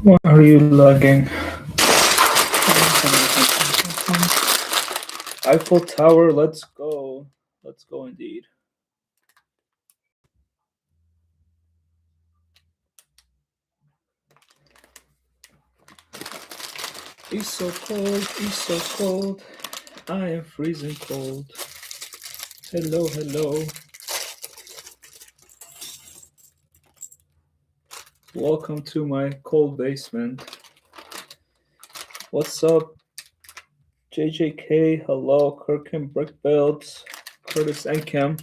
Why are you lagging? Eiffel Tower, let's go. Let's go indeed. It's so cold, it's so cold. I am freezing cold. Hello, hello. Welcome to my cold basement. What's up? JJK, hello. Kirkin Brick Builds, Curtis and Kim.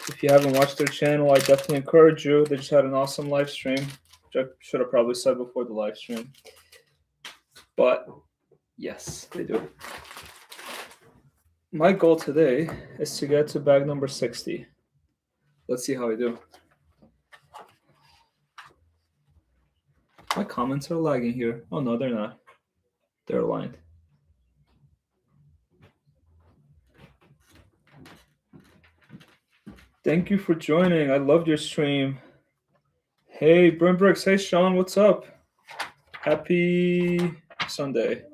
If you haven't watched their channel, I definitely encourage you. They just had an awesome live stream, which I should have probably said before the live stream. But yes, they do. My goal today is to get to bag number 60. Let's see how I do. My comments are lagging here. Oh no, they're not. They're aligned. Thank you for joining. I loved your stream. Hey, Brimbricks. Hey, Sean. What's up? Happy Sunday.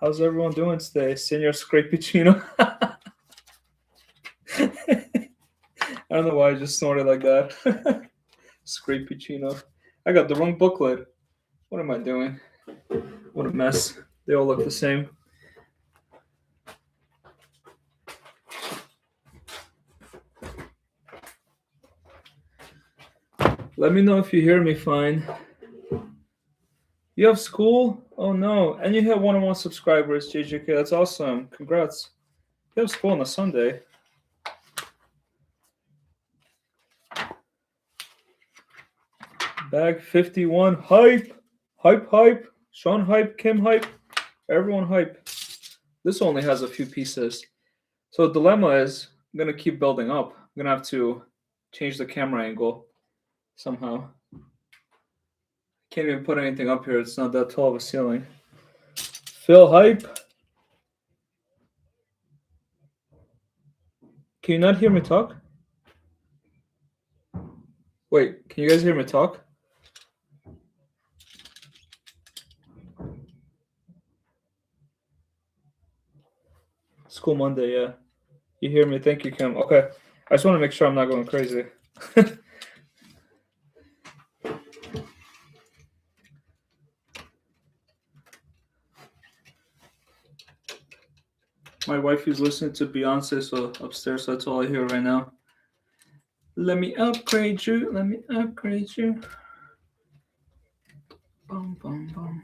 How's everyone doing today? Senor Scrappuccino. I don't know why I just snorted like that. Scrappuccino. I got the wrong booklet. What am I doing? What a mess. They all look the same. Let me know if you hear me fine. You have school? Oh no. And you have one-on-one subscribers, JJK. That's awesome. Congrats. You have school on a Sunday. Bag 51. Hype. Hype, hype. Sean hype. Kim hype. Everyone hype. This only has a few pieces. So the dilemma is I'm going to keep building up. I'm going to have to change the camera angle somehow. Can't even put anything up here. It's not that tall of a ceiling. Phil hype. Can you not hear me talk? Wait, can you guys hear me talk? School Monday, yeah. You hear me? Thank you, Kim. Okay. I just want to make sure I'm not going crazy. My wife is listening to Beyonce, so upstairs, so that's all I hear right now. Let me upgrade you. Let me upgrade you. Boom, boom, boom.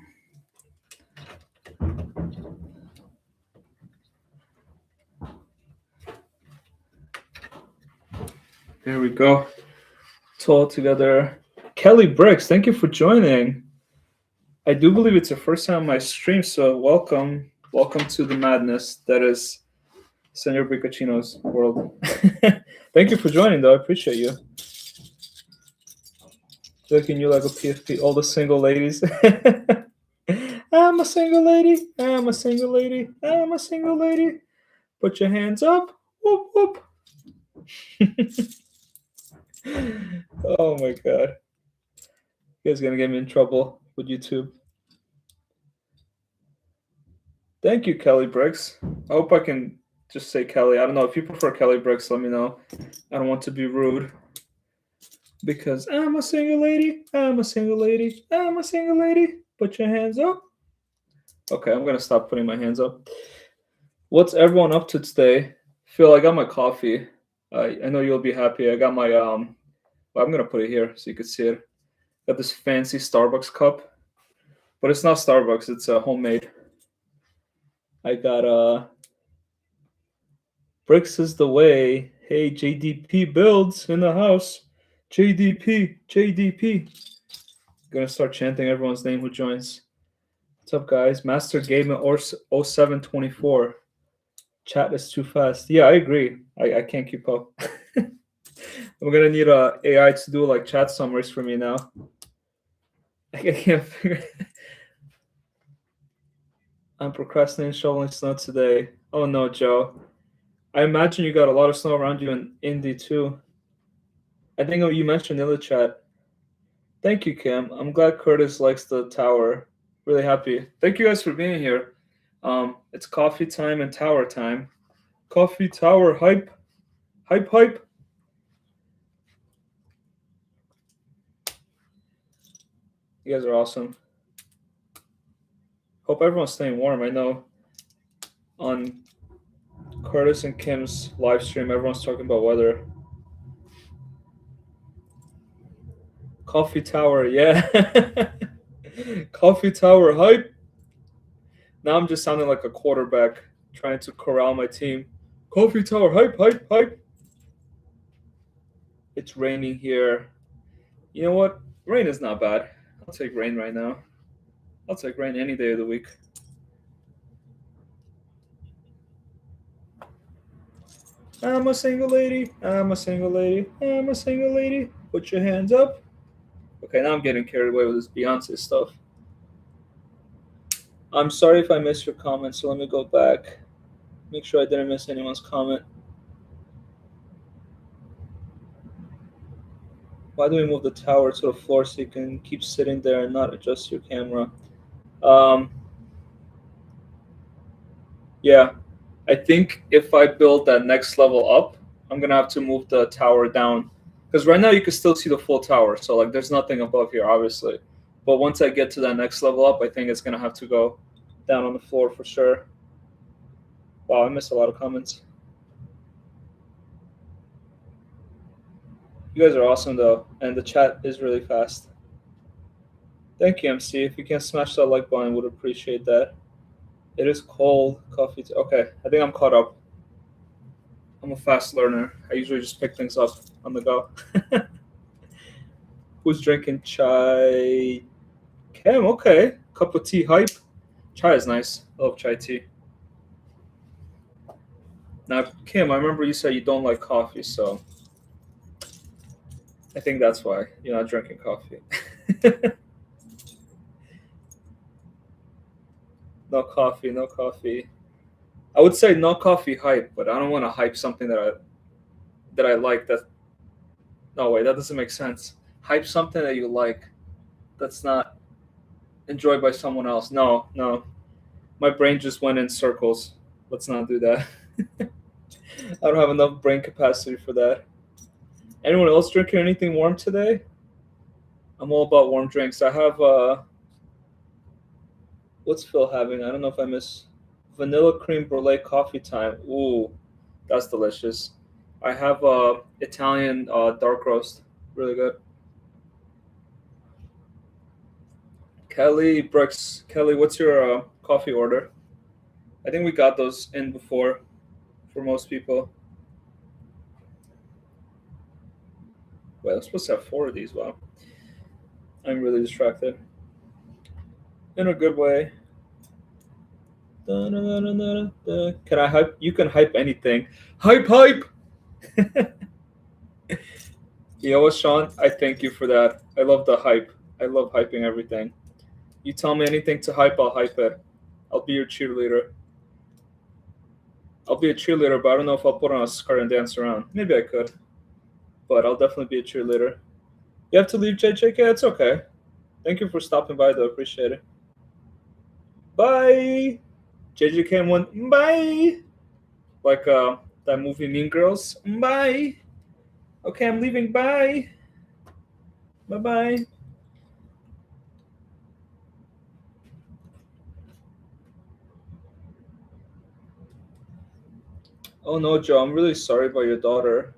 There we go. It's all together. Kelly Bricks, thank you for joining. I do believe it's your first time on my stream, so welcome. Welcome to the madness that is Senor Briccacino's world. Thank you for joining, though. I appreciate you. Looking you like a PFP, all the single ladies. I'm a single lady. I'm a single lady. I'm a single lady. Put your hands up. Whoop, whoop. Oh my god. You guys are gonna get me in trouble with YouTube. Thank you, Kelly Bricks. I hope I can just say Kelly. I don't know. If you prefer Kelly Bricks, let me know. I don't want to be rude. Because I'm a single lady. I'm a single lady. I'm a single lady. Put your hands up. Okay, I'm gonna stop putting my hands up. What's everyone up to today? Phil, I got my coffee. I know you'll be happy. I got my well, I'm gonna put it here so you can see it. Got this fancy Starbucks cup, but it's not Starbucks. It's homemade. I got Bricks is the way. Hey, JDP builds in the house. JDP, JDP. Gonna start chanting everyone's name who joins. What's up, guys? Master Gamer or 0724. Chat is too fast. Yeah, I agree. I can't keep up. I'm gonna need a AI to do like chat summaries for me now. I can't figure. I'm procrastinating shoveling snow today. Oh no, Joe. I imagine you got a lot of snow around you in Indy too. I think you mentioned in the chat. Thank you, Kim. I'm glad Curtis likes the tower. Really happy. Thank you guys for being here. It's coffee time and tower time. Coffee tower hype, hype, hype. You guys are awesome. Hope everyone's staying warm. I know on Curtis and Kim's live stream, everyone's talking about weather. Coffee tower, yeah. Coffee tower hype. Now I'm just sounding like a quarterback trying to corral my team. Coffee tower hype, hype, hype. It's raining here. You know what? Rain is not bad. I'll take rain right now. I'll take rain any day of the week. I'm a single lady. I'm a single lady. I'm a single lady. Put your hands up. Okay, now I'm getting carried away with this Beyonce stuff. I'm sorry if I missed your comment, so let me go back. Make sure I didn't miss anyone's comment. Why do we move the tower to the floor so you can keep sitting there and not adjust your camera? Yeah, I think if I build that next level up, I'm gonna have to move the tower down. Because right now you can still see the full tower, so like there's nothing above here, obviously. But once I get to that next level up, I think it's gonna have to go down on the floor for sure. Wow, I missed a lot of comments. You guys are awesome though, and the chat is really fast. Thank you, MC. If you can smash that like button, would appreciate that. It is cold. Coffee. Okay, I think I'm caught up. I'm a fast learner. I usually just pick things up on the go. Who's drinking chai? Cam, okay. Cup of tea hype. Chai is nice. I love chai tea. Now, Kim, I remember you said you don't like coffee, so I think that's why you're not drinking coffee. No coffee, no coffee. I would say no coffee hype, but I don't want to hype something that I like. That no way, that doesn't make sense. Hype something that you like that's not enjoyed by someone else. No, no. My brain just went in circles. Let's not do that. I don't have enough brain capacity for that. Anyone else drinking anything warm today? I'm all about warm drinks. I have what's Phil having? I don't know if I miss vanilla cream brulee coffee time. Ooh, that's delicious. I have Italian dark roast. Really good. Kelly Brooks. Kelly, what's your coffee order? I think we got those in before for most people. Well, I'm supposed to have 4 of these. Wow. I'm really distracted. In a good way. Can I hype? You can hype anything. Hype, hype! You know what, Sean? I thank you for that. I love the hype. I love hyping everything. You tell me anything to hype, I'll hype it. I'll be your cheerleader. I'll be a cheerleader, but I don't know if I'll put on a skirt and dance around. Maybe I could. But I'll definitely be a cheerleader. You have to leave, JJK? It's okay. Thank you for stopping by, though. Appreciate it. Bye! JJK went, bye! Like that movie Mean Girls. Bye! Okay, I'm leaving. Bye! Bye-bye. Oh no, Joe, I'm really sorry about your daughter.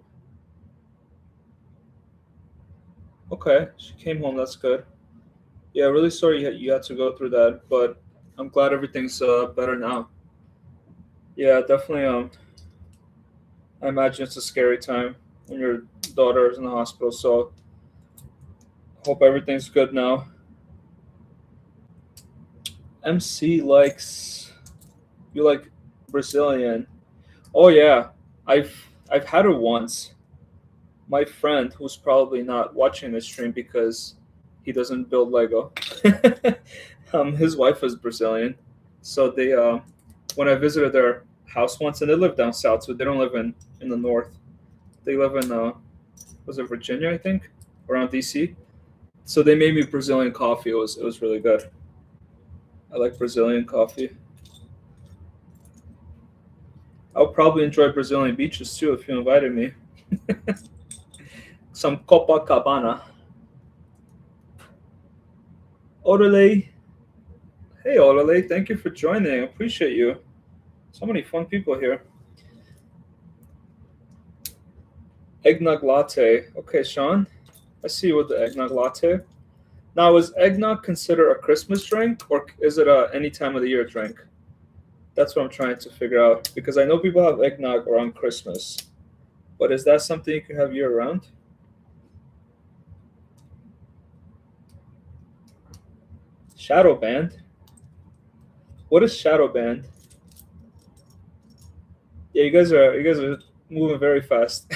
Okay, she came home. That's good. Yeah, really sorry you had to go through that, but I'm glad everything's better now. Yeah, definitely. I imagine it's a scary time when your daughter is in the hospital. So hope everything's good now. MC likes you like Brazilian. Oh yeah, I've had her once. My friend, who's probably not watching this stream because he doesn't build Lego. His wife is Brazilian, so they when I visited their house once, and they live down south, so they don't live in the north. They live in was it Virginia, I think, around DC. So they made me Brazilian coffee. It was really good. I like Brazilian coffee. I'll probably enjoy Brazilian beaches too if you invited me. Some Copacabana. Orale. Hey Orale, thank you for joining. I appreciate you. So many fun people here. Eggnog latte. Okay, Sean. I see you with the eggnog latte. Now, is eggnog considered a Christmas drink or is it a any time of the year drink? That's what I'm trying to figure out because I know people have eggnog around Christmas, but is that something you can have year round? Shadow band. What is shadow band? Yeah, you guys are moving very fast.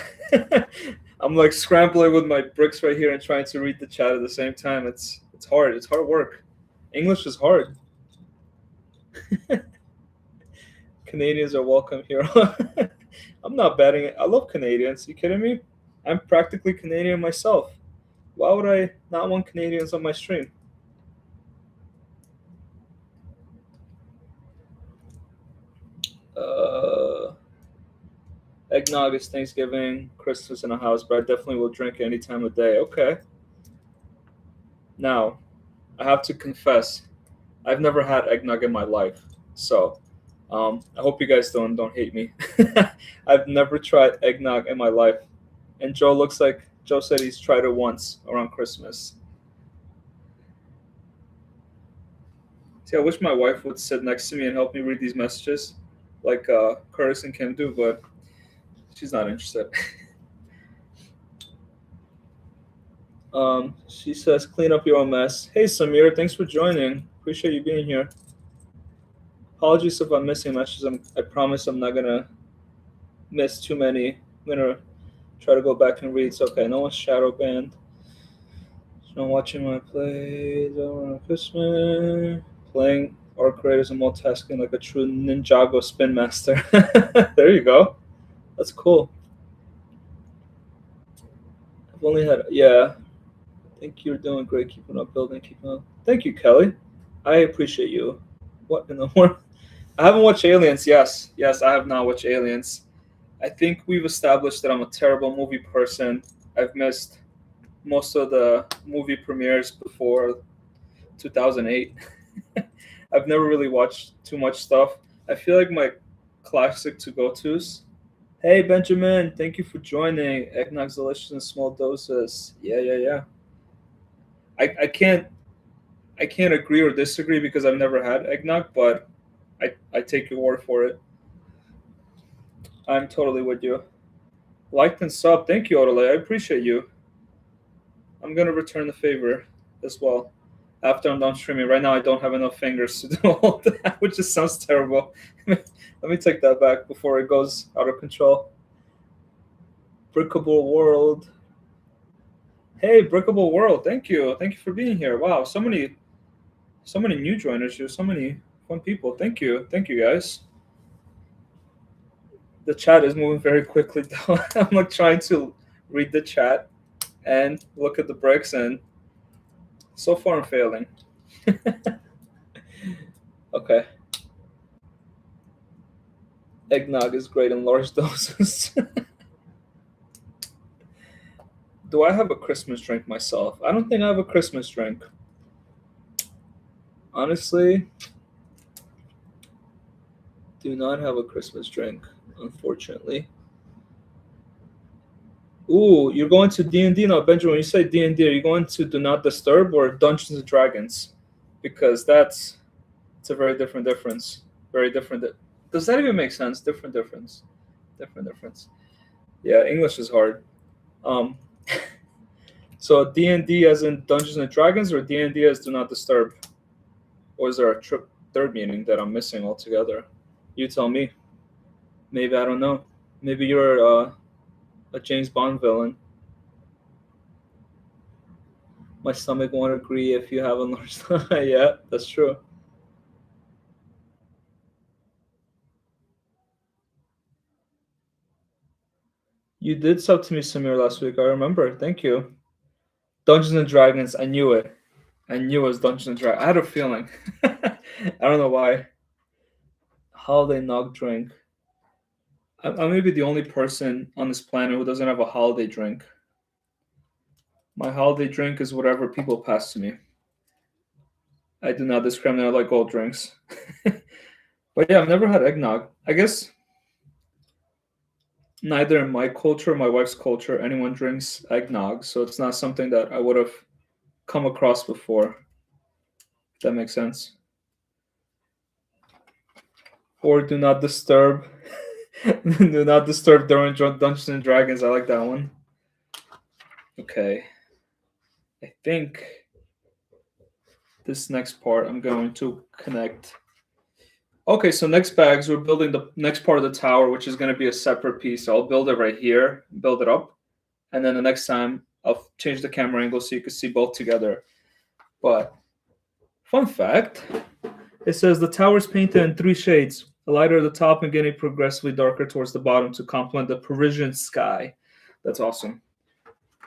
I'm like scrambling with my bricks right here and trying to read the chat at the same time. It's hard. It's hard work. English is hard. Canadians are welcome here. I'm not batting it. I love Canadians. You kidding me? I'm practically Canadian myself. Why would I not want Canadians on my stream? Uh, Eggnog is Thanksgiving, Christmas in a house, but I definitely will drink it any time of day. Okay. Now, I have to confess, I've never had eggnog in my life, so I hope you guys don't hate me. I've never tried eggnog in my life, and Joe said he's tried it once around Christmas. See, I wish my wife would sit next to me and help me read these messages, like Curtis and Kim do, but she's not interested. She says, "Clean up your own mess." Hey, Samir, thanks for joining. Appreciate you being here. Apologies if I'm missing messages. I promise I'm not gonna miss too many. I'm gonna try to go back and read. It's okay. No one's shadow banned. No watching my plays over Christmas. Playing or creators and multitasking like a true Ninjago spin master. There you go. That's cool. I've only had yeah. I think you're doing great. Keeping up, building, keeping up. Thank you, Kelly. I appreciate you. What in the world? I haven't watched Aliens. Yes, yes, I have not watched Aliens. I think we've established that I'm a terrible movie person. I've missed most of the movie premieres before 2008. I've never really watched too much stuff. I feel like my classic to go tos. Hey Benjamin, thank you for joining. Eggnog's delicious in small doses. Yeah, yeah, yeah. I can't agree or disagree because I've never had eggnog, but I take your word for it. I'm totally with you. Liked and sub. Thank you, Odele. I appreciate you. I'm gonna return the favor as well. After I'm done streaming. Right now I don't have enough fingers to do all that, which just sounds terrible. Let me take that back before it goes out of control. Brickable World. Hey, Brickable World, thank you. Thank you for being here. Wow, so many new joiners here, so many fun people. Thank you. Thank you guys. The chat is moving very quickly though. I'm like trying to read the chat and look at the bricks and so far I'm failing. Okay. Eggnog is great in large doses. Do I have a Christmas drink myself? I don't think I have a Christmas drink. Honestly, do not have a Christmas drink, unfortunately. Ooh, you're going to D&D now, Benjamin. When you say D&D, are you going to Do Not Disturb or Dungeons and Dragons? Because it's a very different difference. Very different. Does that even make sense? Different difference. Different difference. Yeah, English is hard. Um, so D&D as in Dungeons and Dragons or D&D as Do Not Disturb? Or is there a third meaning that I'm missing altogether? You tell me. Maybe I don't know. Maybe you're a James Bond villain. My stomach won't agree if you haven't learned. Yeah, that's true. You did sub to me, Samir, last week. I remember. Thank you. Dungeons and Dragons. I knew it. I knew it was Dungeons and Dragons. I had a feeling. I don't know why. Holiday nog drink. I may be the only person on this planet who doesn't have a holiday drink. My holiday drink is whatever people pass to me. I do not discriminate. I like all drinks. But yeah, I've never had eggnog. I guess neither in my culture or my wife's culture anyone drinks eggnog, so it's not something that I would have come across before. If that makes sense. Or do not disturb. Do not disturb during Dungeons and Dragons. I like that one. Okay. I think this next part I'm going to connect. Okay, so next bags, we're building the next part of the tower, which is going to be a separate piece. So I'll build it right here, build it up, and then the next time I'll change the camera angle so you can see both together. But fun fact, it says the tower is painted in 3 shades, a lighter at the top and getting progressively darker towards the bottom to complement the Parisian sky. That's awesome.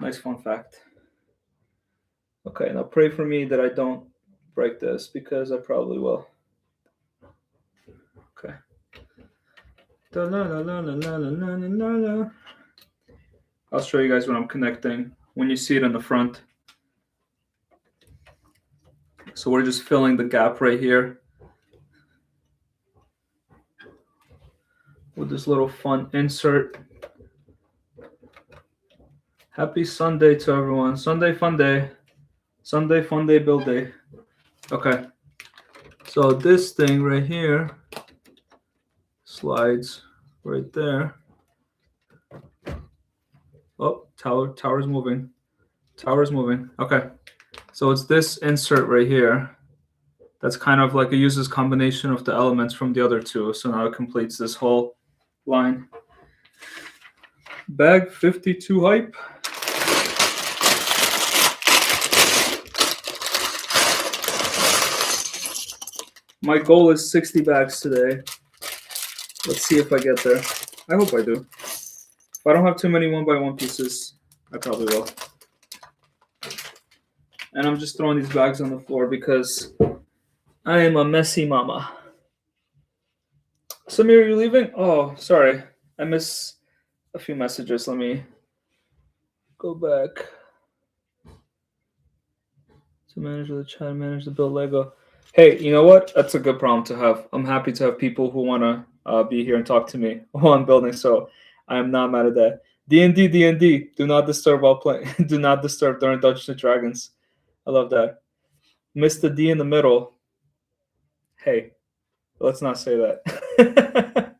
Nice fun fact. Okay, now pray for me that I don't break this because I probably will. Okay. I'll show you guys when I'm connecting when you see it in the front. So we're just filling the gap right here with this little fun insert. Happy Sunday to everyone. Sunday fun day. Sunday fun day build day. Okay. So this thing right here slides right there. Oh, tower's moving. Tower's moving. Okay. So it's this insert right here. That's kind of like it uses combination of the elements from the other two. So now it completes this whole line. Bag 52 hype. My goal is 60 bags today. Let's see if I get there. I hope I do. If I don't have too many 1x1 pieces, I probably will. And I'm just throwing these bags on the floor because I am a messy mama. Samir, are you leaving? Oh, sorry. I missed a few messages. Let me go back. To manage the chat, manage the build Lego. Hey, you know what? That's a good problem to have. I'm happy to have people who want to be here and talk to me while I'm building, so I am not mad at that. D&D. Do not disturb while playing. Do not disturb during Dungeons and Dragons. I love that. Mr. D in the middle. Hey, let's not say that.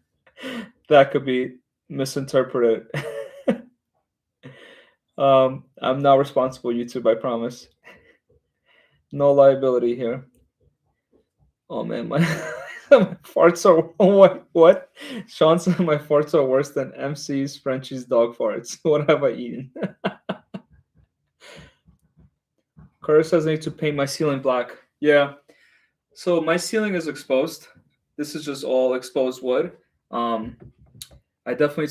That could be misinterpreted. I'm not responsible, YouTube, I promise. No liability here. Oh man, my farts are what? Sean said my farts are worse than MC's Frenchie's dog farts. What have I eaten? Curtis says I need to paint my ceiling black. Yeah. So my ceiling is exposed. This is just all exposed wood. I definitely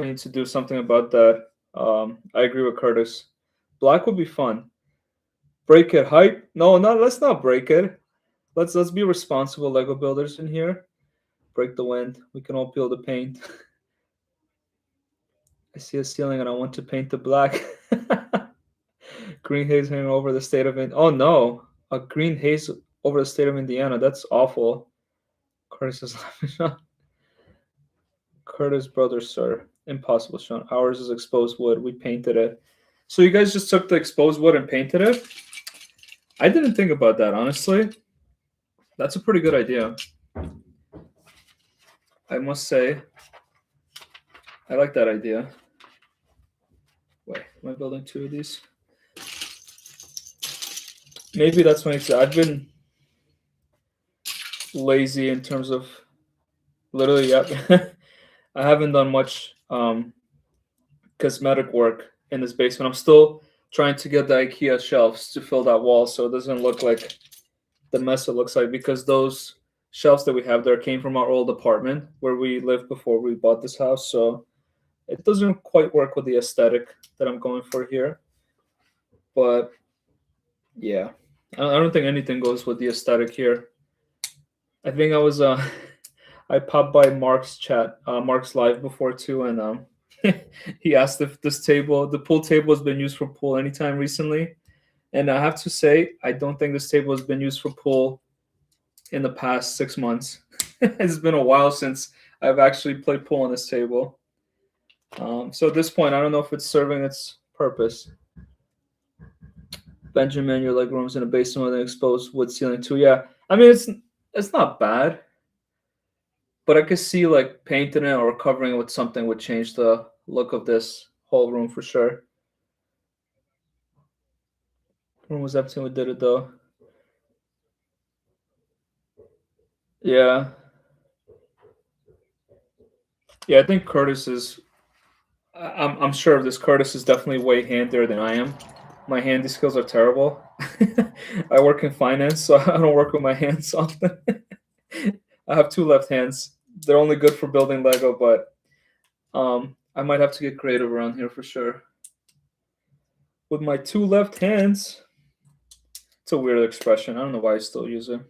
need to do something about that. I agree with Curtis. Black would be fun. Break it, hype? No, let's not break it. Let's be responsible Lego builders in here. Break the wind. We can all peel the paint. I see a ceiling and I want to paint the black. Green haze hanging over the state of Indiana. Oh no, a green haze over the state of Indiana. That's awful. Curtis is laughing. Curtis, brother, sir. Impossible, Sean. Ours is exposed wood. We painted it. So you guys just took the exposed wood and painted it? I didn't think about that, honestly. That's a pretty good idea. I must say, I like that idea. Wait, am I building 2 of these? Maybe that's my. I've been lazy in terms of literally. Yep. I haven't done much cosmetic work in this basement. I'm still trying to get the IKEA shelves to fill that wall so it doesn't look like the mess it looks like, because those shelves that we have there came from our old apartment where we lived before we bought this house. So it doesn't quite work with the aesthetic that I'm going for here. But yeah, I don't think anything goes with the aesthetic here. I think I was I popped by Mark's chat, Mark's live before too, and he asked if this table, the pool table, has been used for pool anytime recently. And I have to say, I don't think this table has been used for pool in the past 6 months. It's been a while since I've actually played pool on this table. So at this point, I don't know if it's serving its purpose. Benjamin, your leg room's in a basement with an exposed wood ceiling too. Yeah, I mean it's not bad, but I could see like painting it or covering it with something would change the look of this whole room for sure. Room was empty when we did it though. Yeah, yeah. I think Curtis is. I'm sure of this. Curtis is definitely way handier than I am. My handy skills are terrible. I work in finance, so I don't work with my hands often. I have two left hands. They're only good for building Lego, but I might have to get creative around here for sure. With my two left hands, it's a weird expression. I don't know why I still use it.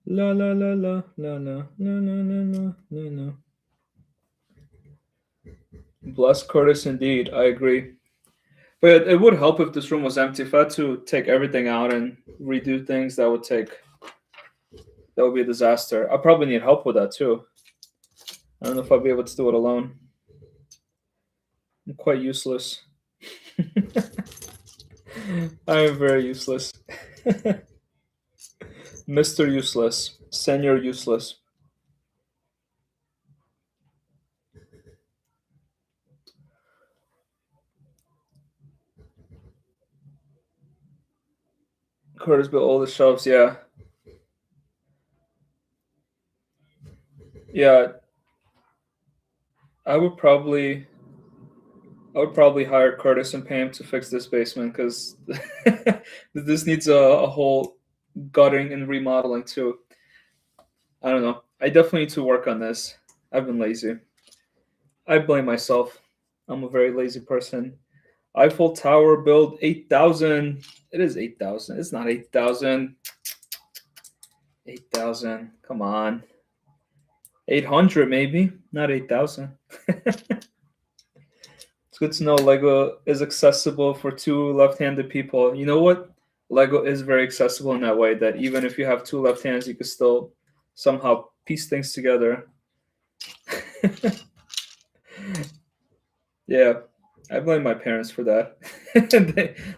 La la la la la la la la la la la. Bless Curtis indeed. I agree. But it would help if this room was empty. If I had to take everything out and redo things, that would be a disaster. I probably need help with that too. I don't know if I'll be able to do it alone. I'm quite useless. I am very useless. Mr. Useless. Senior Useless. Curtis built all the shelves, yeah. Yeah. I would probably hire Curtis and pay him to fix this basement because this needs a whole gutting and remodeling too. I don't know. I definitely need to work on this. I've been lazy. I blame myself. I'm a very lazy person. Eiffel Tower build 8,000. It is 8,000. It's not 8,000. 8,000. Come on. 800 maybe, not 8,000. It's good to know Lego is accessible for two left-handed people. You know what? Lego is very accessible in that way that even if you have two left hands, you can still somehow piece things together. Yeah, I blame my parents for that.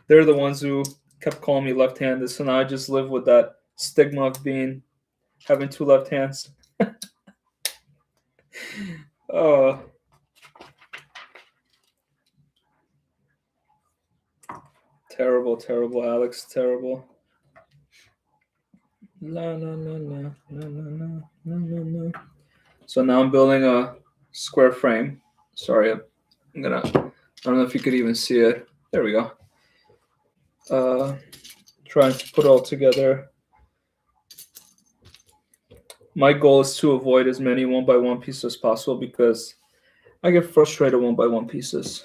They're the ones who kept calling me left-handed, so now I just live with that stigma of having two left hands. Oh, terrible, terrible, Alex, terrible. La la la la la la la la la. So now I'm building a square frame. Sorry, I'm gonna. I don't know if you could even see it. There we go. Trying to put it all together. My goal is to avoid as many one by one pieces as possible because I get frustrated one by one pieces.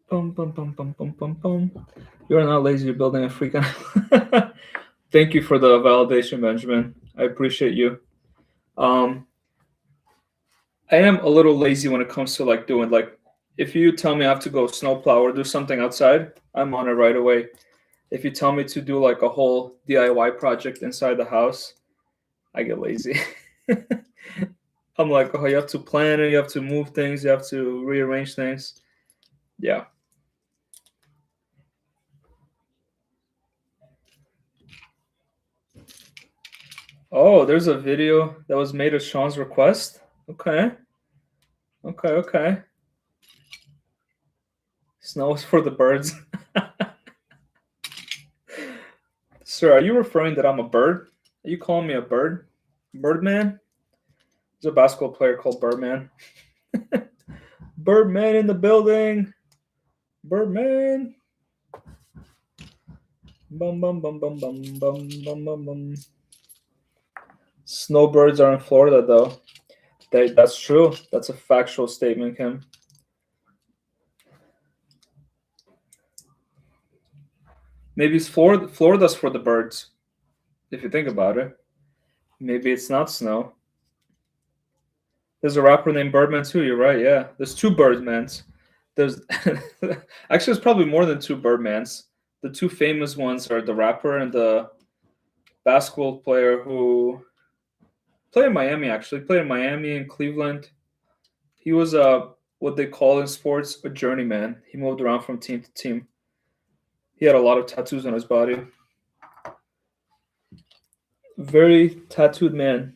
Bum, bum, bum, bum, bum, bum, bum. You're not lazy, you're building a freaking. Thank you for the validation, Benjamin. I appreciate you. I am a little lazy when it comes to like doing like if you tell me I have to go snowplow or do something outside, I'm on it right away. If you tell me to do like a whole DIY project inside the house, I get lazy. I'm like, oh, you have to plan it, you have to move things, you have to rearrange things. Yeah. Oh, there's a video that was made at Sean's request. Okay. Okay, okay. Snow is for the birds. Sir, are you referring that I'm a bird? Are you calling me a bird? Birdman? There's a basketball player called Birdman. Birdman in the building. Birdman. Bum bum bum bum bum bum bum bum bum. Snowbirds are in Florida though. That's true. That's a factual statement, Kim. Maybe it's Florida's for the birds, if you think about it. Maybe it's not snow. There's a rapper named Birdman too. You're right. Yeah, there's two Birdmans. There's actually it's probably more than two Birdmans. The two famous ones are the rapper and the basketball player who played in Miami. Actually, played in Miami and Cleveland. He was a what they call in sports a journeyman. He moved around from team to team. He had a lot of tattoos on his body. Very tattooed man.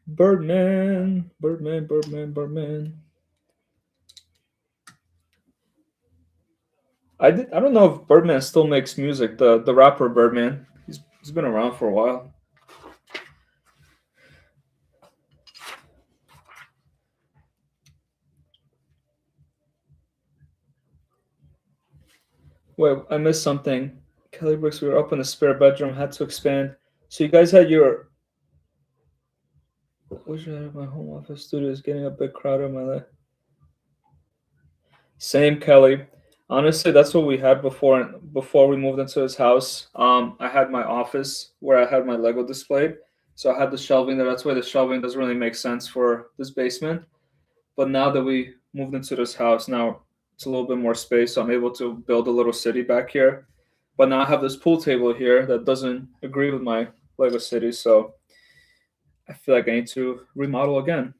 Birdman, Birdman, Birdman, Birdman. I don't know if Birdman still makes music. The rapper Birdman. He's been around for a while. Wait, I missed something. Kelly Brooks, we were up in the spare bedroom, had to expand. So you guys had your. Wish I had my home office studio is getting a bit crowded in my life. Same, Kelly. Honestly, that's what we had before we moved into his house. I had my office where I had my Lego displayed. So I had the shelving there. That's why the shelving doesn't really make sense for this basement. But now that we moved into this house, now it's a little bit more space. So I'm able to build a little city back here. But now I have this pool table here that doesn't agree with my Lego city. So I feel like I need to remodel again.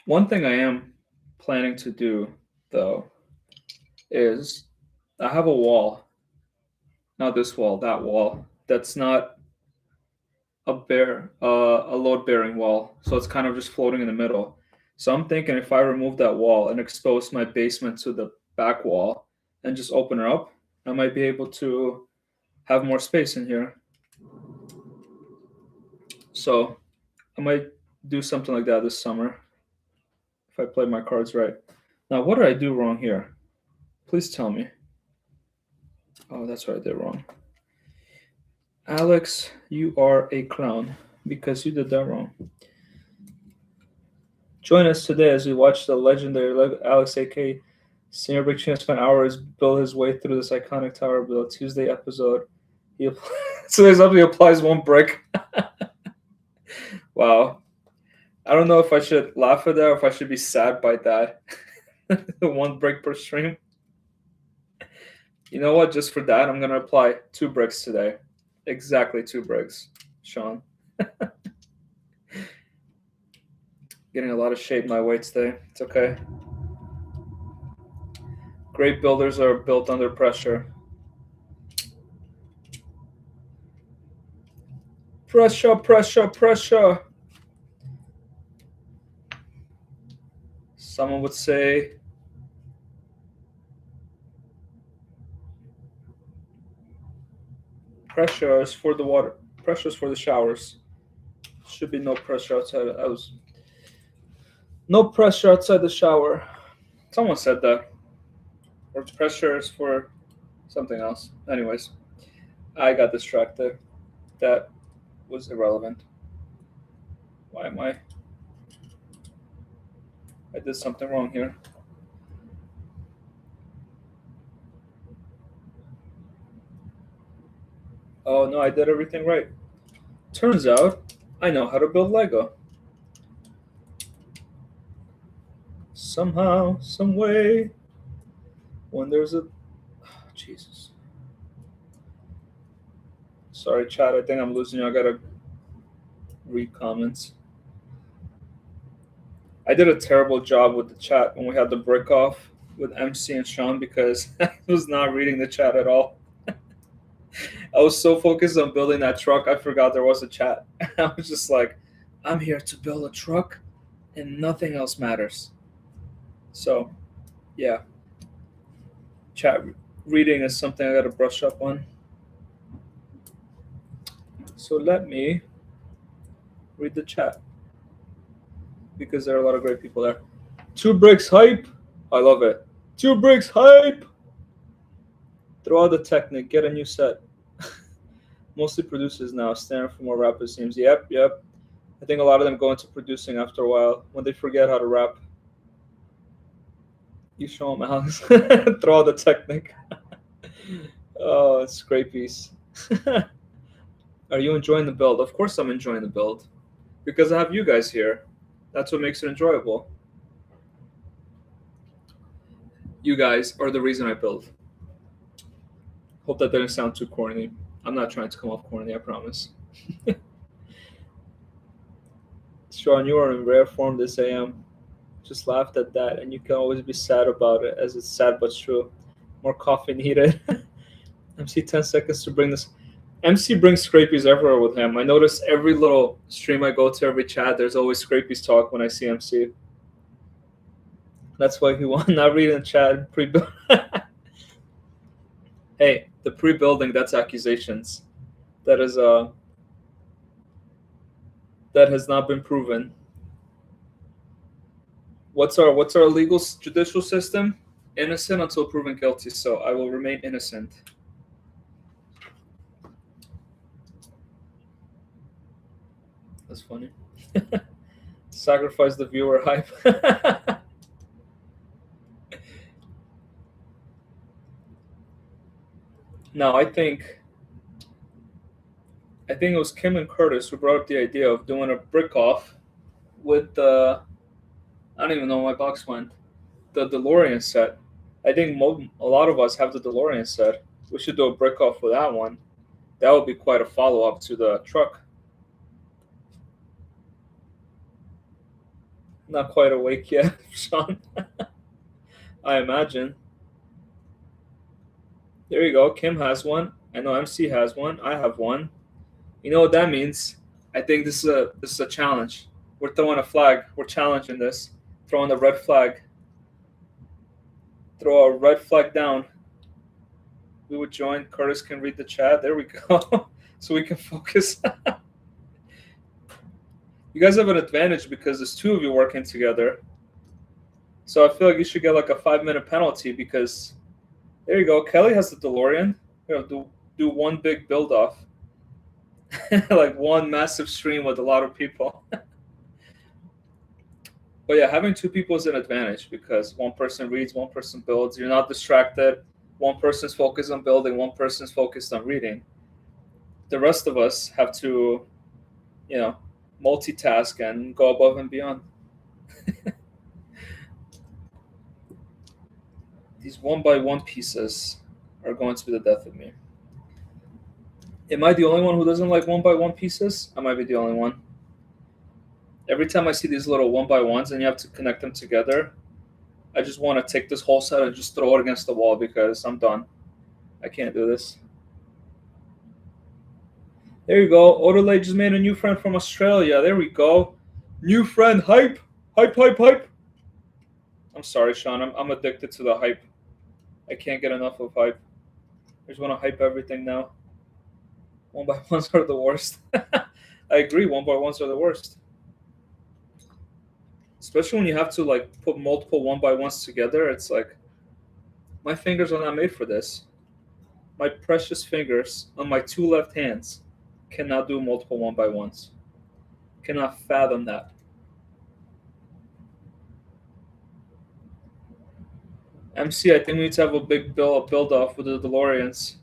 One thing I am planning to do, though, is I have a wall, not this wall, that wall, that's not a load bearing wall. So it's kind of just floating in the middle. So I'm thinking if I remove that wall and expose my basement to the back wall and just open her up, I might be able to have more space in here. So I might do something like that this summer if I play my cards right. Now, what did I do wrong here? Please tell me. Oh, that's what I did wrong. Alex, you are a clown because you did that wrong. Join us today as we watch the legendary Alex A.K. Senior Big Chin spent hours build his way through this iconic tower build. Tuesday episode. Today's episode applies one brick. Wow. I don't know if I should laugh at that or if I should be sad by that. One brick per stream. You know what? Just for that, I'm going to apply 2 bricks today. Exactly 2 bricks, Sean. Getting a lot of shade my way today. It's okay. Great builders are built under pressure. Pressure, pressure, pressure. Someone would say pressure is for the water. Pressure is for the showers. Should be no pressure outside. No pressure outside the shower. Someone said that. Or pressure is for something else. Anyways, I got distracted. That was irrelevant. Why am I did something wrong here. Oh no, I did everything right. Turns out I know how to build Lego. Somehow, some way, when there's a Jesus. Sorry, chat. I think I'm losing you. I gotta read comments. I did a terrible job with the chat when we had the break off with MC and Sean because I was not reading the chat at all. I was so focused on building that truck, I forgot there was a chat. I was just like, I'm here to build a truck and nothing else matters. So, yeah. Chat reading is something I got to brush up on. So let me read the chat because there are a lot of great people there. 2 bricks hype. I love it. 2 bricks hype. Throw out the Technic. Get a new set. Mostly producers now, staring for more rappers seems. Yep, yep. I think a lot of them go into producing after a while when they forget how to rap. You show them, Alex. Throw out the technique. Oh, scrapies. Are you enjoying the build? Of course I'm enjoying the build. Because I have you guys here. That's what makes it enjoyable. You guys are the reason I build. Hope that didn't sound too corny. I'm not trying to come off corny, I promise. Sean, you are in rare form this AM. Just laughed at that, and you can always be sad about it, as it's sad but true. More coffee needed. MC 10 seconds to bring this. MC brings scrapies everywhere with him. I notice every little stream I go to, every chat, there's always scrapies talk when I see MC. That's why he won. Not reading the chat pre-build. Hey, the pre-building, that's accusations. That is that has not been proven. What's our legal judicial system? Innocent until proven guilty. So I will remain innocent. That's funny. Sacrifice the viewer hype. No, I think it was Kim and Curtis who brought up the idea of doing a brick off with the, I don't even know where my box went, the DeLorean set. I think a lot of us have the DeLorean set. We should do a brick off with that one. That would be quite a follow up to the truck. Not quite awake yet, Sean. I imagine. There you go. Kim has one. I know MC has one. I have one. You know what that means? I think this is a challenge. We're throwing a flag. We're challenging this. Throwing the red flag. Throw a red flag down. We would join. Curtis can read the chat. There we go. So we can focus. You guys have an advantage because there's two of you working together. So I feel like you should get like a 5-minute penalty because there you go. Kelly has the DeLorean. Do one big build off. Like one massive stream with a lot of people. But yeah, having two people is an advantage because one person reads, one person builds. You're not distracted. One person's focused on building, one person's focused on reading. The rest of us have to, multitask and go above and beyond. These 1x1 pieces are going to be the death of me. Am I the only one who doesn't like 1x1 pieces? I might be the only one. Every time I see these little 1x1s and you have to connect them together, I just want to take this whole set and just throw it against the wall because I'm done. I can't do this. There you go. Odele just made a new friend from Australia. There we go. New friend, hype. Hype, hype, hype. I'm sorry, Sean. I'm addicted to the hype. I can't get enough of hype. I just want to hype everything now. 1x1s are the worst. I agree. 1x1s are the worst. Especially when you have to put multiple 1x1s together. It's like, my fingers are not made for this. My precious fingers on my two left hands cannot do multiple 1x1s. Cannot fathom that. MC, I think we need to have a big build off with the DeLoreans.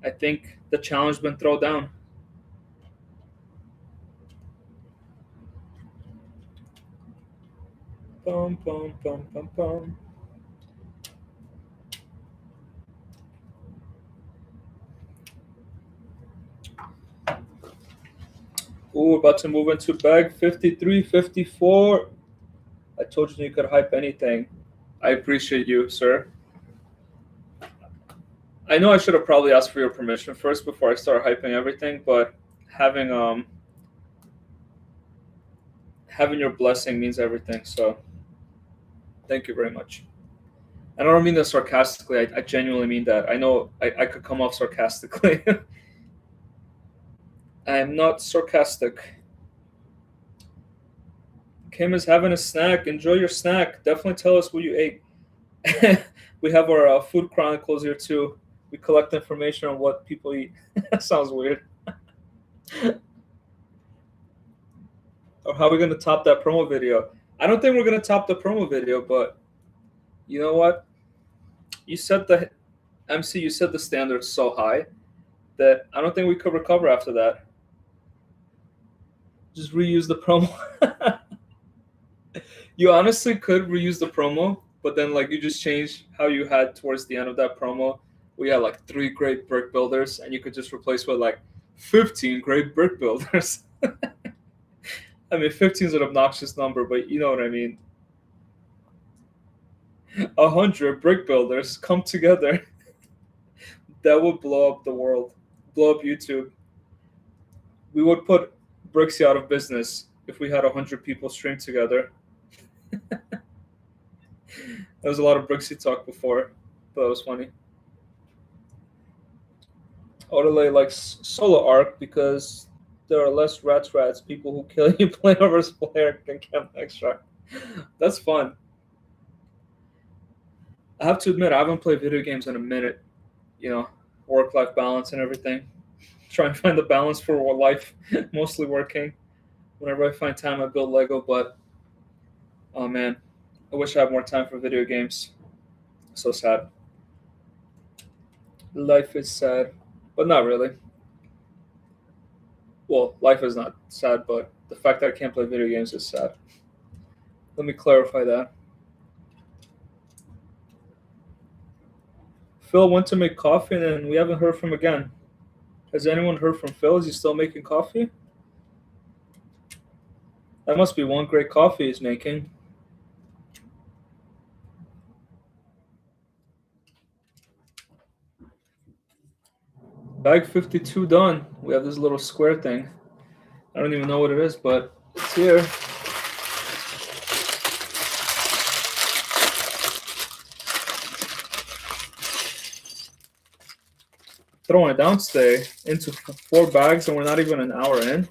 I think the challenge has been thrown down. Bum, bum, bum, bum, bum. Ooh, about to move into bag 53, 54. I told you could hype anything. I appreciate you, sir. I know I should have probably asked for your permission first before I start hyping everything, but having your blessing means everything. So, thank you very much. And I don't mean that sarcastically. I genuinely mean that. I know I could come off sarcastically. I am not sarcastic. Kim is having a snack. Enjoy your snack. Definitely tell us what you ate. We have our food chronicles here too. We collect information on what people eat. That sounds weird. Or how are we gonna top that promo video? I don't think we're gonna top the promo video, but you know what? You set the MC. You set the standards so high that I don't think we could recover after that. Just reuse the promo. You honestly could reuse the promo, but then like you just change how you had towards the end of that promo. We had like 3 great brick builders, and you could just replace with like 15 great brick builders. I mean, 15 is an obnoxious number, but you know what I mean. 100 brick builders come together. That would blow up the world, blow up YouTube. We would put Brixie out of business if we had 100 people stream together. There was a lot of Brixie talk before, but that was funny. Odelay likes solo arc because there are less rats, people who kill you player versus player can camp extra. That's fun. I have to admit, I haven't played video games in a minute. You know, work-life balance and everything. Try and find the balance for life, mostly working. Whenever I find time, I build Lego, but oh man, I wish I had more time for video games. So sad. Life is sad, but not really. Well, life is not sad, but the fact that I can't play video games is sad. Let me clarify that. Phil went to make coffee, and we haven't heard from him again. Has anyone heard from Phil? Is he still making coffee? That must be one great coffee he's making. Bag 52 done. We have this little square thing. I don't even know what it is, but it's here. Throwing it down today into 4 bags, and we're not even an hour in.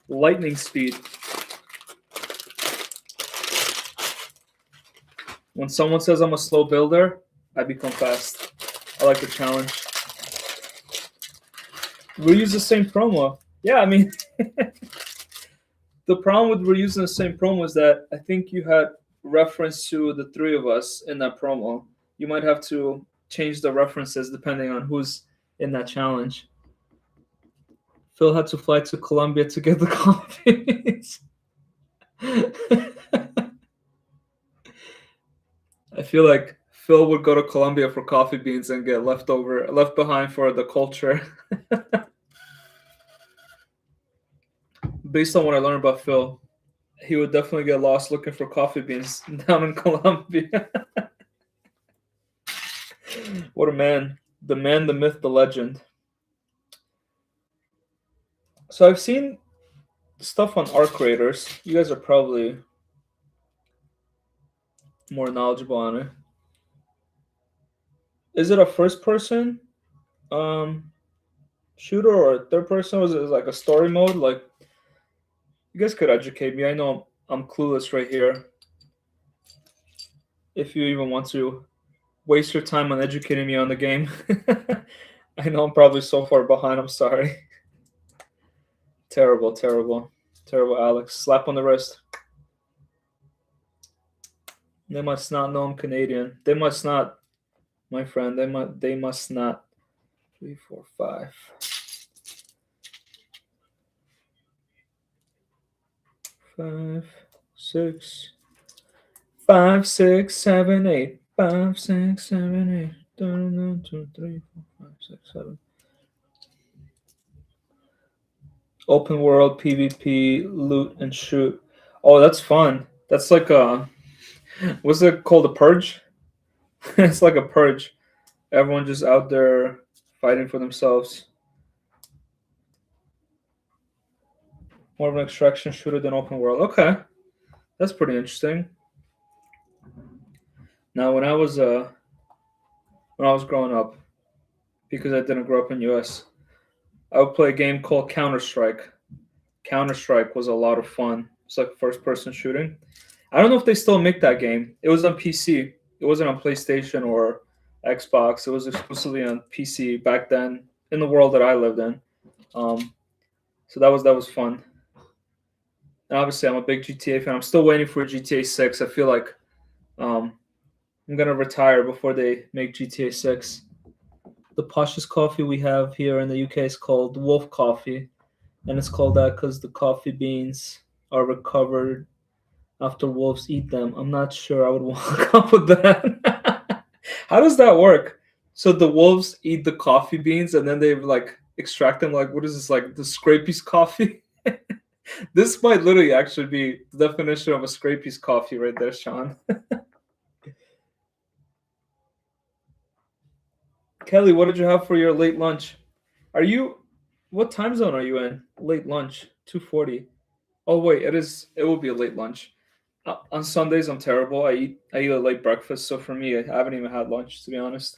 Lightning speed. When someone says I'm a slow builder, I become fast. I like the challenge. Reuse the same promo. Yeah, I mean, the problem with reusing the same promo is that I think you had reference to the 3 of us in that promo. You might have to change the references depending on who's in that challenge. Phil had to fly to Colombia to get the coffees. I feel like Phil would go to Colombia for coffee beans and get left behind for the culture. Based on what I learned about Phil, he would definitely get lost looking for coffee beans down in Colombia. What a man. The man, the myth, the legend. So I've seen stuff on Arc Raiders. You guys are probably more knowledgeable on it. Is it a first person shooter or a third person? Was it like a story mode? Like, you guys could educate me. I know I'm clueless right here. If you even want to waste your time on educating me on the game. I know I'm probably so far behind. I'm sorry. Terrible, terrible, terrible, Alex. Slap on the wrist. They must not know I'm Canadian. They must not, my friend. They must not. 3, 4, 5. 5, 6. 5, 6, 7, 8. 5, 6, 7, 8. 1, 2, 3, 4, 5, 6, 7. Open world, PvP, loot and shoot. Oh, that's fun. That's like a, what's it called? A purge? It's like a purge. Everyone just out there fighting for themselves. More of an extraction shooter than open world. Okay, that's pretty interesting. Now, when I was growing up, because I didn't grow up in US, I would play a game called Counter-Strike. Counter-Strike was a lot of fun. It's like first-person shooting. I don't know if they still make that game. It was on PC. It wasn't on PlayStation or Xbox. It was exclusively on PC back then in the world that I lived in. Um, so that was fun. And obviously, I'm a big GTA fan. I'm still waiting for GTA 6. I feel like um, I'm gonna retire before they make GTA 6. The poshest coffee we have here in the UK is called Wolf Coffee, and it's called that because the coffee beans are recovered after wolves eat them. I'm not sure I would want to come up with that. How does that work? So the wolves eat the coffee beans and then they like extract them. Like, what is this? Like the Scrapey's coffee? This might literally actually be the definition of a Scrapey's coffee right there, Sean. Kelly, what did you have for your late lunch? Are you? What time zone are you in? Late lunch, 2:40. Oh wait, it is. It will be a late lunch. On Sundays, I'm terrible. I eat a late breakfast, so for me, I haven't even had lunch to be honest.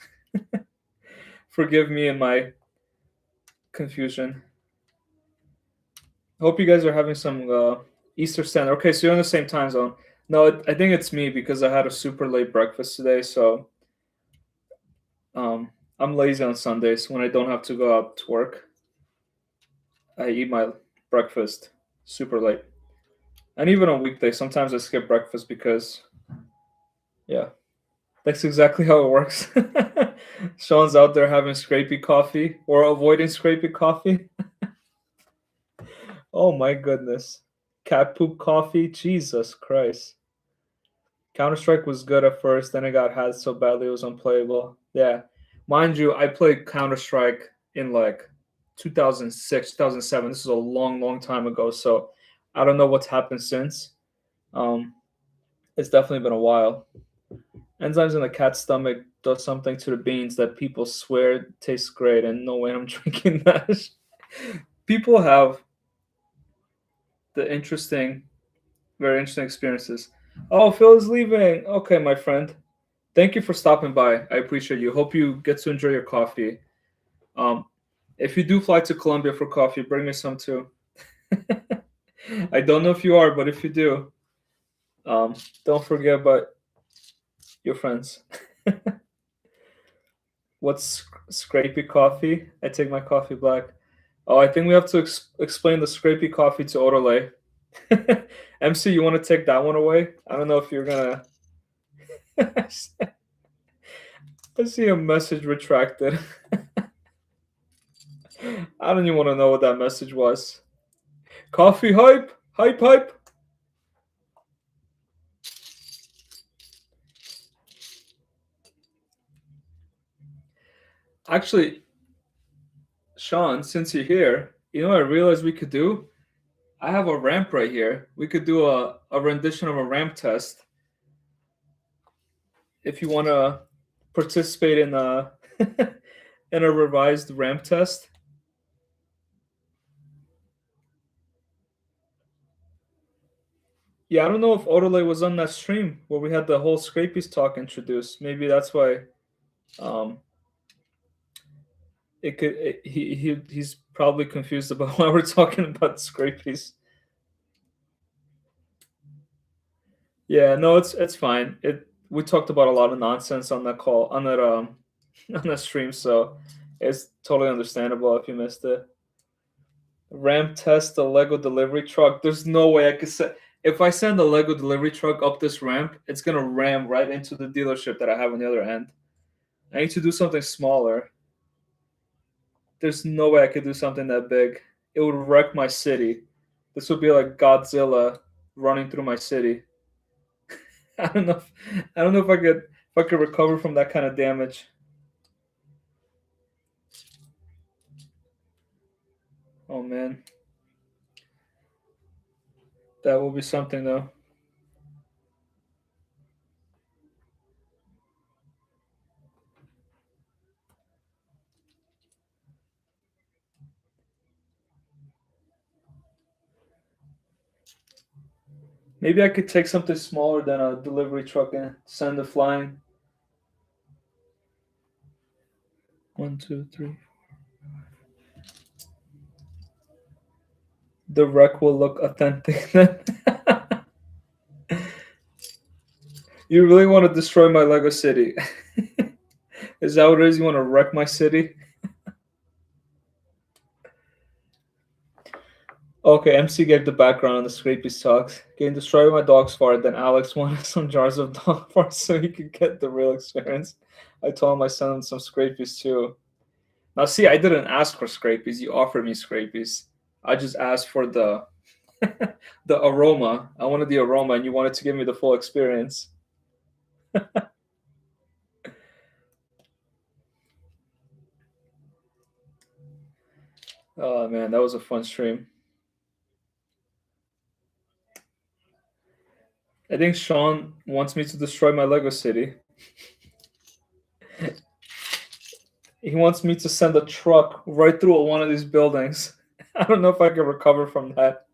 Forgive me and my confusion. I hope you guys are having some Easter Standard. Okay, so you're in the same time zone. No, I think it's me because I had a super late breakfast today. So I'm lazy on Sundays when I don't have to go out to work. I eat my breakfast super late, and even on weekdays, sometimes I skip breakfast because yeah, that's exactly how it works. Sean's out there having scrapey coffee or avoiding scrapey coffee. Oh my goodness. Cat poop coffee? Jesus Christ. Counter Strike was good at first, then it got hacked so badly it was unplayable. Yeah. Mind you, I played Counter Strike in like 2006, 2007. This is a long, long time ago. So I don't know what's happened since. Um, it's definitely been a while. Enzymes in the cat's stomach does something to the beans that people swear tastes great, and no way I'm drinking that. People have the very interesting experiences. Oh, Phil is leaving. Okay, my friend. Thank you for stopping by. I appreciate you. Hope you get to enjoy your coffee. Um, if you do fly to Colombia for coffee, bring me some too. I don't know if you are, but if you do, don't forget about your friends. What's scrapey coffee? I take my coffee black. Oh, I think we have to explain the scrapey coffee to Orale. MC, you want to take that one away? I don't know if you're gonna. I see a message retracted. I don't even want to know what that message was. Coffee hype, hype, hype. Actually, Sean, since you're here, you know what I realized we could do? I have a ramp right here. We could do a rendition of a ramp test if you want to participate in a in a revised ramp test. Yeah, I don't know if Odele was on that stream where we had the whole Scrapies talk introduced. Maybe that's why um, he's probably confused about why we're talking about Scrapies. Yeah, no, it's fine. It we talked about a lot of nonsense on that call on that on that stream, so it's totally understandable if you missed it. Ramp test the Lego delivery truck. There's no way I could set. If I send the Lego delivery truck up this ramp, it's gonna ram right into the dealership that I have on the other end. I need to do something smaller. There's no way I could do something that big. It would wreck my city. This would be like Godzilla running through my city. I don't know. I don't know if I could recover from that kind of damage. Oh man, that will be something though. Maybe I could take something smaller than a delivery truck and send it flying. One, two, three. The wreck will look authentic then. You really want to destroy my Lego city. Is that what it is? You want to wreck my city? Okay, MC gave the background on the Scrapey's talks. Getting destroyed by my dog's fart, then Alex wanted some jars of dog fart so he could get the real experience. I told him I sent him some Scrapies too. Now see, I didn't ask for Scrapies, you offered me Scrapies. I just asked for the the aroma. I wanted the aroma and you wanted to give me the full experience. Oh man, that was a fun stream. I think Sean wants me to destroy my Lego city. He wants me to send a truck right through one of these buildings. I don't know if I can recover from that.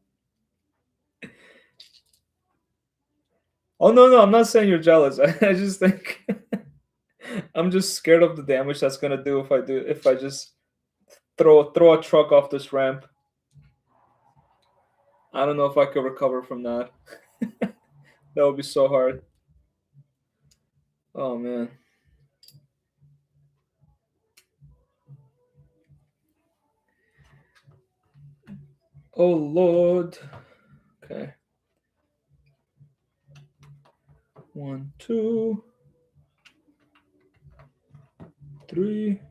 Oh no, I'm not saying you're jealous. I just think I'm just scared of the damage that's gonna do if I just throw a truck off this ramp. I don't know if I could recover from that. That would be so hard. Oh man. Oh Lord. Okay. 1, 2, 3.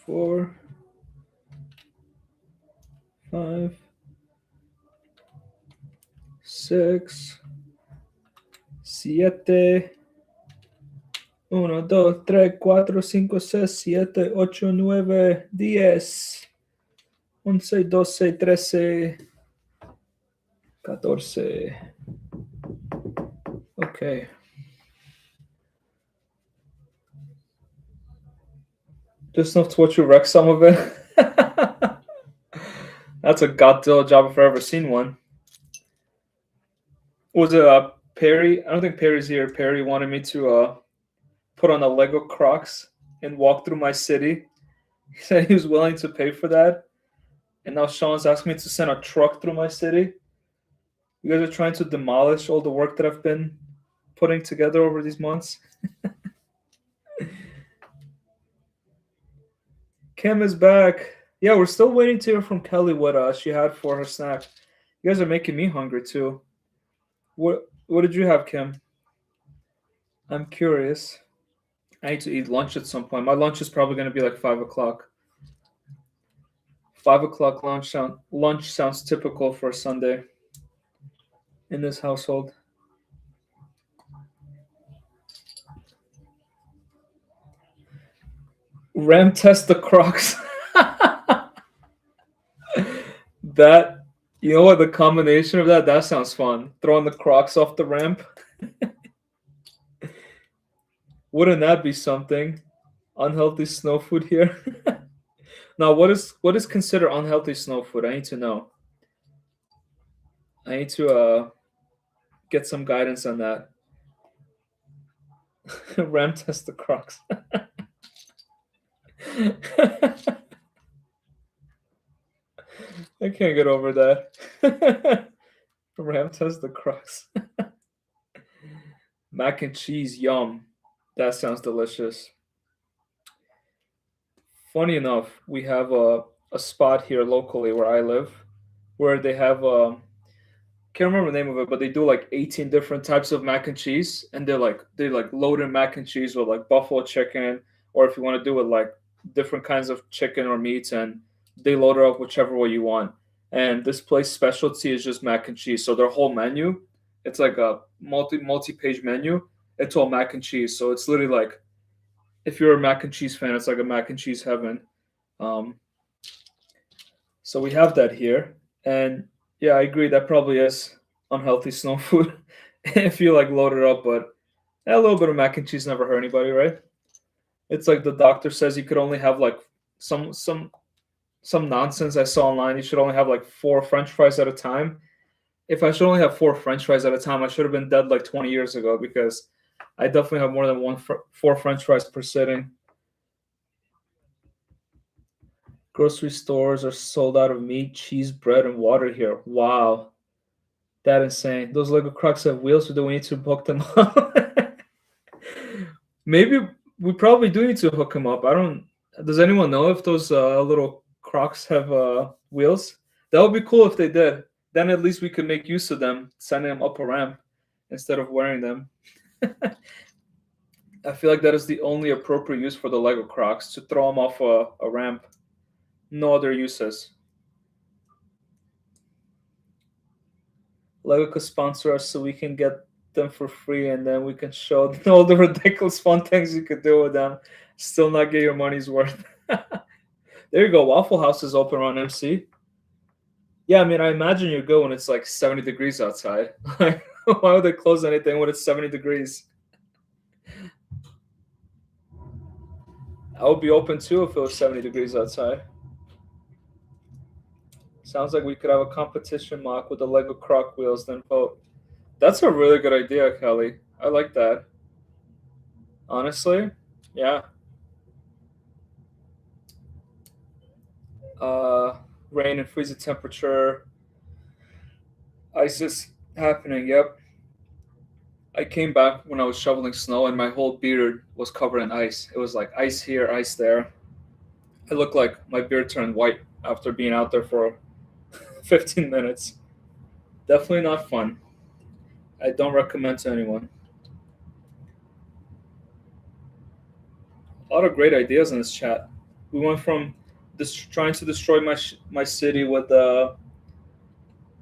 4, 5, 6, 7. 1, 2, 3, 4, 5, 6, 7, 8, 9, 10, 11, 12, 13, 14. Okay. Just enough to watch you wreck some of it. That's a Godzilla job if I've ever seen one. Was it Perry? I don't think Perry's here. Perry wanted me to put on a Lego Crocs and walk through my city. He said he was willing to pay for that. And now Sean's asking me to send a truck through my city. You guys are trying to demolish all the work that I've been putting together over these months. Kim is back. Yeah, we're still waiting to hear from Kelly what she had for her snack. You guys are making me hungry too. What did you have, Kim? I'm curious. I need to eat lunch at some point. My lunch is probably going to be like 5 o'clock. 5 o'clock lunch sounds typical for a Sunday in this household. Ram test the Crocs. That, you know what, the combination of that sounds fun. Throwing the Crocs off the ramp. Wouldn't that be something? Unhealthy snow food here. Now, what is considered unhealthy snow food? I need to know. I need to get some guidance on that. Ram test the Crocs. I can't get over that. Ram test the Crocs. Mac and cheese, yum. That sounds delicious. Funny enough, we have a spot here locally where I live where they have can't remember the name of it, but they do like 18 different types of mac and cheese, and they like load in mac and cheese with like buffalo chicken, or if you want to do it like different kinds of chicken or meats, and they load it up whichever way you want. And this place specialty is just mac and cheese. So their whole menu, it's like a multi-page menu. It's all mac and cheese. So it's literally like if you're a mac and cheese fan, it's like a mac and cheese heaven. Um, so we have that here, and yeah, I agree. That probably is unhealthy snow food if you like load it up. But a little bit of mac and cheese never hurt anybody, right? It's like the doctor says you could only have like some nonsense I saw online. You should only have like 4 French fries at a time. If I should only have 4 French fries at a time, I should have been dead like 20 years ago because I definitely have more than 4 French fries per sitting. Grocery stores are sold out of meat, cheese, bread, and water here. Wow. That insane. Those Lego Crocs have wheels, or do we need to hook them up? Maybe we probably do need to hook them up. I don't. Does anyone know if those little Crocs have wheels? That would be cool if they did. Then at least we could make use of them, sending them up a ramp instead of wearing them. I feel like that is the only appropriate use for the Lego Crocs, to throw them off a ramp. No other uses. Lego could sponsor us so we can get them for free, and then we can show all the ridiculous fun things you could do with them. Still not get your money's worth. There you go. Waffle House is open around MC. Yeah, I mean, I imagine you go when it's like 70 degrees outside. Why would they close anything when it's 70 degrees? I would be open too if it was 70 degrees outside. Sounds like we could have a competition mock with the Lego Croc wheels, then vote. That's a really good idea, Kelly. I like that. Honestly, yeah. Rain and freezing temperature. Ice is happening, yep. I came back when I was shoveling snow and my whole beard was covered in ice. It was like ice here, ice there. It looked like my beard turned white after being out there for 15 minutes. Definitely not fun. I don't recommend to anyone. A lot of great ideas in this chat. We went from trying to destroy my city with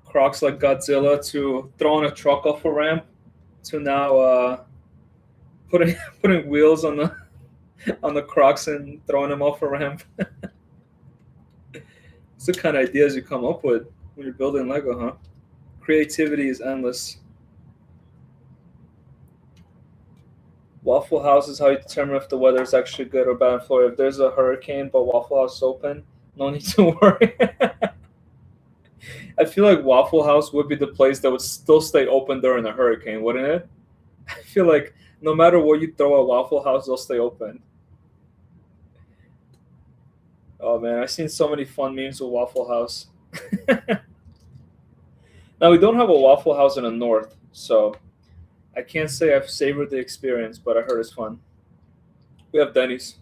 Crocs like Godzilla, to throwing a truck off a ramp, to now putting putting wheels on the Crocs and throwing them off a ramp. It's the kind of ideas you come up with when you're building Lego, huh? Creativity is endless. Waffle House is how you determine if the weather is actually good or bad in Florida. If there's a hurricane but Waffle House is open, no need to worry. I feel like Waffle House would be the place that would still stay open during a hurricane, wouldn't it? I feel like no matter what you throw at Waffle House, they'll stay open. Oh man, I've seen so many fun memes with Waffle House. Now, we don't have a Waffle House in the north, so I can't say I've savored the experience, but I heard it's fun. We have Denny's.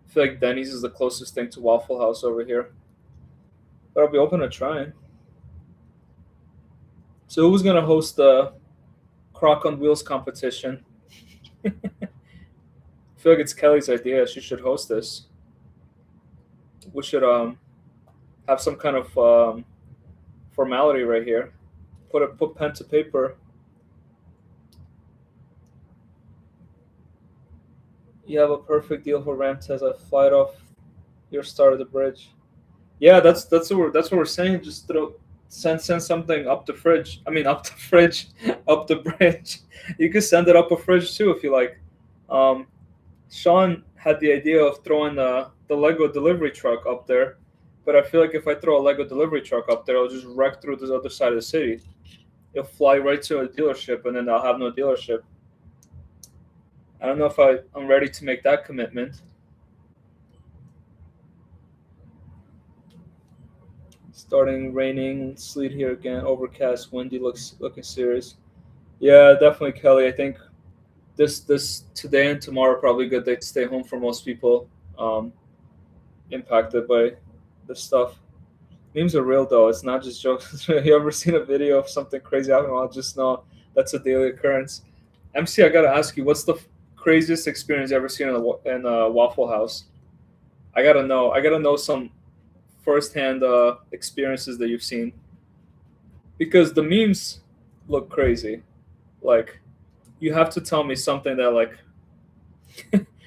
I feel like Denny's is the closest thing to Waffle House over here. But I'll be open to trying. So who's going to host the Croc on Wheels competition? I feel like it's Kelly's idea. She should host this. We should have some kind of formality right here. Put pen to paper. You have a perfect deal for ramp test. I fly it off your start of the bridge. Yeah, that's what we're saying. Just send something up the fridge. I mean, up the fridge, up the bridge. You could send it up a fridge too if you like. Sean had the idea of throwing the Lego delivery truck up there, but I feel like if I throw a Lego delivery truck up there, it'll just wreck through this other side of the city. It'll fly right to a dealership, and then I'll have no dealership. I don't know if I'm ready to make that commitment. Starting raining, sleet here again, overcast, windy, looking serious. Yeah, definitely, Kelly. I think this today and tomorrow are probably a good day to stay home for most people impacted by this stuff. Memes are real though. It's not just jokes. You ever seen a video of something crazy happening? I'll just know that's a daily occurrence. MC, I gotta ask you, what's the craziest experience you ever seen in a Waffle House? I gotta know some firsthand experiences that you've seen, because the memes look crazy. Like, you have to tell me something that like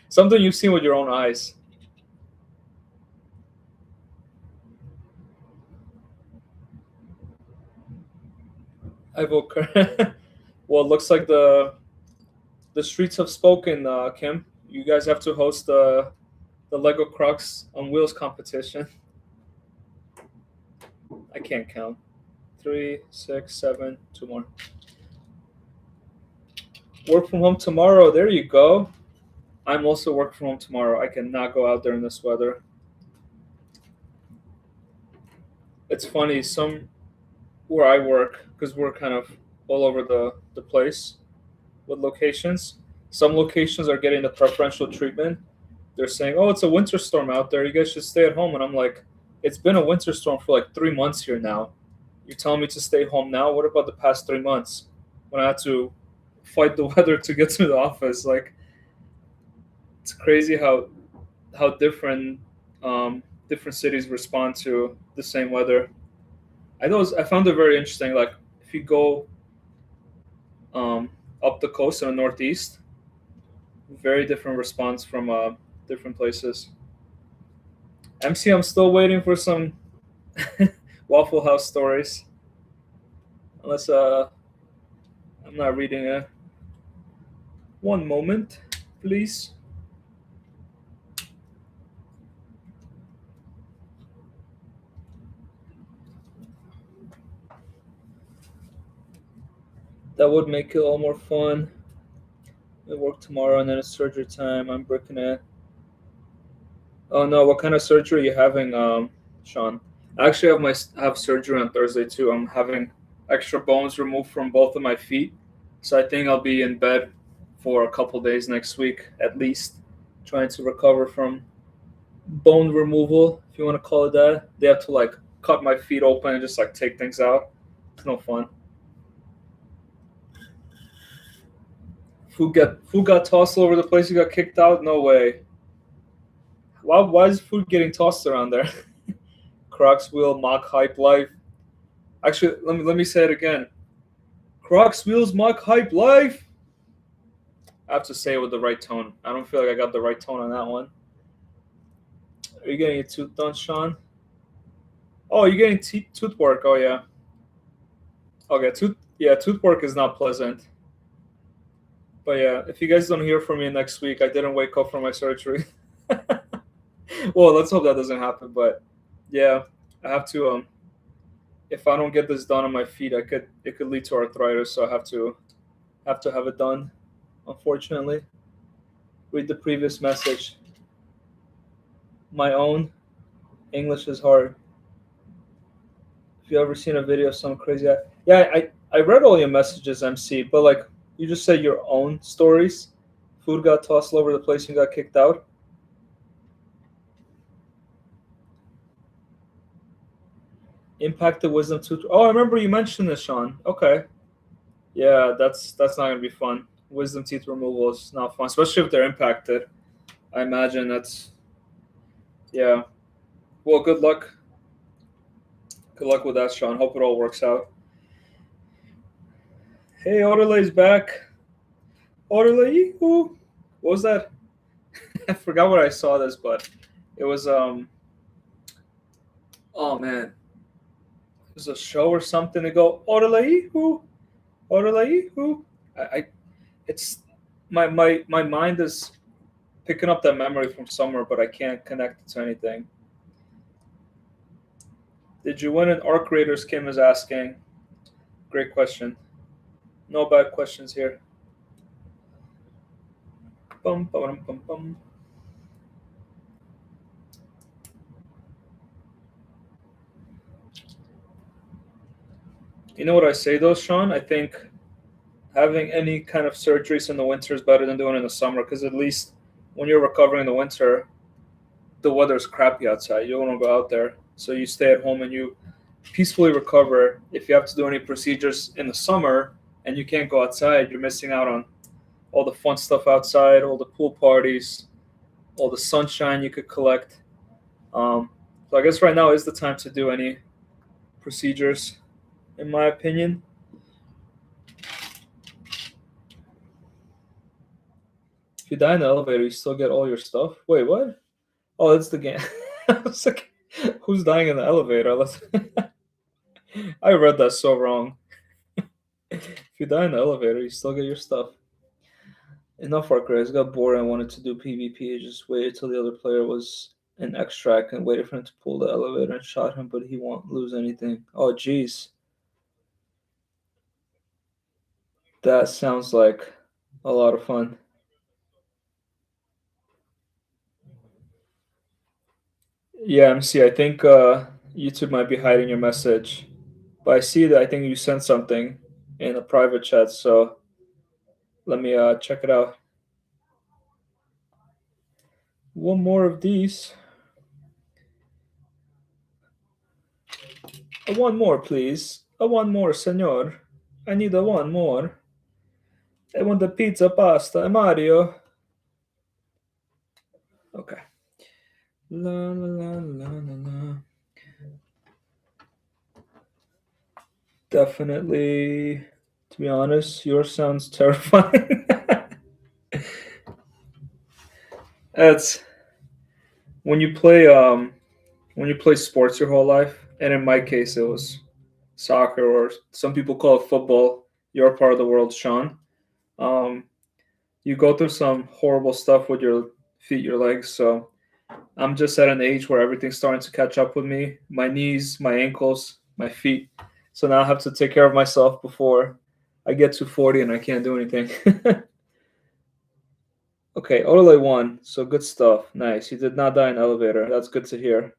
something you've seen with your own eyes. I vote. Well, it looks like the streets have spoken, Kim. You guys have to host the Lego Crocs on Wheels competition. I can't count. 3, 6, 7, 2 more. Work from home tomorrow. There you go. I'm also working from home tomorrow. I cannot go out there in this weather. It's funny. where I work, because we're kind of all over the place with locations. Some locations are getting the preferential treatment. They're saying, "Oh, it's a winter storm out there. You guys should stay at home." And I'm like, "It's been a winter storm for like 3 months here now. You're telling me to stay home now? What about the past 3 months when I had to fight the weather to get to the office?" Like, it's crazy how different cities respond to the same weather. I found it very interesting. Like, if you go um, up the coast in the Northeast, very different response from different places. MC, I'm still waiting for some Waffle House stories. Unless I'm not reading it. One moment, please. That would make it a little more fun. I work tomorrow and then it's surgery time. I'm breaking it. Oh no, what kind of surgery are you having, Sean? I actually have surgery on Thursday too. I'm having extra bones removed from both of my feet, so I think I'll be in bed for a couple days next week at least, trying to recover from bone removal, if you want to call it that. They have to like cut my feet open and just like take things out. It's no fun. Food got tossed all over the place. You got kicked out? No way. Why is food getting tossed around there? Crocs wheel mock hype life. Actually, let me say it again. Crocs wheels mock hype life. I have to say it with the right tone. I don't feel like I got the right tone on that one. Are you getting your tooth done, Sean? Oh, you're getting tooth work. Oh yeah. Okay, tooth work is not pleasant. But yeah, if you guys don't hear from me next week, I didn't wake up from my surgery. Well, let's hope that doesn't happen. But yeah, I have to. If I don't get this done on my feet, it could lead to arthritis. So I have to have it done. Unfortunately, read the previous message. My own English is hard. If you ever seen a video of some crazy, yeah, I read all your messages, MC. But like, you just said your own stories. Food got tossed all over the place. You got kicked out. Impacted wisdom tooth. Oh, I remember you mentioned this, Sean. Okay. Yeah, that's not gonna be fun. Wisdom teeth removal is not fun, especially if they're impacted. I imagine that's yeah. Well, good luck. Good luck with that, Sean. Hope it all works out. Hey, Orderly's back. Orderly, who? What was that? I forgot what I saw this, but it was oh man, it was a show or something. To go Orderly, who? Orderly, who? I it's my mind is picking up that memory from somewhere, but I can't connect it to anything. Did you win an Arc Raiders? Kim is asking. Great question. No bad questions here. Bum, bum, bum, bum. You know what I say though, Sean? I think having any kind of surgeries in the winter is better than doing it in the summer because at least when you're recovering in the winter, the weather's crappy outside. You don't want to go out there. So you stay at home and you peacefully recover. If you have to do any procedures in the summer and you can't go outside, you're missing out on all the fun stuff outside, all the pool parties, all the sunshine you could collect. So I guess right now is the time to do any procedures, in my opinion. If you die in the elevator, you still get all your stuff. Wait, what? Oh, that's the game. I was like, who's dying in the elevator? I read that so wrong. If you die in the elevator, you still get your stuff. Enough Far Cry. I got bored and wanted to do PvP. I just waited till the other player was in extract and waited for him to pull the elevator and shot him, but he won't lose anything. Oh, jeez. That sounds like a lot of fun. Yeah, MC, I think YouTube might be hiding your message. But I see that I think you sent something in a private chat, so let me check it out. One more of these. One more, please. One more, senor. I need a one more. I want the pizza, pasta, Mario. Okay. La la la la la la. Definitely. To be honest, yours sounds terrifying. That's when you play sports your whole life, and in my case it was soccer, or some people call it football. Your part of the world, Sean. Um, you go through some horrible stuff with your feet, your legs. So I'm just at an age where everything's starting to catch up with me. My knees, my ankles, my feet. So now I have to take care of myself before I get to 40 and I can't do anything. Okay, Odele won. So good stuff. Nice. He did not die in elevator. That's good to hear.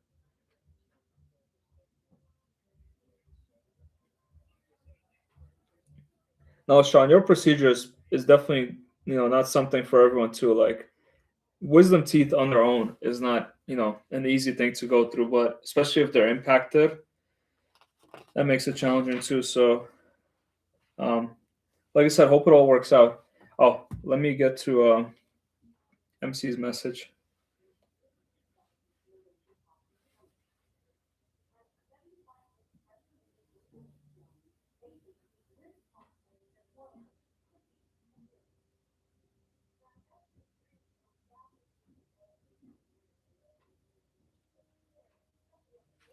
Now, Sean, your procedure is definitely not something for everyone too. Like wisdom teeth on their own is not an easy thing to go through, but especially if they're impacted, that makes it challenging too. So, um, like I said, hope it all works out. Oh, let me get to MC's message.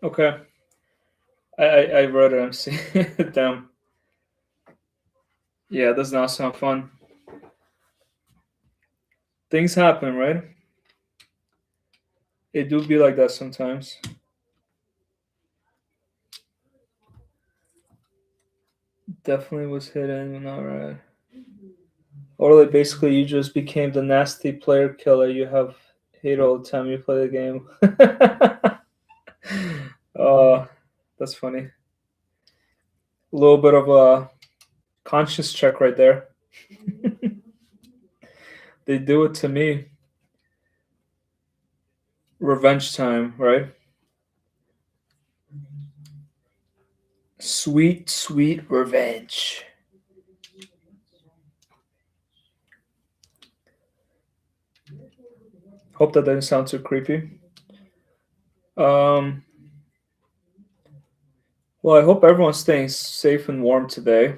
Okay, I wrote it. MC. Damn. Yeah, it does not sound fun. Things happen, right? It do be like that sometimes. Definitely was hidden. All right. Or like basically you just became the nasty player killer. You have hate all the time you play the game. Oh, that's funny. A little bit of a conscious check right there. They do it to me. Revenge time, right? Sweet, sweet revenge. Hope that didn't sound too creepy. Um, well, I hope everyone's staying safe and warm today.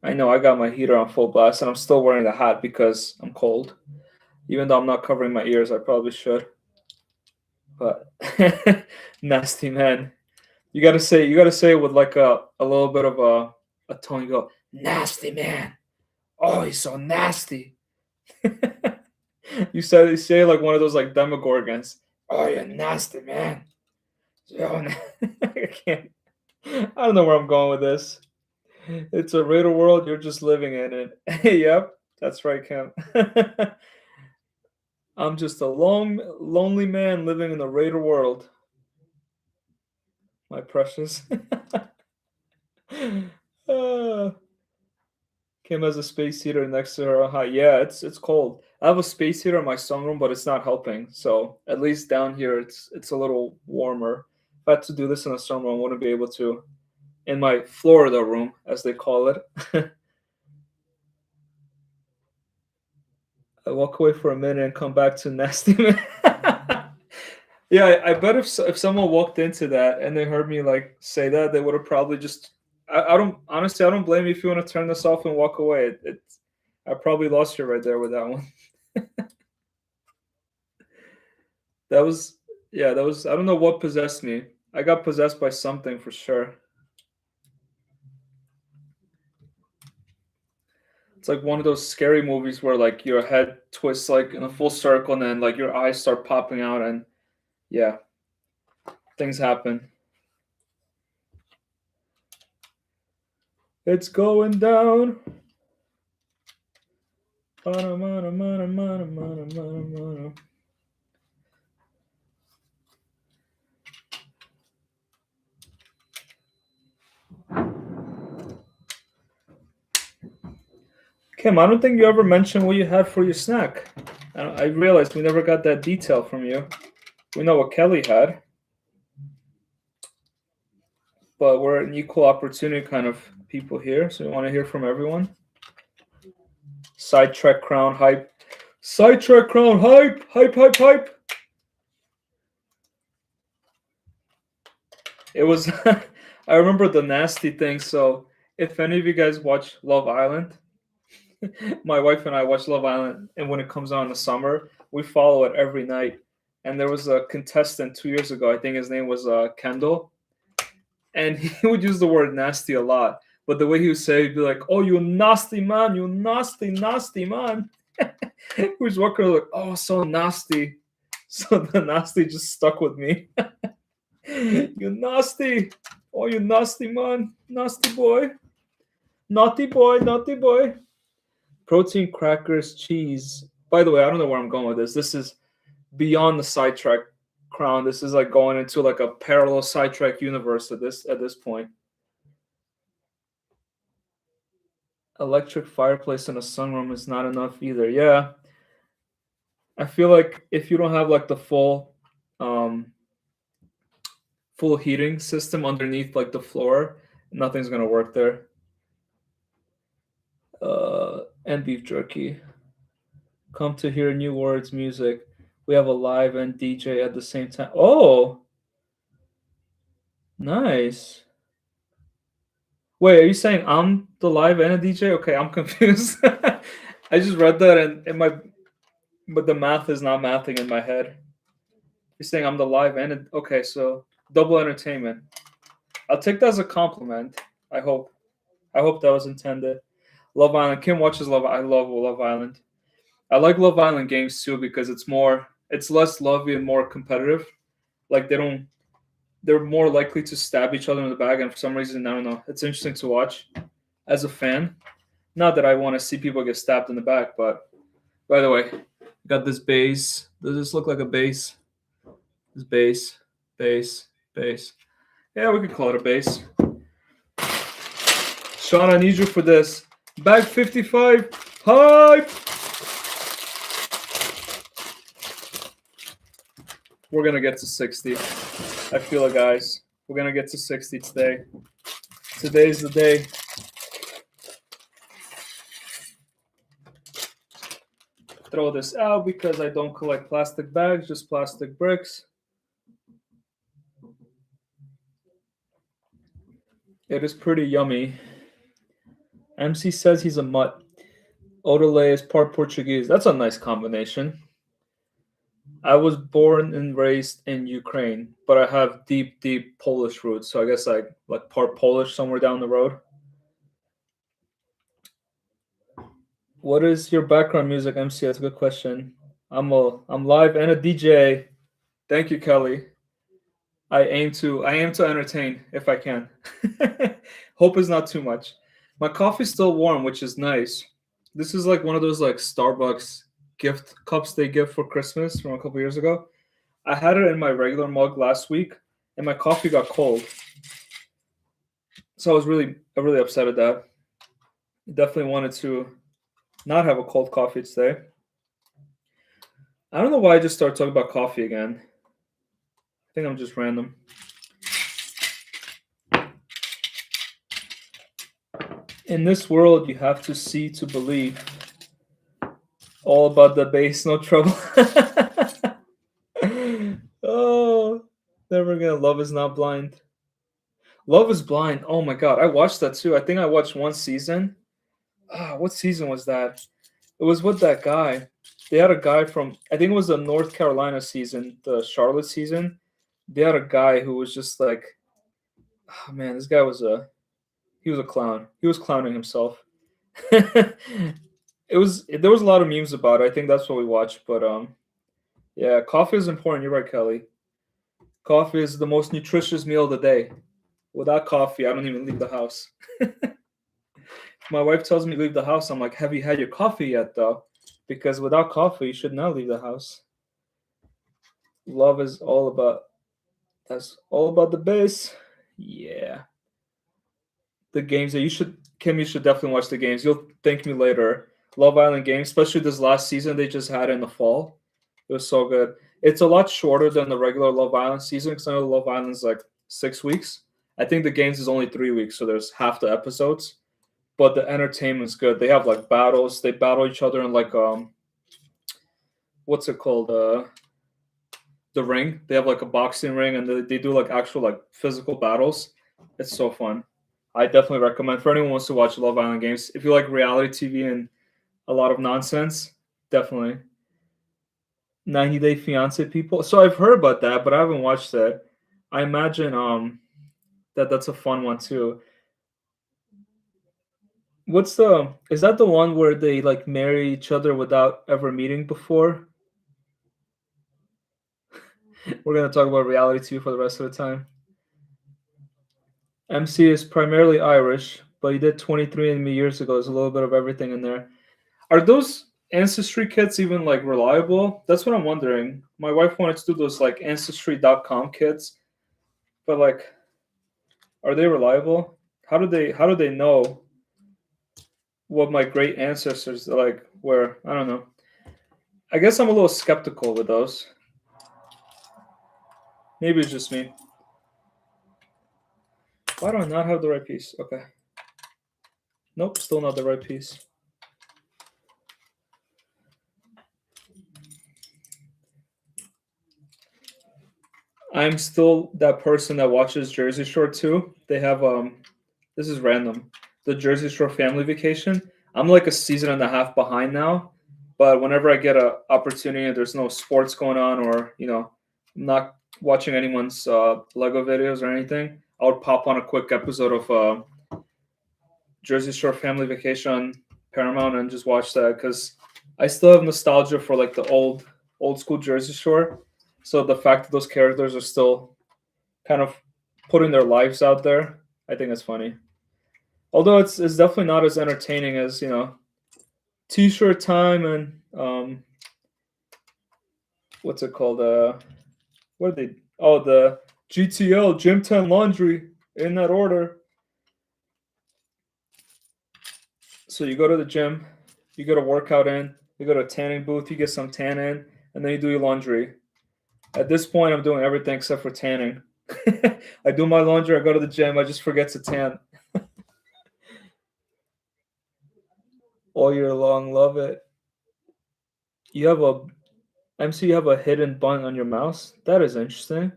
I know I got my heater on full blast and I'm still wearing a hat because I'm cold. Even though I'm not covering my ears, I probably should. But nasty man. You gotta say it with like a little bit of a tone. You go, nasty man. Oh, he's so nasty. You say like one of those like demogorgons. Oh, you're nasty man. Oh, I can't. I don't know where I'm going with this. It's a Raider world. You're just living in it. Yep, that's right, Kim. I'm just a lonely man living in a Raider world. My precious. uh, Kim has a space heater next to her. Yeah, it's cold. I have a space heater in my sunroom, but it's not helping. So at least down here, it's a little warmer. If I had to do this in a sunroom, I wouldn't be able to. In my Florida room, as they call it, I walk away for a minute and come back to nasty man. Yeah, I bet if someone walked into that and they heard me like say that, they would have probably just. I don't honestly. I don't blame you if you want to turn this off and walk away. I probably lost you right there with that one. That was yeah. That was I don't know what possessed me. I got possessed by something for sure. It's like one of those scary movies where like your head twists like in a full circle and then like your eyes start popping out and yeah, things happen. It's going down. Kim, I don't think you ever mentioned what you had for your snack. I realized we never got that detail from you. We know what Kelly had, but we're an equal opportunity kind of people here, so we want to hear from everyone. Sidetrack crown hype. Sidetrack crown hype. Hype, hype, hype. It was, I remember the nasty thing. So, if any of you guys watch Love Island, my wife and I watch Love Island, and when it comes on in the summer, we follow it every night. And there was a contestant 2 years ago. I think his name was Kendall, and he would use the word nasty a lot. But the way he would say, he'd be like, "Oh, you nasty man, you nasty, nasty man." He was walking like, "Oh, so nasty." So the nasty just stuck with me. You nasty. Oh, you nasty man. Nasty boy. Naughty boy, naughty boy. Protein crackers, cheese. By the way, I don't know where I'm going with this. This is beyond the sidetrack crown. This is like going into like a parallel sidetrack universe at this point. Electric fireplace in a sunroom is not enough either. Yeah. I feel like if you don't have like the full heating system underneath like the floor, nothing's gonna work there. And beef jerky. Come to hear new words, music. We have a live and DJ at the same time. Oh, nice. Wait, are you saying I'm the live and a DJ? Okay, I'm confused. I just read that and in my, but the math is not mathing in my head. You're saying I'm the live and okay, so double entertainment. I'll take that as a compliment. I hope. I hope that was intended. Love Island. Kim watches Love. I love Love Island. I like Love Island games too because it's less lovey and more competitive. Like they're more likely to stab each other in the back, and for some reason, I don't know. It's interesting to watch as a fan. Not that I want to see people get stabbed in the back, but by the way, got this base. Does this look like a base? This base. Yeah, we could call it a base. Sean, I need you for this. Bag 55. Hype! We're going to get to 60. I feel it, guys. We're going to get to 60 today. Today's the day. Throw this out because I don't collect plastic bags, just plastic bricks. It is pretty yummy. MC says he's a mutt. Odele is part Portuguese. That's a nice combination. I was born and raised in Ukraine, but I have deep, deep Polish roots. So I guess I like part Polish somewhere down the road. What is your background music, MC? That's a good question. I'm live and a DJ. Thank you, Kelly. I aim to entertain if I can. Hope is not too much. My coffee's still warm, which is nice. This is like one of those like Starbucks gift cups they give for Christmas from a couple years ago. I had it in my regular mug last week, and my coffee got cold. So I was really upset at that. Definitely wanted to not have a cold coffee today. I don't know why I just started talking about coffee again. I think I'm just random. In this world, you have to see to believe. All about the bass, no trouble. Oh, never gonna. Love is not blind. Love is blind. Oh my god, I watched that too. I think I watched one season. What season was that? It was with that guy. They had a guy from, I think it was the North Carolina season, the Charlotte season. They had a guy who was just like, oh man, this guy was a clown. He was clowning himself. There was a lot of memes about it. I think that's what we watched. But yeah, coffee is important. You're right, Kelly. Coffee is the most nutritious meal of the day. Without coffee, I don't even leave the house. My wife tells me to leave the house. I'm like, have you had your coffee yet, though? Because without coffee, you should not leave the house. Love is all about. That's all about the bass. Yeah. The games that you should, Kim, you should definitely watch the games. You'll thank me later. Love Island games, especially this last season they just had in the fall. It was so good. It's a lot shorter than the regular Love Island season because I know Love Island's like 6 weeks. I think the games is only 3 weeks, so there's half the episodes. But the entertainment's good. They have like battles. They battle each other in like what's it called? The ring. They have like a boxing ring, and they do like actual like physical battles. It's so fun. I definitely recommend for anyone who wants to watch Love Island games. If you like reality TV and a lot of nonsense, definitely. 90 Day Fiance people. So I've heard about that, but I haven't watched that. I imagine that's a fun one too. What's the is that the one where they like marry each other without ever meeting before? We're gonna talk about reality TV for the rest of the time. MC is primarily Irish, but he did 23andMe years ago. There's a little bit of everything in there. Are those ancestry kits even like reliable? That's what I'm wondering. My wife wanted to do those like ancestry.com kits, but like, are they reliable? How do they know what my great ancestors like were? I don't know. I guess I'm a little skeptical with those. Maybe it's just me. Why do I not have the right piece? Okay. Nope, still not the right piece. I'm still that person that watches Jersey Shore too. They have this is random. The Jersey Shore Family Vacation. I'm like a season and a half behind now, but whenever I get a opportunity and there's no sports going on, or I'm not watching anyone's Lego videos or anything, I would pop on a quick episode of Jersey Shore Family Vacation on Paramount and just watch that because I still have nostalgia for like the old school Jersey Shore. So the fact that those characters are still kind of putting their lives out there, I think it's funny. Although it's definitely not as entertaining as T-shirt time and what's it called? What are they? Oh, the GTL Gym 10 Laundry in that order. So you go to the gym, you get a workout in, you go to a tanning booth, you get some tan in, and then you do your laundry. At this point, I'm doing everything except for tanning. I do my laundry, I go to the gym, I just forget to tan all year long. Love it. You have a MC, you have a hidden button on your mouse? That is interesting.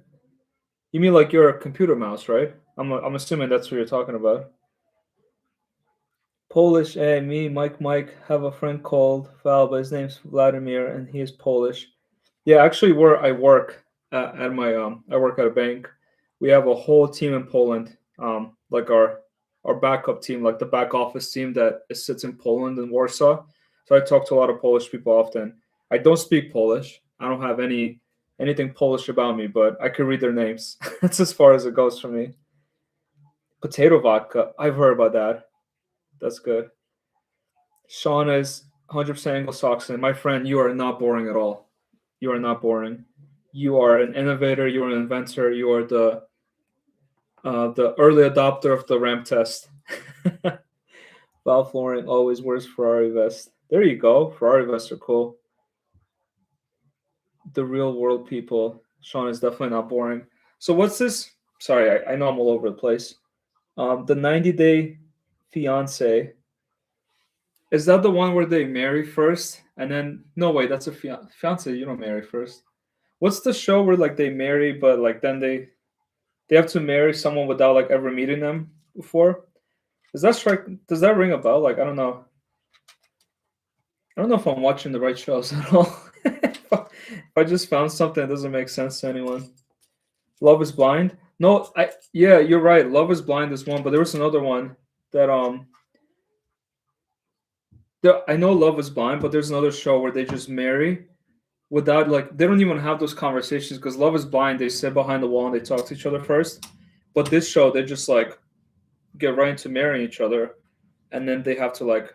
You mean like your computer mouse, right? I'm assuming that's what you're talking about. Polish, me, Mike, have a friend called Val, but his name's Vladimir, and he is Polish. Yeah, actually, where I work at my I work at a bank. We have a whole team in Poland, like our backup team, like the back office team that sits in Poland and Warsaw. So I talk to a lot of Polish people often. I don't speak Polish. I don't have anything Polish about me, but I can read their names. That's as far as it goes for me. Potato vodka. I've heard about that. That's good. Sean is 100% Anglo-Saxon. My friend, you are not boring at all. You are not boring. You are an innovator. You are an inventor. You are the early adopter of the ramp test. Val Flooring always wears Ferrari vest. There you go. Ferrari vests are cool. The real world people. Sean is definitely not boring. So what's this? Sorry, I know I'm all over the place. The 90 Day Fiance. Is that the one where they marry first and then? No, wait, that's a fiance. You don't marry first. What's the show where like they marry, but like then they have to marry someone without like ever meeting them before? Does that strike? Does that ring a bell? Like I don't know. I don't know if I'm watching the right shows at all. If I just found something that doesn't make sense to anyone. Love is Blind. No, yeah, you're right. Love is Blind is one, but there was another one that I know Love is Blind, but there's another show where they just marry without like they don't even have those conversations because Love is Blind. They sit behind the wall and they talk to each other first. But this show, they just like get right into marrying each other, and then they have to like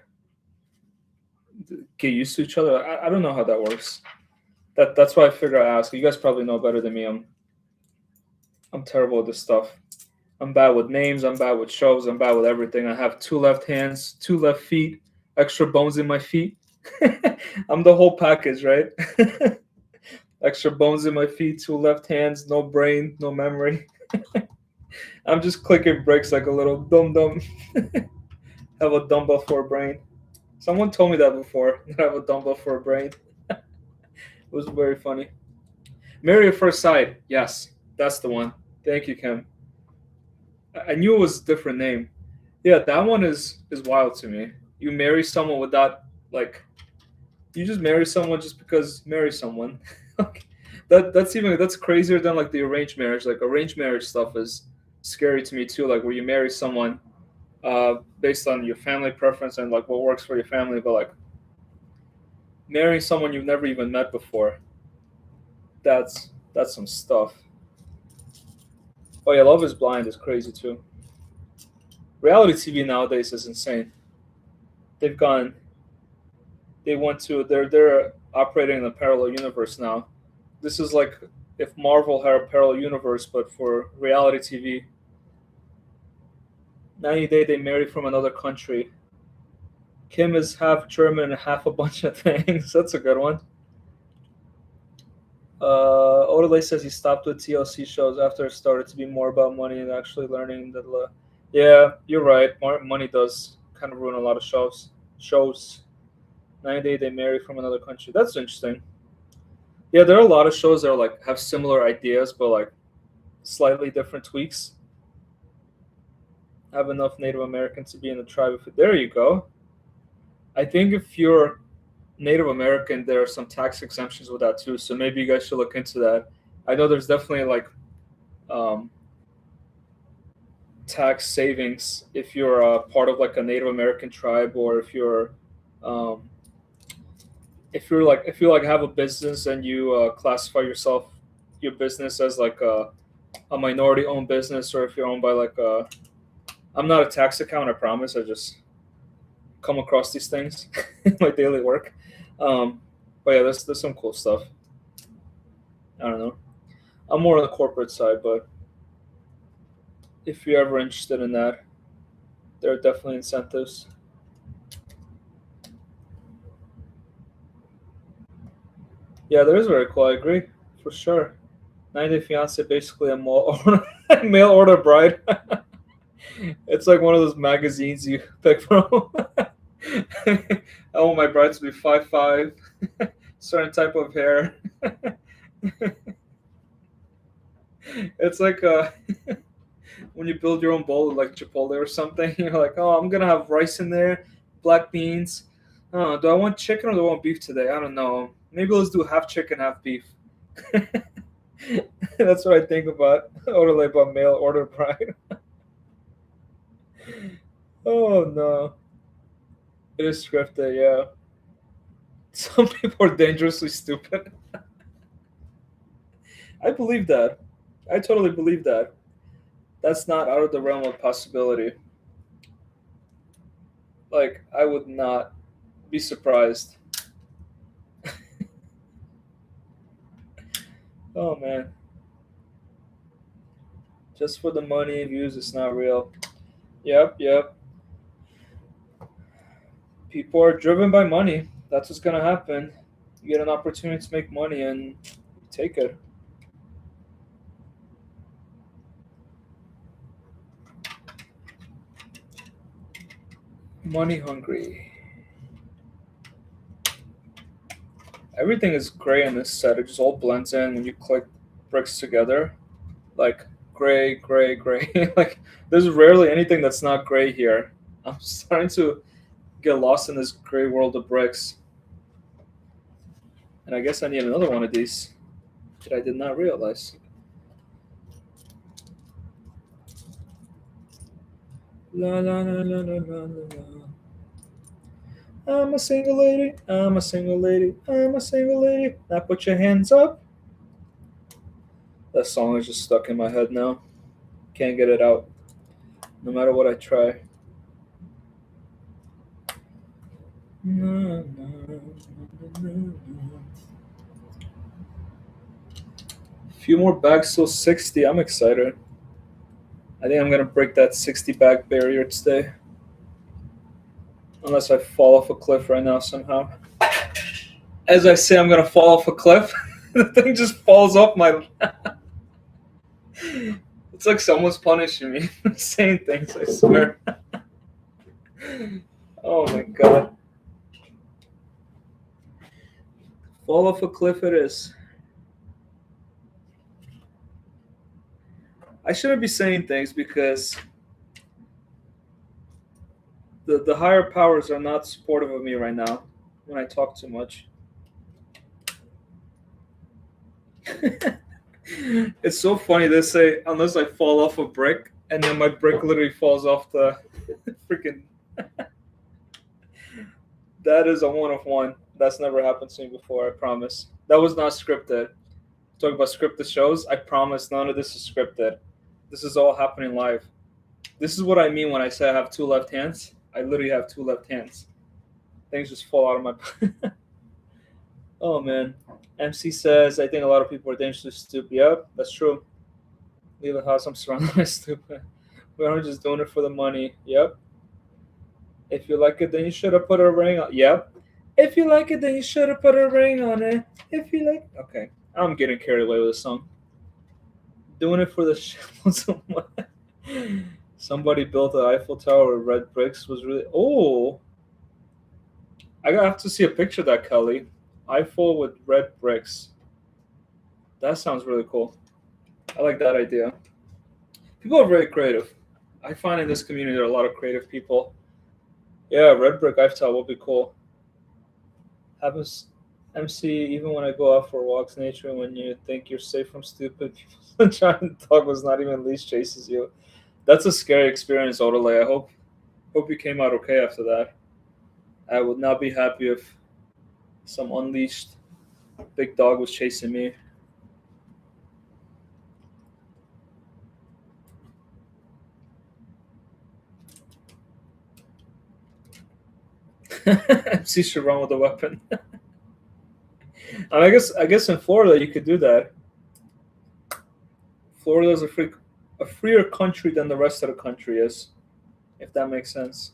get used to each other. I don't know how that works. That's why I figure I ask. You guys probably know better than me. I'm terrible at this stuff. I'm bad with names. I'm bad with shows. I'm bad with everything. I have two left hands, two left feet, extra bones in my feet. I'm the whole package, right? Extra bones in my feet, two left hands, no brain, no memory. I'm just clicking bricks like a little dum dum. Have a dumbbell for a brain. Someone told me that before. That I have a dumbbell for a brain. It was very funny. Marry at First Sight. Yes, that's the one. Thank you, Kim. I knew it was a different name. Yeah, that one is wild to me. You marry someone without like you just marry someone just because marry someone. That's crazier than like the arranged marriage. Like arranged marriage stuff is scary to me too. Like where you marry someone based on your family preference and like what works for your family, but like marrying someone you've never even met before. That's some stuff. Oh yeah, Love Is Blind is crazy too. Reality TV nowadays is insane. They've gone. They went to. They're operating in a parallel universe now. This is like if Marvel had a parallel universe, but for reality TV. 90 Day they marry from another country. Kim is half German and half a bunch of things. That's a good one. Odelay says he stopped with TLC shows after it started to be more about money and actually learning that. Yeah, you're right. Money does kind of ruin a lot of shows. 90 Day they marry from another country. That's interesting. Yeah, there are a lot of shows that are like have similar ideas but like slightly different tweaks. Have enough Native Americans to be in the tribe. There you go. I think if you're Native American, there are some tax exemptions with that too. So maybe you guys should look into that. I know there's definitely like tax savings if you're part of like a Native American tribe, or um, if you like have a business and you classify your business as like a minority owned business, or if you're owned by like a. I'm not a tax accountant, I promise. I just come across these things in my daily work. But yeah, there's some cool stuff. I don't know. I'm more on the corporate side, but if you're ever interested in that, there are definitely incentives. Yeah, that is very cool. I agree, for sure. 90 Day Fiance, basically a mail order bride. It's like one of those magazines you pick from. I want my bride to be 5'5", certain type of hair. It's like when you build your own bowl like Chipotle or something. You're like, oh, I'm gonna have rice in there, black beans. Do I want chicken or do I want beef today? I don't know. Maybe let's do half chicken, half beef. That's what I think about. Or like about mail order bride. Oh no. It is scripted, yeah. Some people are dangerously stupid. I believe that. I totally believe that. That's not out of the realm of possibility. Like, I would not be surprised. Oh man. Just for the money and views, it's not real. Yep. People are driven by money. That's what's gonna happen. You get an opportunity to make money and you take it. Money hungry. Everything is gray in this set. It just all blends in when you click bricks together. Like gray. Like there's rarely anything that's not gray here. I'm starting to get lost in this gray world of bricks. And I guess I need another one of these that I did not realize. La la la la la la la. I'm a single lady. I'm a single lady. I'm a single lady. Now put your hands up. That song is just stuck in my head now. Can't get it out, no matter what I try. Few more bags till 60. I'm excited. I think I'm gonna break that 60 bag barrier today. Unless I fall off a cliff right now somehow. As I say, I'm gonna fall off a cliff. The thing just falls off my. It's like someone's punishing me for saying things. I swear. Oh my god. Fall off a cliff it is. I shouldn't be saying things because the higher powers are not supportive of me right now when I talk too much. It's so funny. They say unless I fall off a brick, and then my brick literally falls off the freaking. That is a one of one. That's never happened to me before. I promise. That was not scripted. Talking about scripted shows. I promise none of this is scripted. This is all happening live. This is what I mean when I say I have two left hands. I literally have two left hands. Things just fall out of my. Oh man. MC says I think a lot of people are dangerously stupid. Yep, that's true. Leave the house. I'm surrounded by stupid. We're just doing it for the money. Yep. If you like it, then you should have put a ring on. Yep. If you like it, then you should have put a ring on it. If you like. Okay. I'm getting carried away with this song. Doing it for the shitloads of money. Somebody built the Eiffel Tower with red bricks. Was really. Oh. I have to see a picture of that, Kelly. Eiffel with red bricks. That sounds really cool. I like that idea. People are very creative. I find in this community there are a lot of creative people. Yeah, red brick Eiffel Tower would be cool. Happens MC even when I go out for walks in nature when you think you're safe from stupid people. Giant dog was not even leash chases you. That's a scary experience, Odele. I hope you came out okay after that. I would not be happy if some unleashed big dog was chasing me. MC should run with a weapon. I guess in Florida you could do that. Florida is a freer country than the rest of the country is, if that makes sense.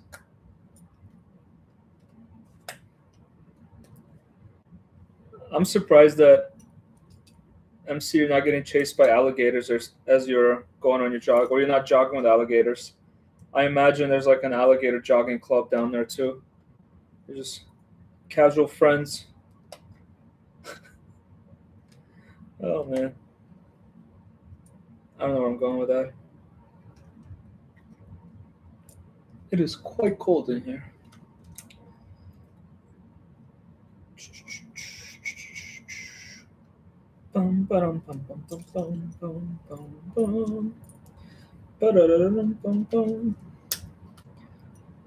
I'm surprised that MC you're not getting chased by alligators as you're going on your jog, or you're not jogging with alligators. I imagine there's like an alligator jogging club down there too. They're just casual friends. Oh man. I don't know where I'm going with that. It is quite cold in here. Bum, ba-dum, bum, bum, bum, bum, bum, bum, bum. Ba-da-da-dum, bum, bum.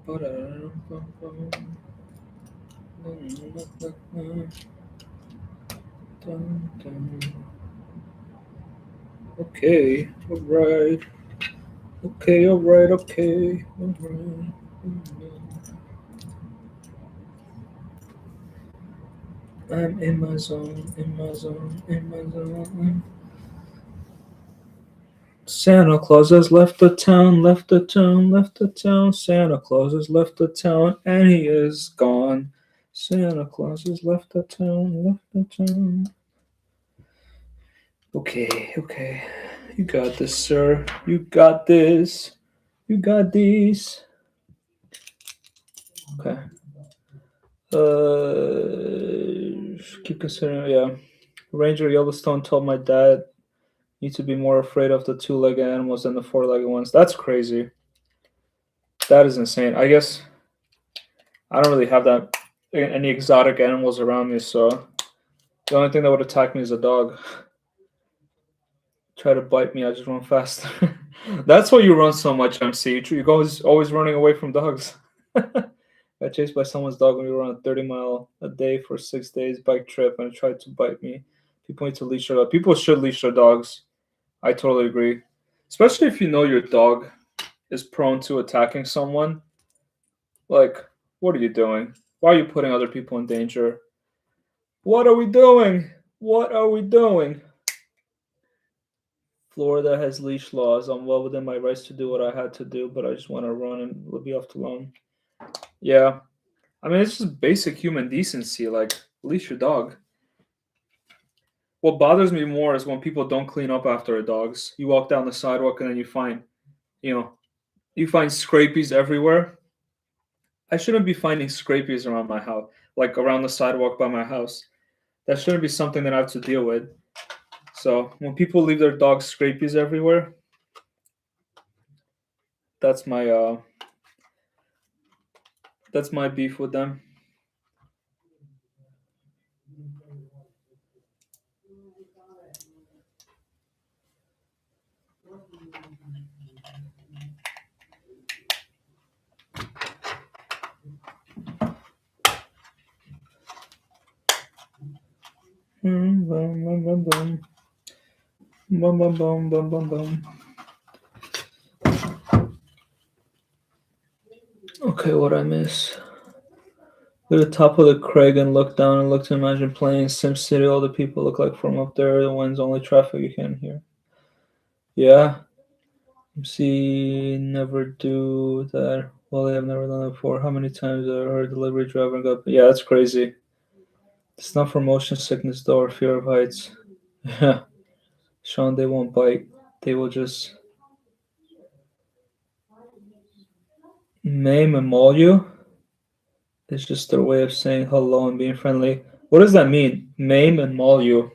Ba-da-da-dum, bum, bum. Dun, dun. Okay, alright. Okay, alright, okay. Alright. I'm in my zone, in my zone, in my zone. Santa Claus has left the town, left the town, left the town. Santa Claus has left the town, and he is gone. Santa Claus has left the town, left the town. Okay, okay. You got this, sir. You got this. You got these. Okay. Keep considering. Yeah. Ranger Yellowstone told my dad need to be more afraid of the two-legged animals than the four-legged ones. That's crazy. That is insane. I guess I don't really have that any exotic animals around me, so the only thing that would attack me is a dog. Try to bite me, I just run faster. That's why you run so much, MC. You're always running away from dogs. Got chased by someone's dog when we were on a 30-mile a day for 6 days bike trip, and it tried to bite me. People need to leash their dogs. People should leash their dogs. I totally agree. Especially if you know your dog is prone to attacking someone. Like, what are you doing? Why are you putting other people in danger? What are we doing? What are we doing? Florida has leash laws. I'm well within my rights to do what I had to do, but I just want to run and be off alone. Yeah. I mean, it's just basic human decency. Like, leash your dog. What bothers me more is when people don't clean up after their dogs. You walk down the sidewalk and then you know, you find scrapies everywhere. I shouldn't be finding scrapies around my house, like around the sidewalk by my house. That shouldn't be something that I have to deal with. So when people leave their dogs scrapies everywhere, that's my beef with them. Bum, bum, bum, bum. Bum, bum, bum, bum, bum, bum. Okay, what I miss? Go to the top of the crag and look down and look to imagine playing SimCity. All the people look like from up there. The one's only traffic you can hear. Yeah. See, never do that. Well, I've never done it before. How many times I heard delivery driver got? Yeah, that's crazy. It's not for motion sickness though, or fear of heights. Yeah, Sean, they won't bite. They will just maim and maul you. It's just their way of saying hello and being friendly. What does that mean? Maim and maul you.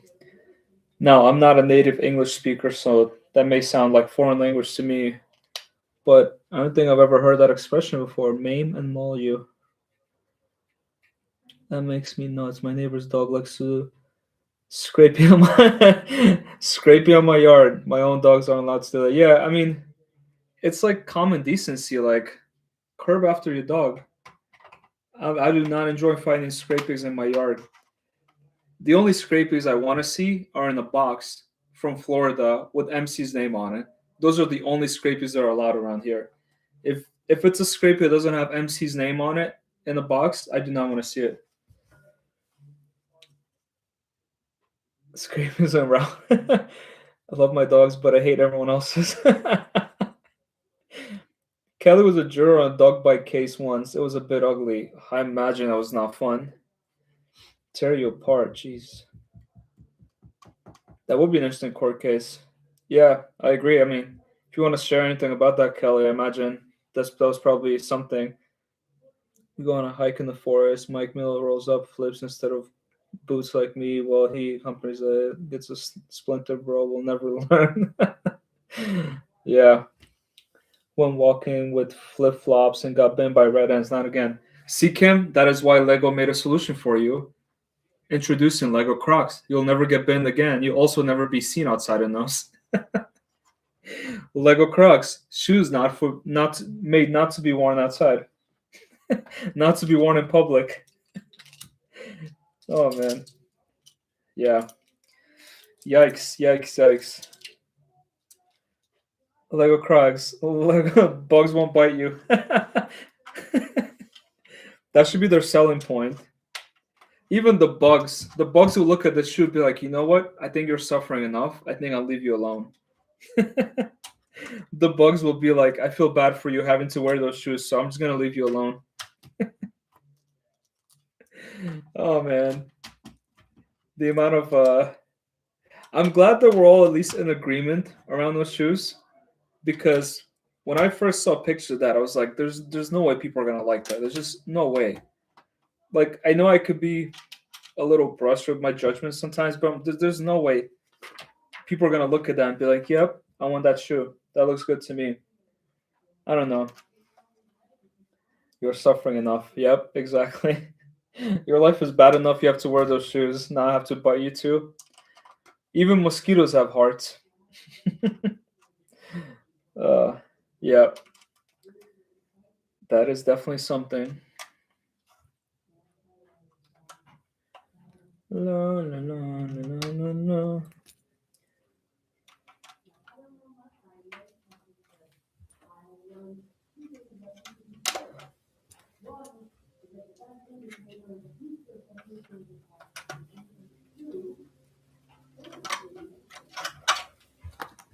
Now, I'm not a native English speaker, so that may sound like foreign language to me, but I don't think I've ever heard that expression before. Maim and maul you. That makes me nuts. My neighbor's dog likes to scraping on my scraping on my yard. My own dogs aren't allowed to do that. Yeah, I mean, it's like common decency. Like, curb after your dog. I do not enjoy finding scrapings in my yard. The only scrapings I want to see are in a box from Florida with MC's name on it. Those are the only scrapings that are allowed around here. If it's a scrapie that doesn't have MC's name on it in a box, I do not want to see it. Scrapings around. I love my dogs, but I hate everyone else's. Kelly was a juror on a dog bite case once. It was a bit ugly. I imagine that was not fun. Tear you apart, jeez. That would be an interesting court case. Yeah, I agree. I mean, if you want to share anything about that, Kelly, I imagine that was probably something. We go on a hike in the forest. Mike Miller rolls up, flips instead of boots like me while he accompanies it. Gets a splinter, bro. We'll never learn. Yeah. When walking with flip flops and got bitten by red ants. Not again. See, Kim, that is why Lego made a solution for you. Introducing Lego Crocs. You'll never get bitten again. You'll also never be seen outside in those. Lego Crocs, shoes not made not to be worn outside, not to be worn in public. Oh man, yeah. Yikes! Yikes! Yikes! Lego Crocs. Lego bugs won't bite you. That should be their selling point. Even the bugs who look at the shoe be like, you know what? I think you're suffering enough. I think I'll leave you alone. The bugs will be like, I feel bad for you having to wear those shoes, so I'm just gonna leave you alone. Oh man, the amount of I'm glad that we're all at least in agreement around those shoes, because when I first saw pictures of that, I was like, there's no way people are gonna like that. There's just no way. Like, I know I could be a little brusque with my judgment sometimes, but there's no way people are gonna look at that and be like, yep, I want that shoe. That looks good to me. I don't know. You're suffering enough. Yep, exactly. Your life is bad enough you have to wear those shoes. Now I have to bite you too. Even mosquitoes have hearts. uh, yeah, that is definitely something. La, la, la, la, la, la.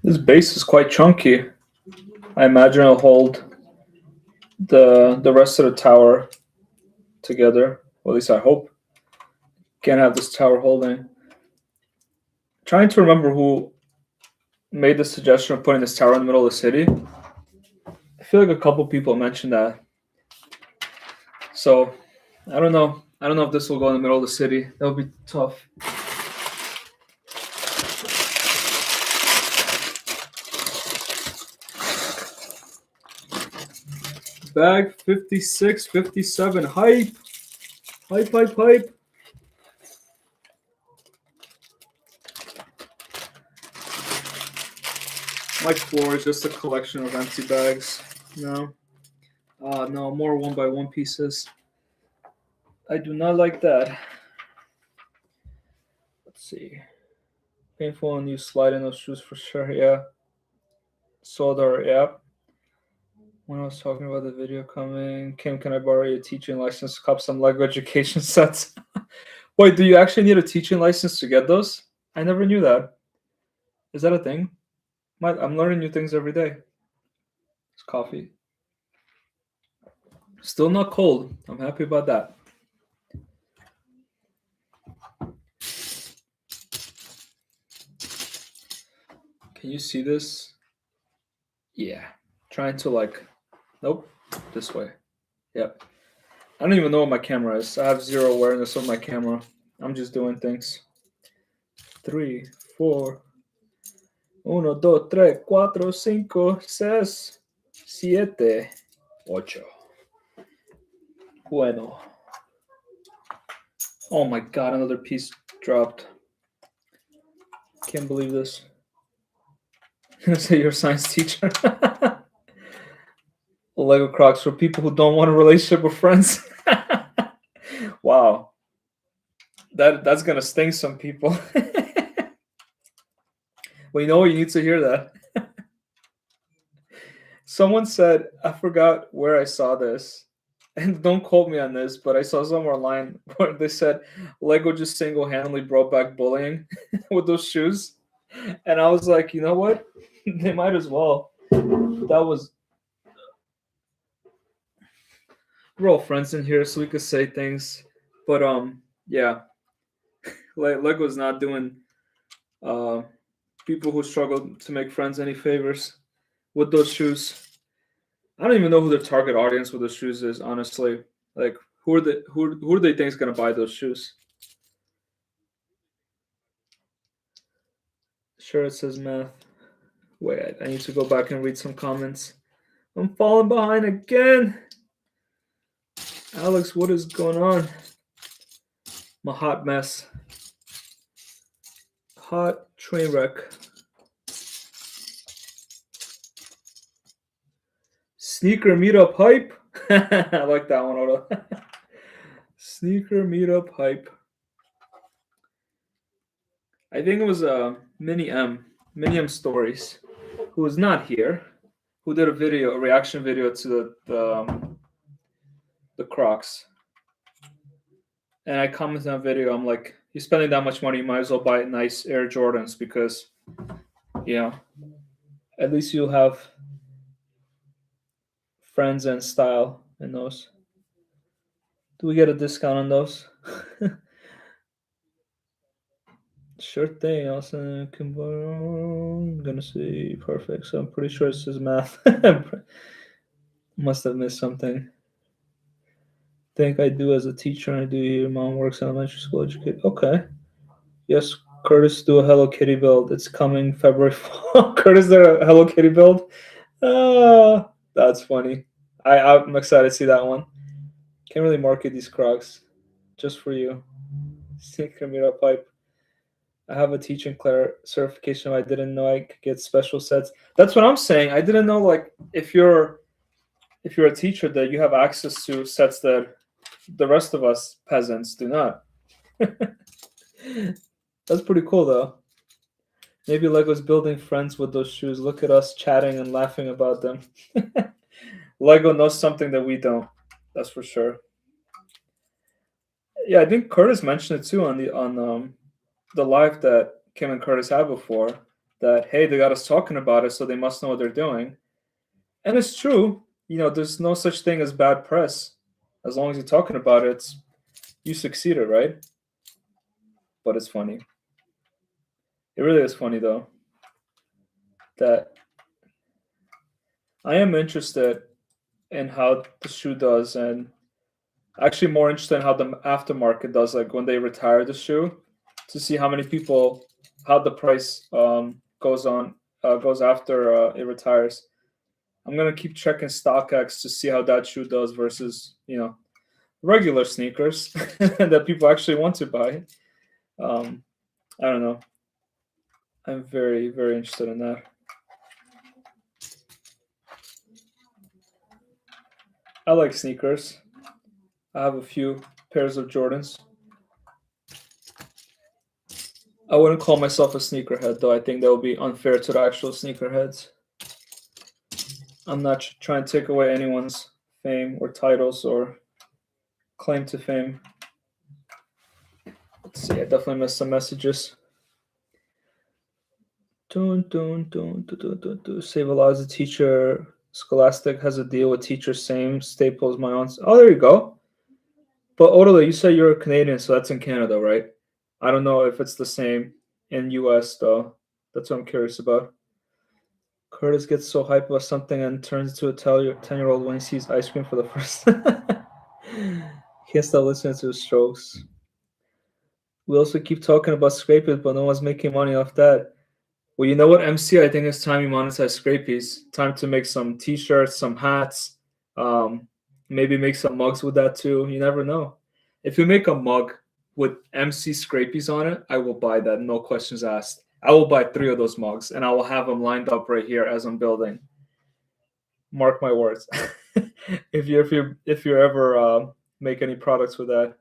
This base is quite chunky. I imagine it'll hold the rest of the tower together. Well, at least I hope. Can't have this tower holding. Trying to remember who made the suggestion of putting this tower in the middle of the city. I feel like a couple people mentioned that. So I don't know. I don't know if this will go in the middle of the city. That would be tough. Bag 56, 57. Hype. Hype, hype, hype. My floor is just a collection of empty bags. No. No, more 1x1 pieces. I do not like that. Let's see. Painful and you slide in those shoes for sure, yeah. Soldar, yeah. When I was talking about the video coming, Kim, can I borrow your teaching license to cop some LEGO education sets? Wait, do you actually need a teaching license to get those? I never knew that. Is that a thing? I'm learning new things every day. It's coffee. Still not cold. I'm happy about that. Can you see this? Yeah. Trying to like, nope, this way. Yep. I don't even know what my camera is. I have zero awareness of my camera. I'm just doing things. 3, 4. 1, 2, 3, 4, 5, 6, 7, 8. Bueno. Oh my god, another piece dropped. Can't believe this. Say you're a science teacher. Lego Crocs for people who don't want a relationship with friends. Wow. That's gonna sting some people. Well, you know what? You need to hear that. Someone said, I forgot where I saw this, and don't quote me on this, but I saw somewhere online where they said Lego just single-handedly brought back bullying with those shoes. And I was like, you know what? They might as well. That was. We're all friends in here, so we could say things. But yeah, Lego's not doing people who struggle to make friends any favors with those shoes. I don't even know who their target audience with those shoes is, honestly. Like, who do they think is gonna buy those shoes? Sure, it says math. Wait, I need to go back and read some comments. I'm falling behind again. Alex, what is going on? I'm a hot mess. Hot train wreck. Sneaker meetup hype. I like that one, Oda. Sneaker meetup hype. I think it was Mini M Stories, who is not here, who did a reaction video to the Crocs. And I commented on that video. I'm like, you're spending that much money, you might as well buy nice Air Jordans because, yeah, at least you'll have friends and style in those. Do we get a discount on those? Sure thing. Also, I'm gonna say perfect. So I'm pretty sure it says math. Must have missed something. Think I do as a teacher. I do here. Mom works elementary school educate. Okay. Yes, Curtis, do a Hello Kitty build. It's coming February 4th. Curtis, there a Hello Kitty build? That's funny. I'm excited to see that one. Can't really market these Crocs. Just for you. Sneaker meetup pipe. I have a teaching certification. I didn't know I could get special sets. That's what I'm saying. I didn't know, like, if you're a teacher, that you have access to sets that the rest of us peasants do not. That's pretty cool, though. Maybe Lego's building friends with those shoes. Look at us chatting and laughing about them. Lego knows something that we don't. That's for sure. Yeah, I think Curtis mentioned it too on the live that Kim and Curtis had before. That, hey, they got us talking about it, so they must know what they're doing. And it's true. There's no such thing as bad press. As long as you're talking about it, you succeeded, right? but it's funny. It really is funny though. That I am interested in how the shoe does, and actually more interested in how the aftermarket does, like when they retire the shoe, to see how many people, how the price goes after it retires. I'm gonna keep checking StockX to see how that shoe does versus regular sneakers that people actually want to buy. Um, I don't know. I'm very very interested in that. I like sneakers. I have a few pairs of Jordans. I wouldn't call myself a sneakerhead though. I think that would be unfair to the actual sneakerheads. I'm not trying to take away anyone's fame or titles or claim to fame. Let's see, I definitely missed some messages. Dun, dun, dun, dun, dun, dun, dun. Save a lot as a teacher. Scholastic has a deal with teachers, same staples, my own. Oh, there you go. But Odola, you said you're a Canadian, so that's in Canada, right? I don't know if it's the same in US though. That's what I'm curious about. Curtis gets so hyped about something and turns into a 10-year-old when he sees ice cream for the first time. He can't stop listening to his strokes. We also keep talking about scrapers, but no one's making money off that. Well, you know what, MC? I think it's time you monetize Scrapies. Time to make some T-shirts, some hats, um, maybe make some mugs with that too. You never know. If you make a mug with MC Scrapies on it, I will buy that. No questions asked. I will buy 3 of those mugs, and I will have them lined up right here as I'm building. Mark my words. If you ever make any products with that.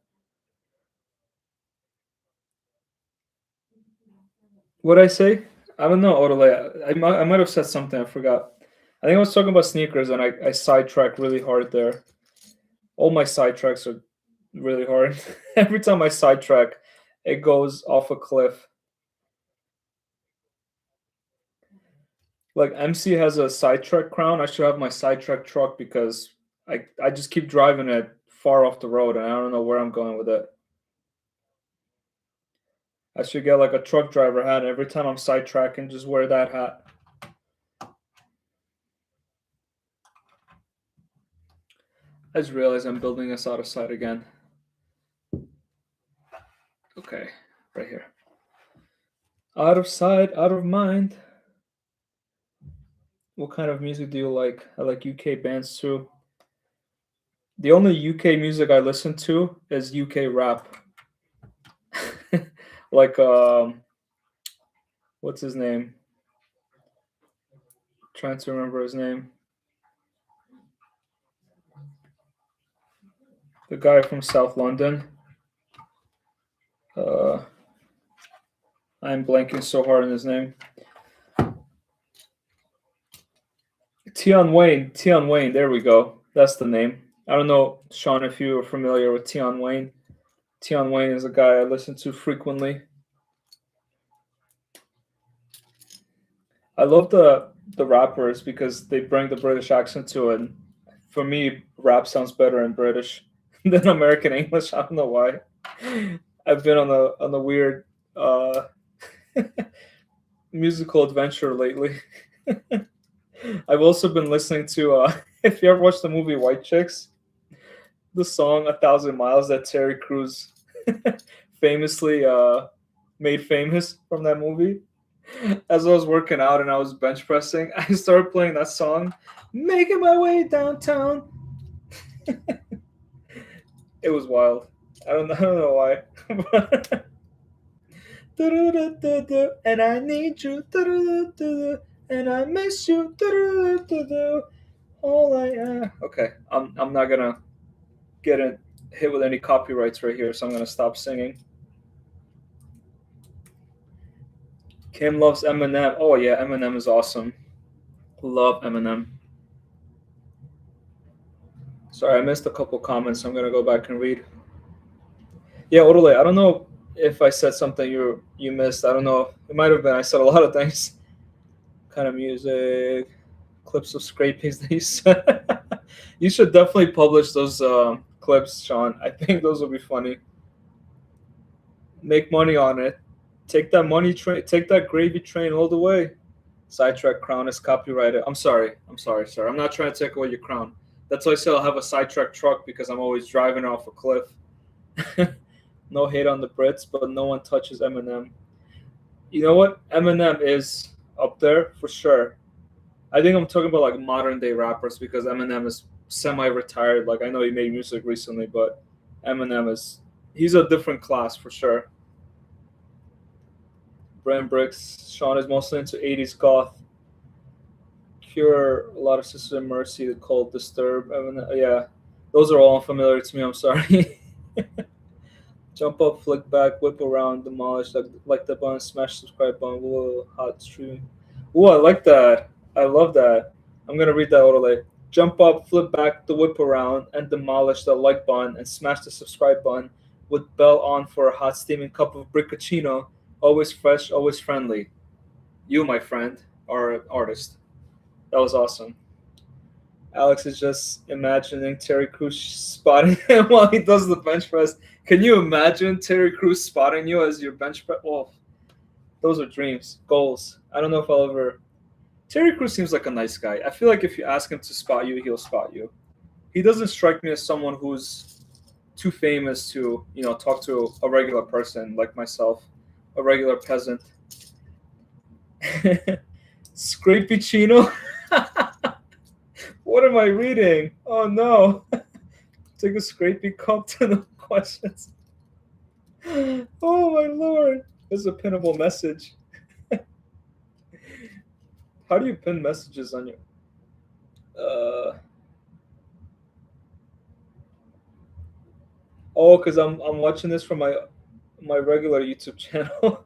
What I say? I don't know, Odele. I might have said something. I forgot. I think I was talking about sneakers, and I sidetracked really hard there. All my sidetracks are really hard. Every time I sidetrack, it goes off a cliff. Like MC has a sidetrack crown. I should have my sidetrack truck because I just keep driving it far off the road, and I don't know where I'm going with it. I should get like a truck driver hat, and every time I'm sidetracking, just wear that hat. I just realized I'm building this out of sight again. Okay, right here. Out of sight, out of mind. What kind of music do you like? I like UK bands too. The only UK music I listen to is UK rap. Like what's his name? Trying to remember his name. The guy from South London. Uh I'm blanking so hard on his name. Tion Wayne, there we go. That's the name. I don't know, Sean, if you are familiar with Tion Wayne. Tion Wayne is a guy I listen to frequently. I love the rappers because they bring the British accent to it. For me, rap sounds better in British than American English. I don't know why. I've been on a weird musical adventure lately. I've also been listening to if you ever watched the movie White Chicks, the song "A Thousand Miles" that Terry Crews famously made famous from that movie. As I was working out and I was bench pressing, I started playing that song, "Making My Way Downtown." It was wild. I don't know why. And I need you, and I miss you. All okay. I'm not gonna get hit with any copyrights right here, so I'm gonna stop singing. Kim loves Eminem. Oh yeah, Eminem is awesome. Love Eminem. Sorry, I missed a couple comments. So I'm gonna go back and read. Yeah, Odole, I don't know if I said something you missed. I don't know. It might have been. I said a lot of things. Kind of music, clips of scrapings that you said. You should definitely publish those clips, Sean. I think those will be funny. Make money on it. Take that money train. Take that gravy train all the way. Sidetrack crown is copyrighted. I'm sorry. I'm sorry, sir. I'm not trying to take away your crown. That's why I say I'll have a sidetrack truck because I'm always driving off a cliff. No hate on the Brits, but no one touches Eminem. You know what? Eminem is up there for sure. I think I'm talking about like modern day rappers because Eminem is semi-retired. Like I know he made music recently, but Eminem is he's a different class for sure. Brand Bricks, Sean is mostly into 80s goth. Cure, a lot of Sister Mercy, The Cold, Disturb. Eminem, yeah, those are all unfamiliar to me. I'm sorry. Jump up, flick back, whip around, demolish, like the button, smash subscribe button, whoa, hot streaming. Ooh, I like that. I love that. I'm gonna read that overlay. Jump up, flip back, the whip around, and demolish the like button and smash the subscribe button with bell on for a hot steaming cup of briccochino. Always fresh, always friendly. You, my friend, are an artist. That was awesome. Alex is just imagining Terry Crews spotting him while he does the bench press. Can you imagine Terry Crews spotting you as your bench press? Oh, those are dreams, goals. I don't know if I'll ever. Terry Crews seems like a nice guy. I feel like if you ask him to spot you, he'll spot you. He doesn't strike me as someone who's too famous to, talk to a regular person like myself, a regular peasant. Scrapey Chino. What am I reading? Oh no. Take a scrapey cup to the questions. Oh my lord. This is a pinnable message. How do you pin messages on your because I'm watching this from my regular YouTube channel.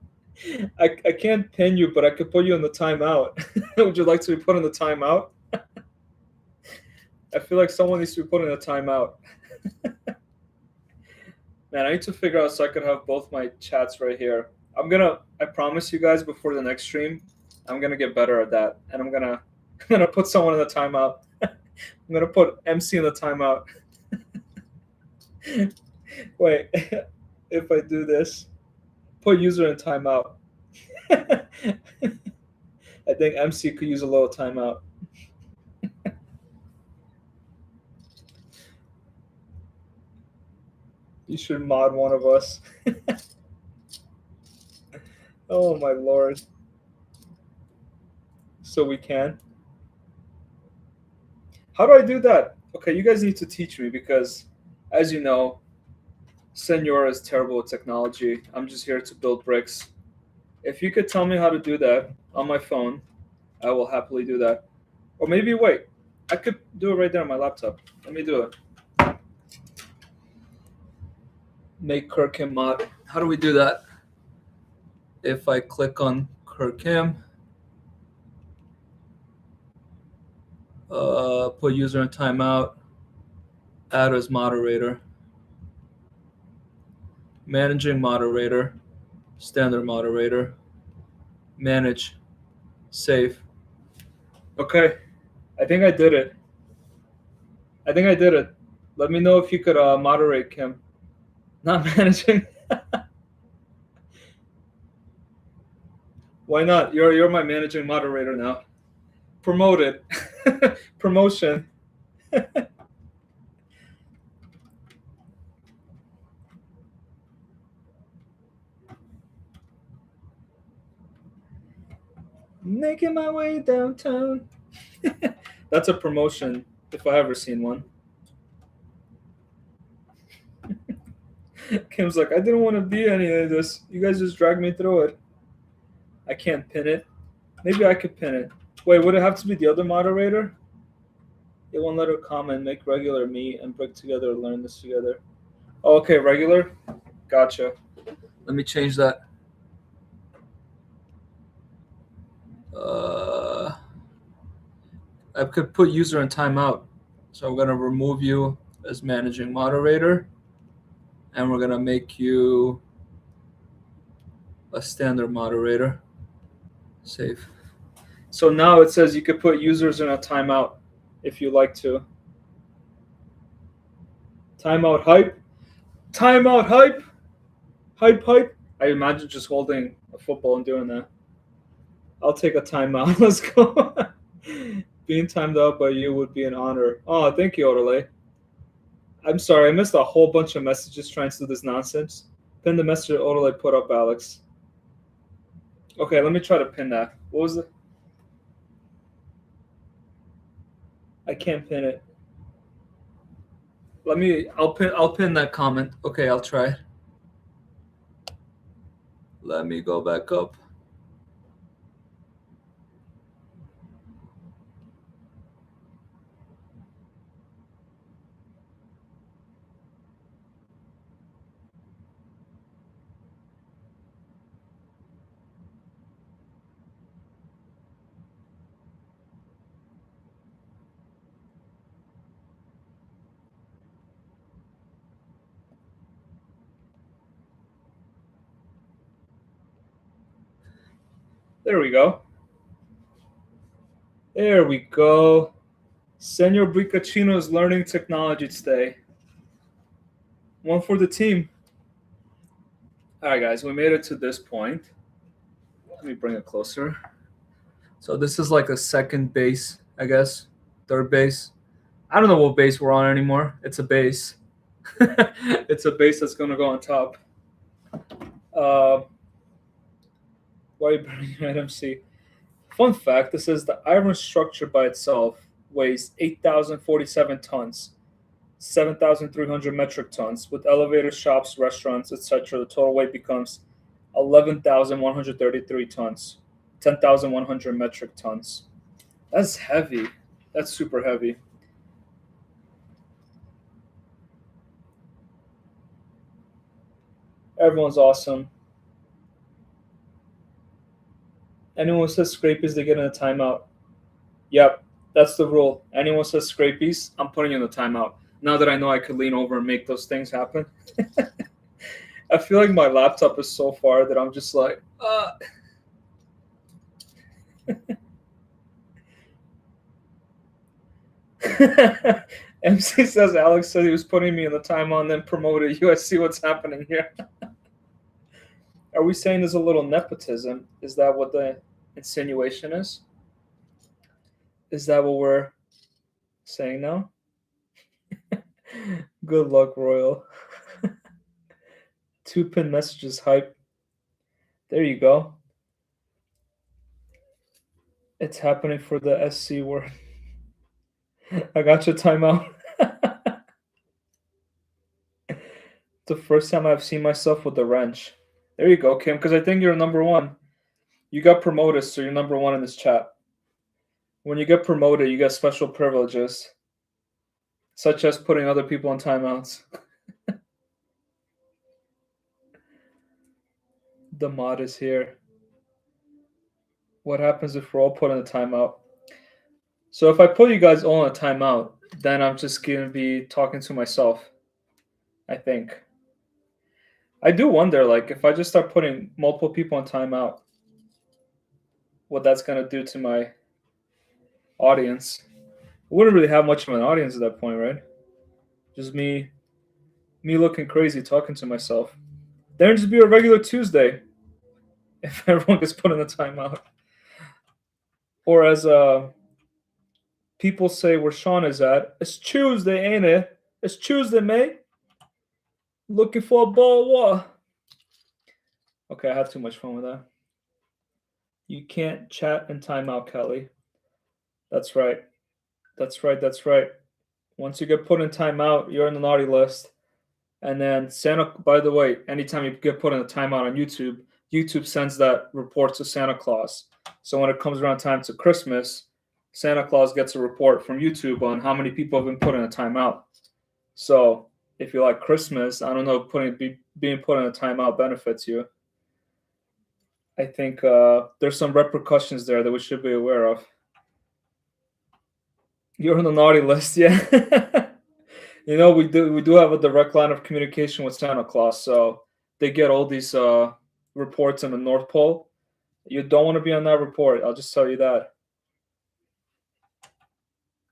I can't pin you, but I could put you in the timeout. Would you like to be put in the timeout? I feel like someone needs to be put in a timeout. Man, I need to figure out so I could have both my chats right here. I promise you guys before the next stream, I'm gonna get better at that. And I'm gonna put someone in the timeout. I'm gonna put MC in the timeout. Wait, if I do this, put user in timeout. I think MC could use a little timeout. You should mod one of us. Oh my lord. So we can. How do I do that? Okay, you guys need to teach me because, as you know, Senora is terrible at technology. I'm just here to build bricks. If you could tell me how to do that on my phone, I will happily do that. Or maybe wait, I could do it right there on my laptop. Let me do it. Make Kirkham mod. How do we do that? If I click on Kirkham, put user in timeout, add as moderator, managing moderator, standard moderator, manage, save. Okay, I think I did it. Let me know if you could moderate, Kim. Not managing. Why not? You're my managing moderator now. Promoted. Promotion. Making my way downtown. That's a promotion if I ever seen one. Kim's like, I didn't want to be any of this. You guys just dragged me through it. I can't pin it. Maybe I could pin it. Wait, would it have to be the other moderator? It won't let her comment. Make regular me and break together. Learn this together. Oh, okay, regular. Gotcha. Let me change that. I could put user in timeout. So I'm going to remove you as managing moderator. And we're going to make you a standard moderator. Save. So now it says you could put users in a timeout if you like to. Timeout hype. Timeout hype. Hype hype. I imagine just holding a football and doing that. I'll take a timeout. Let's go. Being timed out by you would be an honor. Oh, thank you, Orale. I'm sorry, I missed a whole bunch of messages trying to do this nonsense. Pin the message Orale put up, Alex. Okay, let me try to pin that. What was it? I can't pin it. I'll pin that comment. Okay, I'll try. Let me go back up. There we go. There we go. Senor Bricacino is learning technology today. One for the team. All right, guys, we made it to this point. Let me bring it closer. So this is like a second base, I guess. Third base. I don't know what base we're on anymore. It's a base. It's a base that's going to go on top. Why are you burning your MC? Fun fact, this is the iron structure by itself weighs 8,047 tons, 7,300 metric tons. With elevators, shops, restaurants, etc., the total weight becomes 11,133 tons, 10,100 metric tons. That's heavy. That's super heavy. Everyone's awesome. Anyone who says scrapies, they get in a timeout. Yep, that's the rule. Anyone who says scrapies, I'm putting you in a timeout. Now that I know I could lean over and make those things happen. I feel like my laptop is so far that I'm just like, MC says Alex said he was putting me in the timeout and then promoted you. I see what's happening here. Are we saying there's a little nepotism? Is that what the insinuation is? Is that what we're saying now? Good luck, Royal. 2-pin messages hype. There you go. It's happening for the SC word. I got your timeout. The first time I've seen myself with the wrench. There you go, Kim, because I think you're number one. You got promoted, so you're number one in this chat. When you get promoted, you get special privileges, such as putting other people on timeouts. The mod is here. What happens if we're all put in a timeout? So if I put you guys all in a timeout, then I'm just going to be talking to myself, I think. I do wonder, like, if I just start putting multiple people on timeout, what that's going to do to my audience. I wouldn't really have much of an audience at that point, right? Just me looking crazy talking to myself. Then it'd just be a regular Tuesday if everyone gets put in a timeout. Or as people say where Sean is at, it's Tuesday, ain't it? It's Tuesday, mate. Looking for a ball what? Okay, I had too much fun with that. You can't chat in timeout, Kelly. That's right. That's right. That's right. Once you get put in timeout, you're in the naughty list. And then Santa, by the way, anytime you get put in a timeout on YouTube, YouTube sends that report to Santa Claus. So when it comes around time to Christmas, Santa Claus gets a report from YouTube on how many people have been put in a timeout. So if you like Christmas, I don't know, being put in a timeout benefits you. I think there's some repercussions there that we should be aware of. You're on the naughty list, yeah. You know, we do have a direct line of communication with Santa Claus, so they get all these reports in the North Pole. You don't want to be on that report. I'll just tell you that.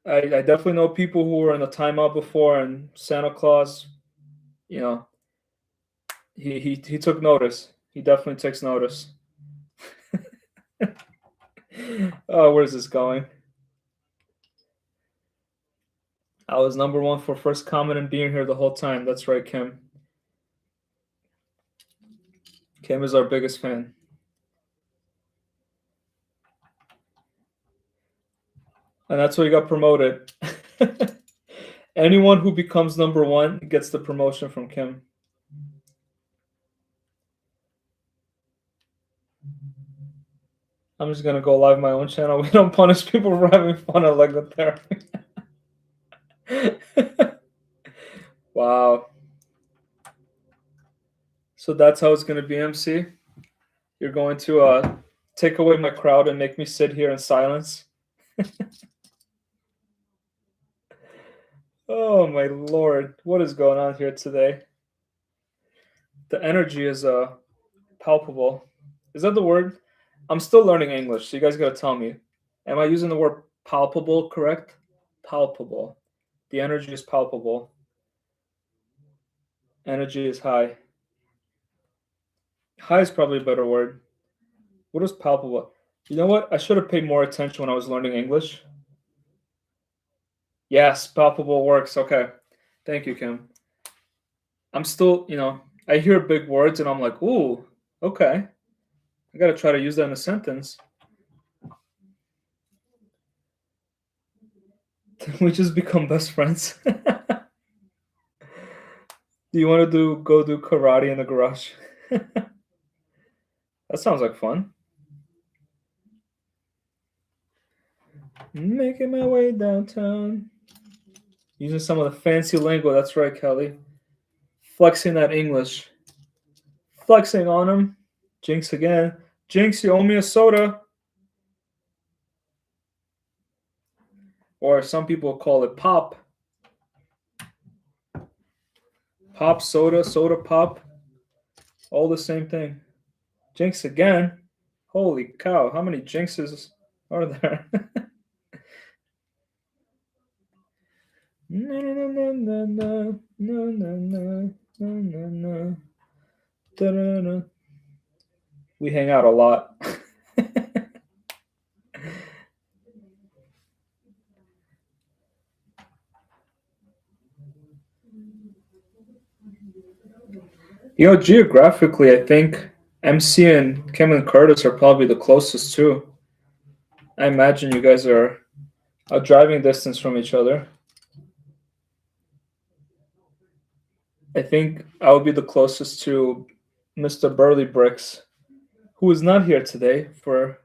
I definitely know people who were in a timeout before, and Santa Claus, you know, he took notice. He definitely takes notice. Oh, where's this going? I was #1 for first comment and being here the whole time. That's right, Kim. Kim is our biggest fan. And that's why he got promoted. Anyone who becomes #1 gets the promotion from Kim. I'm just gonna go live my own channel. We don't punish people for having fun at LEGO therapy. Wow. So that's how it's gonna be, MC. You're going to take away my crowd and make me sit here in silence. Oh my lord, what is going on here today? The energy is palpable. Is that the word? I'm still learning English, so you guys gotta tell me. Am I using the word palpable correct? Palpable. The energy is palpable. Energy is high. High is probably a better word. What is palpable? You know what? I should have paid more attention when I was learning English. Yes, palpable works. Okay. Thank you, Kim. I'm still, I hear big words and I'm like, ooh, okay. I gotta try to use that in a sentence. We just become best friends. Do you want to go do karate in the garage? That sounds like fun. Making my way downtown. Using some of the fancy lingo. That's right, Kelly. Flexing that English. Flexing on him. Jinx again. Jinx, you owe me a soda. Or some people call it pop. Pop, soda, soda, pop. All the same thing. Jinx again. Holy cow, how many jinxes are there? No, no, no, no, no, no, no, no, no, no, no, no. We hang out a lot. Geographically, I think MC and Kim and Curtis are probably the closest too. I imagine you guys are a driving distance from each other. I think I would be the closest to Mr. Burley Bricks, who is not here today for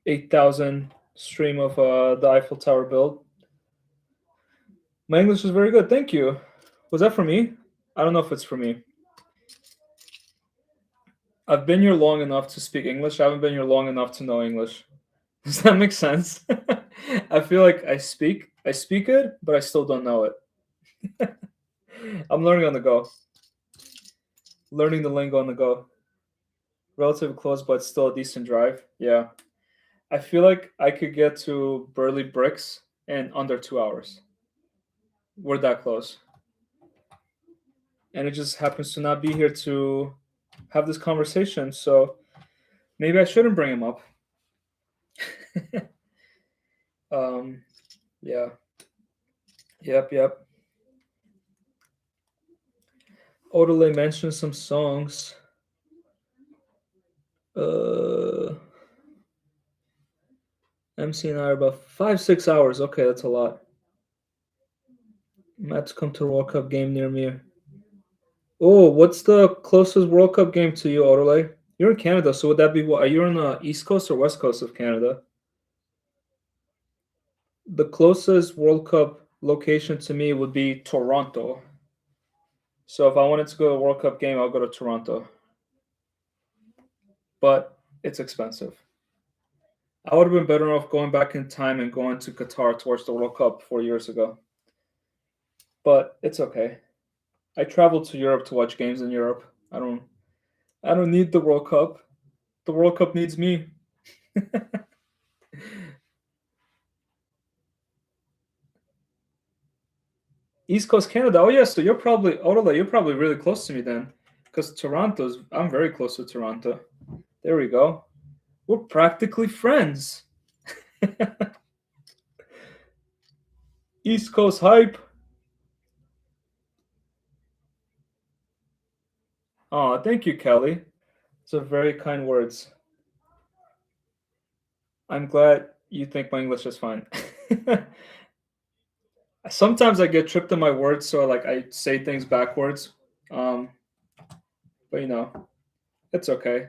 8,000 stream of the Eiffel Tower build. My English is very good. Thank you. Was that for me? I don't know if it's for me. I've been here long enough to speak English. I haven't been here long enough to know English. Does that make sense? I feel like I speak it, but I still don't know it. I'm learning on the go. Learning the lingo on the go. Relatively close, but still a decent drive. Yeah. I feel like I could get to Burley Bricks in under 2 hours. We're that close. And it just happens to not be here to have this conversation, so maybe I shouldn't bring him up. Yeah. Yep. Odele mentioned some songs. MC and I are about 5-6 hours. Okay, that's a lot. Matt's come to a World Cup game near me. Oh, what's the closest World Cup game to you, Odele? You're in Canada, so would that be what? Are you on the East Coast or West Coast of Canada? The closest World Cup location to me would be Toronto. So if I wanted to go to a World Cup game, I'll go to Toronto. But it's expensive. I would have been better off going back in time and going to Qatar to watch the World Cup 4 years ago. But it's okay. I traveled to Europe to watch games in Europe. I don't need the World Cup. The World Cup needs me. East Coast Canada. Oh yeah, so you're probably Odele, you're probably really close to me then. Because I'm very close to Toronto. There we go. We're practically friends. East Coast hype. Oh, thank you, Kelly. Those are very kind words. I'm glad you think my English is fine. Sometimes I get tripped in my words, so like I say things backwards. Um, but it's okay.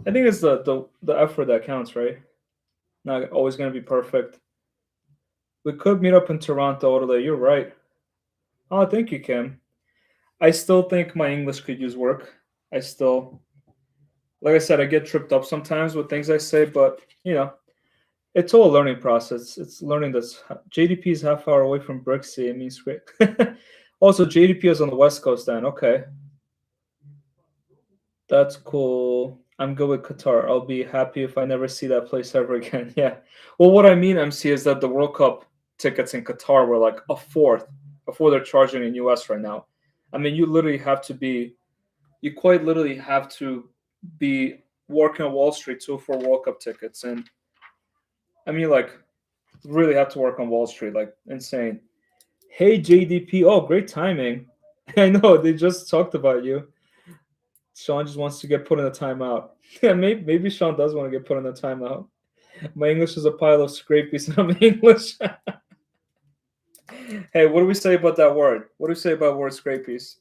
I think it's the effort that counts, right? Not always gonna be perfect. We could meet up in Toronto today. You're right. Oh, thank you, Kim. I still think my English could use work. I still, like I said, I get tripped up sometimes with things I say, but it's all a learning process. It's learning this. JDP is half hour away from Brixie. It means great. Also, JDP is on the West Coast then. Okay. That's cool. I'm good with Qatar. I'll be happy if I never see that place ever again. Yeah. Well, what I mean, MC, is that the World Cup tickets in Qatar were like a fourth before they're charging in US right now. I mean, you quite literally have to be working on Wall Street too for World Cup tickets. And I mean, like, really have to work on Wall Street, like, insane. Hey, JDP. Oh, great timing. I know, they just talked about you. Sean just wants to get put in a timeout. Yeah, maybe Sean does want to get put in a timeout. My English is a pile of scrapies and I'm English. Hey, what do we say about that word? What do we say about word scrapies?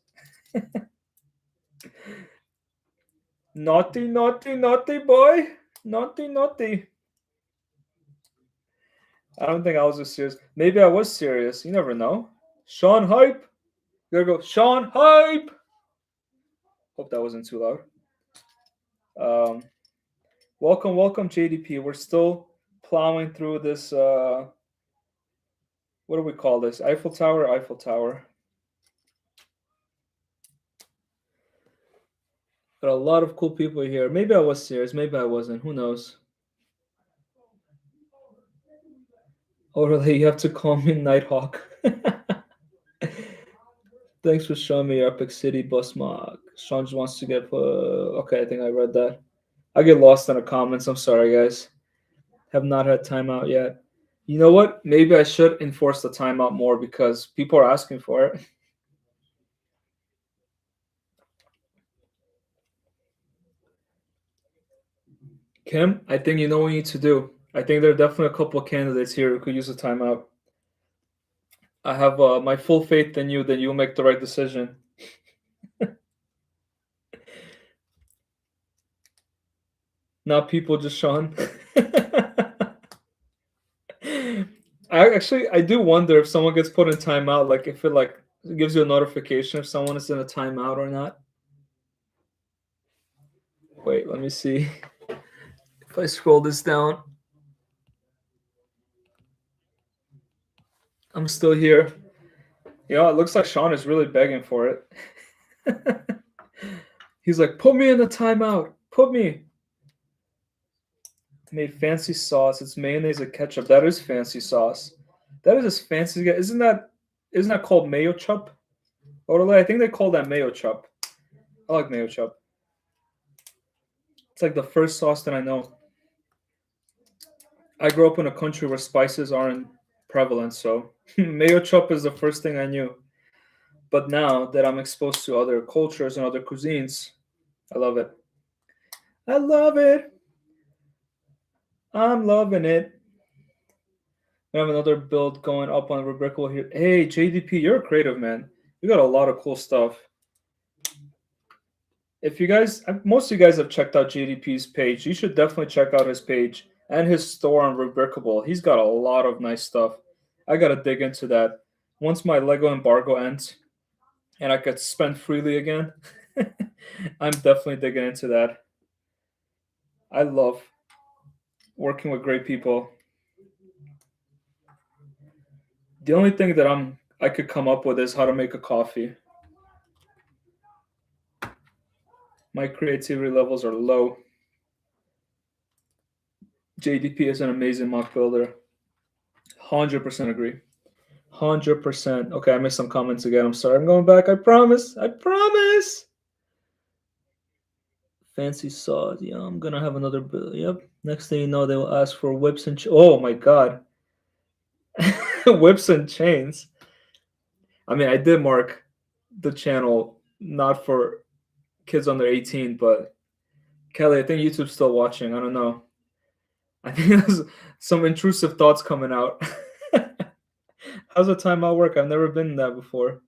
Naughty, naughty, naughty boy. Naughty, naughty. I don't think I was just serious. Maybe I was serious. You never know. Sean Hype. You gotta go, Sean Hype. Hope that wasn't too loud. Welcome, welcome, JDP. We're still plowing through this. What do we call this? Eiffel Tower, Eiffel Tower. Got a lot of cool people here. Maybe I was serious. Maybe I wasn't. Who knows? Oh, really? You have to call me Nighthawk. Thanks for showing me your Epic City bus mark. Sean just wants to get. Okay, I think I read that. I get lost in the comments. I'm sorry, guys. Have not had timeout yet. You know what? Maybe I should enforce the timeout more because people are asking for it. Kim, I think you know what you need to do. I think there are definitely a couple of candidates here who could use a timeout. I have my full faith in you that you'll make the right decision. Not people, just Sean. I do wonder if someone gets put in timeout, like if it gives you a notification if someone is in a timeout or not. Wait, let me see. If I scroll this down, I'm still here. It looks like Sean is really begging for it. He's like, put me in the timeout. Put me. Made fancy sauce. It's mayonnaise and ketchup. That is fancy sauce. That is as fancy. Isn't that called mayo chup? Or I think they call that mayo chup. I like mayo chup. It's like the first sauce that I know. I grew up in a country where spices aren't prevalent, so mayo chup is the first thing I knew. But now that I'm exposed to other cultures and other cuisines, I love it. I love it. I'm loving it. We have another build going up on Rubricable here. Hey, JDP, you're a creative man. You got a lot of cool stuff. If you guys, most of you guys have checked out JDP's page, you should definitely check out his page and his store on Rubricable. He's got a lot of nice stuff. I gotta dig into that. Once my Lego embargo ends and I could spend freely again, I'm definitely digging into that. I love working with great people. The only thing that I could come up with is how to make a coffee. My creativity levels are low. JDP is an amazing mock builder. 100% agree. 100%. Okay, I missed some comments again. I'm sorry. I'm going back. I promise. I promise. Fancy sauce. Yeah, I'm gonna have another bill. Yep. Next thing you know, they will ask for whips and oh my god, whips and chains. I mean, I did mark the channel not for kids under 18, but Kelly, I think YouTube's still watching. I don't know. I think there's some intrusive thoughts coming out. How's a timeout work? I've never been in that before.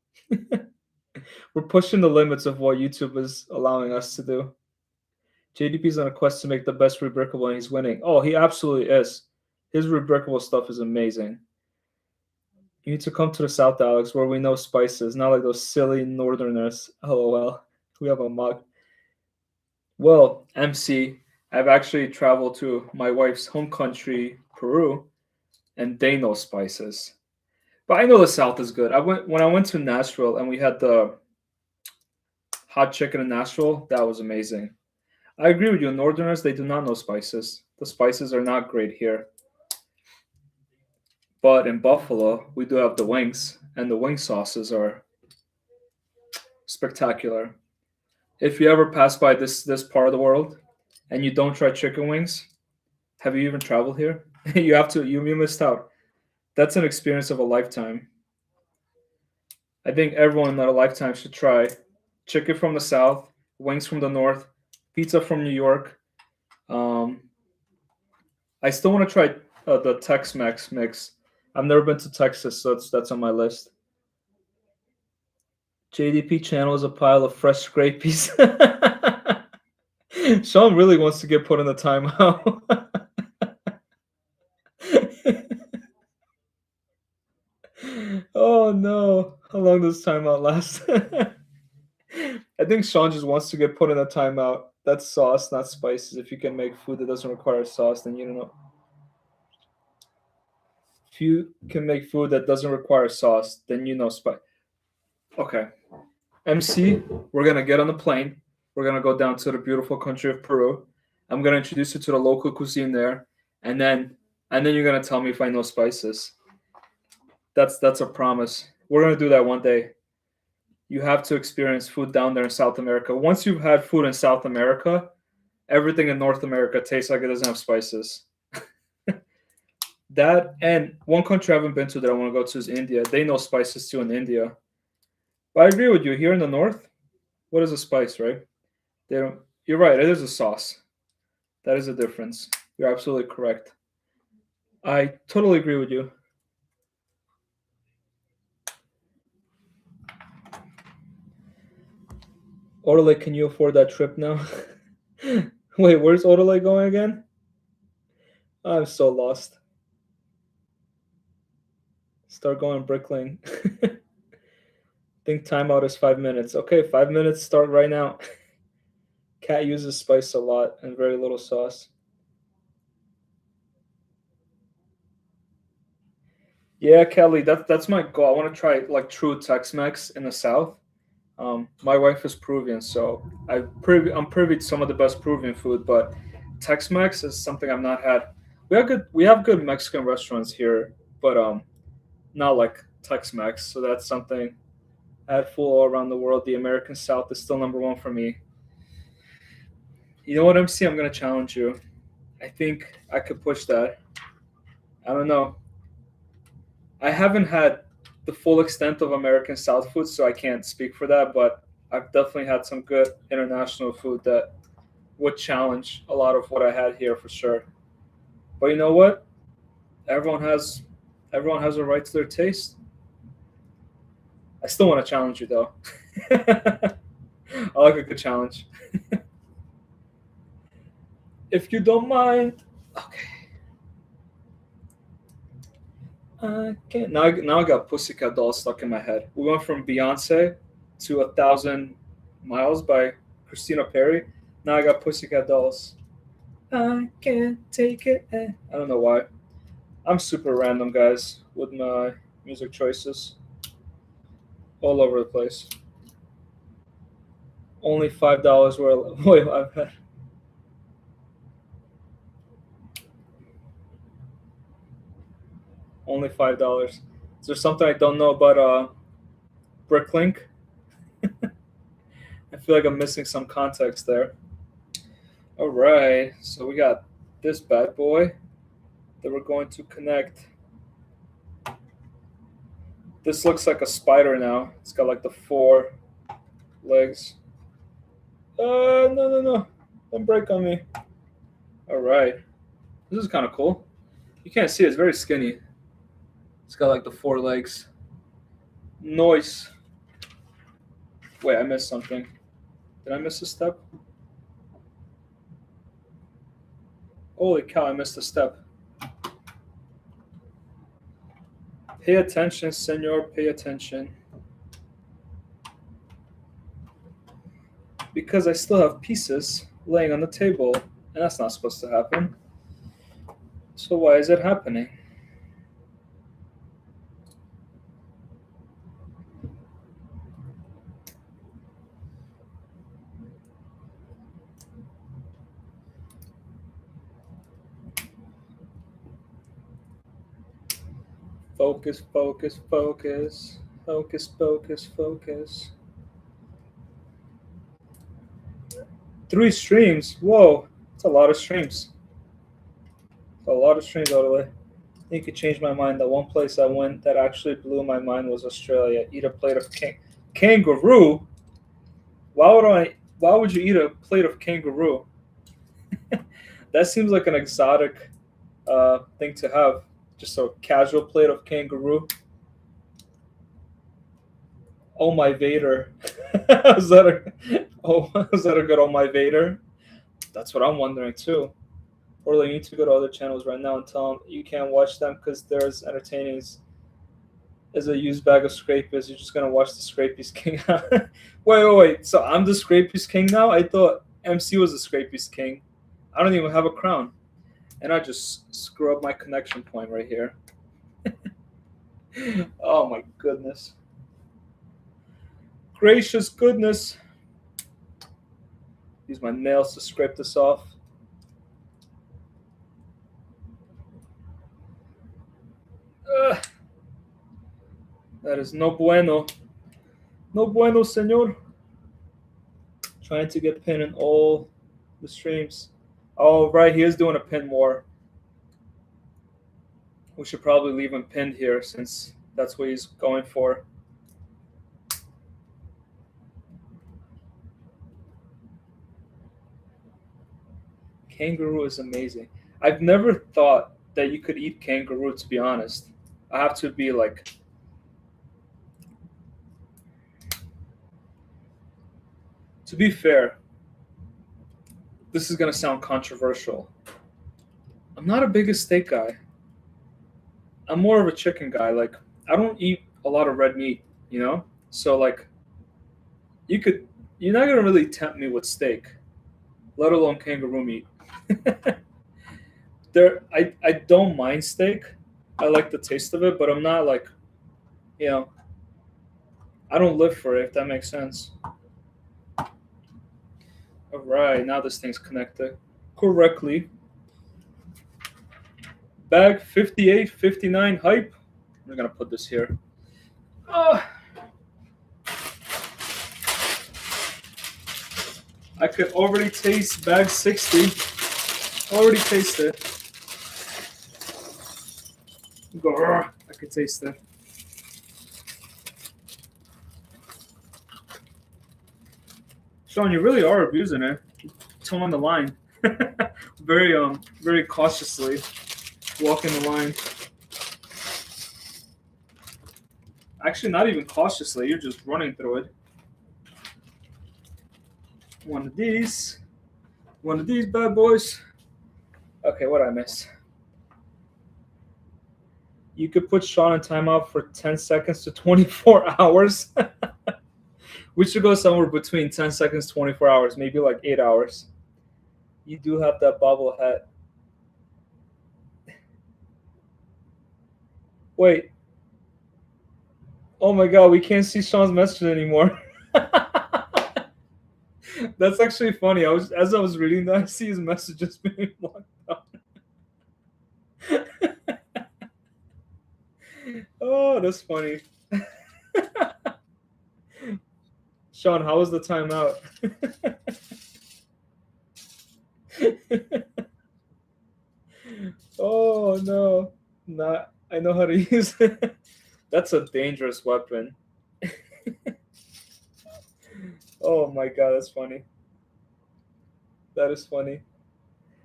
We're pushing the limits of what YouTube is allowing us to do. JDP's on a quest to make the best rebrickable and he's winning. Oh, he absolutely is. His rebrickable stuff is amazing. You need to come to the South, Alex, where we know spices, not like those silly Northerners. LOL. We have a mug. Well, MC, I've actually traveled to my wife's home country, Peru, and they know spices. But I know the South is good. When I went to Nashville and we had the hot chicken in Nashville. That was amazing. I agree with you. Northerners, they do not know spices. The spices are not great here. But in Buffalo, we do have the wings, and the wing sauces are spectacular. If you ever pass by this part of the world and you don't try chicken wings, have you even traveled here? You have to. You missed out. That's an experience of a lifetime. I think everyone in a lifetime should try chicken from the south, wings from the north, pizza from New York. Um, I still want to try the Tex-Mex mix. I've never been to Texas, so that's on my list. JDP channel is a pile of fresh scrapies. Sean really wants to get put in the timeout. Oh no! How long does timeout last? I think Sean just wants to get put in a timeout. That's sauce, not spices. If you can make food that doesn't require sauce, then you don't know. If you can make food that doesn't require sauce, then you know spice. Okay. MC, we're gonna get on the plane. We're gonna go down to the beautiful country of Peru. I'm gonna introduce you to the local cuisine there, and then you're gonna tell me if I know spices. That's a promise. We're gonna do that one day. You have to experience food down there in South America. Once you've had food in South America, everything in North America tastes like it doesn't have spices. That and one country I haven't been to that I want to go to is India. They know spices too in India. But I agree with you. Here in the north, what is a spice, right? They don't. You're right. It is a sauce. That is a difference. You're absolutely correct. I totally agree with you. Orale, can you afford that trip now? Wait, where's Orale going again? I'm so lost. Start going bricklaying. Think timeout is 5 minutes. Okay, 5 minutes. Start right now. Cat uses spice a lot and very little sauce. Yeah, Kelly, that's my goal. I want to try like true Tex-Mex in the South. My wife is Peruvian, so I'm privy to some of the best Peruvian food, but Tex-Mex is something I've not had. We have good Mexican restaurants here, but not like Tex-Mex. So that's something I had full all around the world. The American South is still number one for me. You know what, MC? I'm gonna challenge you. I think I could push that. I don't know. I haven't had the full extent of American South food, so I can't speak for that. But I've definitely had some good international food that would challenge a lot of what I had here for sure. But you know what? Everyone has everyone has a right to their taste. I still want to challenge you though. I like a good challenge. If you don't mind. Okay. I can't. Now I got Pussycat Dolls stuck in my head. We went from Beyonce to 1,000 Miles by Christina Perry. Now I got Pussycat Dolls. I can't take it. I don't know why. I'm super random, guys, with my music choices. All over the place. Only $5 were. Wait, I've had. Only $5. Is there something I don't know about Bricklink? I feel like I'm missing some context there. All right, so we got this bad boy that we're going to connect. This looks like a spider now. It's got like the 4 legs. No. Don't break on me. All right. This is kind of cool. You can't see it. It's very skinny. It's got like the 4 legs. Noise. Wait, I missed something. Did I miss a step? Holy cow, I missed a step. Pay attention, senor. Pay attention. Because I still have pieces laying on the table, and that's not supposed to happen. So why is it happening? Focus, focus, focus. Focus, focus, focus. 3 streams. Whoa, that's a lot of streams. A lot of streams out of the way. I think it changed my mind. The one place I went that actually blew my mind was Australia. Eat a plate of kangaroo. Why would you eat a plate of kangaroo? That seems like an exotic thing to have. Just a casual plate of kangaroo. Oh my Vader. is that a good oh my Vader? That's what I'm wondering too. Or you need to go to other channels right now and tell them you can't watch them because they're as entertaining as a used bag of scrapies. You're just gonna watch the scrapies king. wait. So I'm the scrapies king now? I thought MC was the scrapies king. I don't even have a crown. And I just screw up my connection point right here. Oh my goodness. Gracious goodness. Use my nails to scrape this off. That is no bueno. No bueno, senor. Trying to get pin in all the streams. Oh, right, he is doing a pin more. We should probably leave him pinned here since that's what he's going for. Kangaroo is amazing. I've never thought that you could eat kangaroo, to be honest. I have to be like... To be fair, this is going to sound controversial. I'm not a big steak guy. I'm more of a chicken guy. Like, I don't eat a lot of red meat, you know? So, like, you're not going to really tempt me with steak, let alone kangaroo meat. I don't mind steak. I like the taste of it, but I'm not like, you know, I don't live for it, if that makes sense. All right, now this thing's connected correctly. Bag 58, 59 hype. We're going to put this here. I could already taste bag 60. Already taste it. I could taste it. Sean, you really are abusing it. Towing the line. Very cautiously walking the line. Actually, not even cautiously. You're just running through it. One of these bad boys. Okay, what did I miss? You could put Sean in timeout for 10 seconds to 24 hours. We should go somewhere between 10 seconds, 24 hours, maybe like 8 hours. You do have that bobble hat. Wait. Oh my God, we can't see Sean's message anymore. That's actually funny. As I was reading that, I see his messages being locked down. Oh, that's funny. Sean, how was the timeout? Oh no. Not I know how to use it. That's a dangerous weapon. Oh my god, that's funny. That is funny.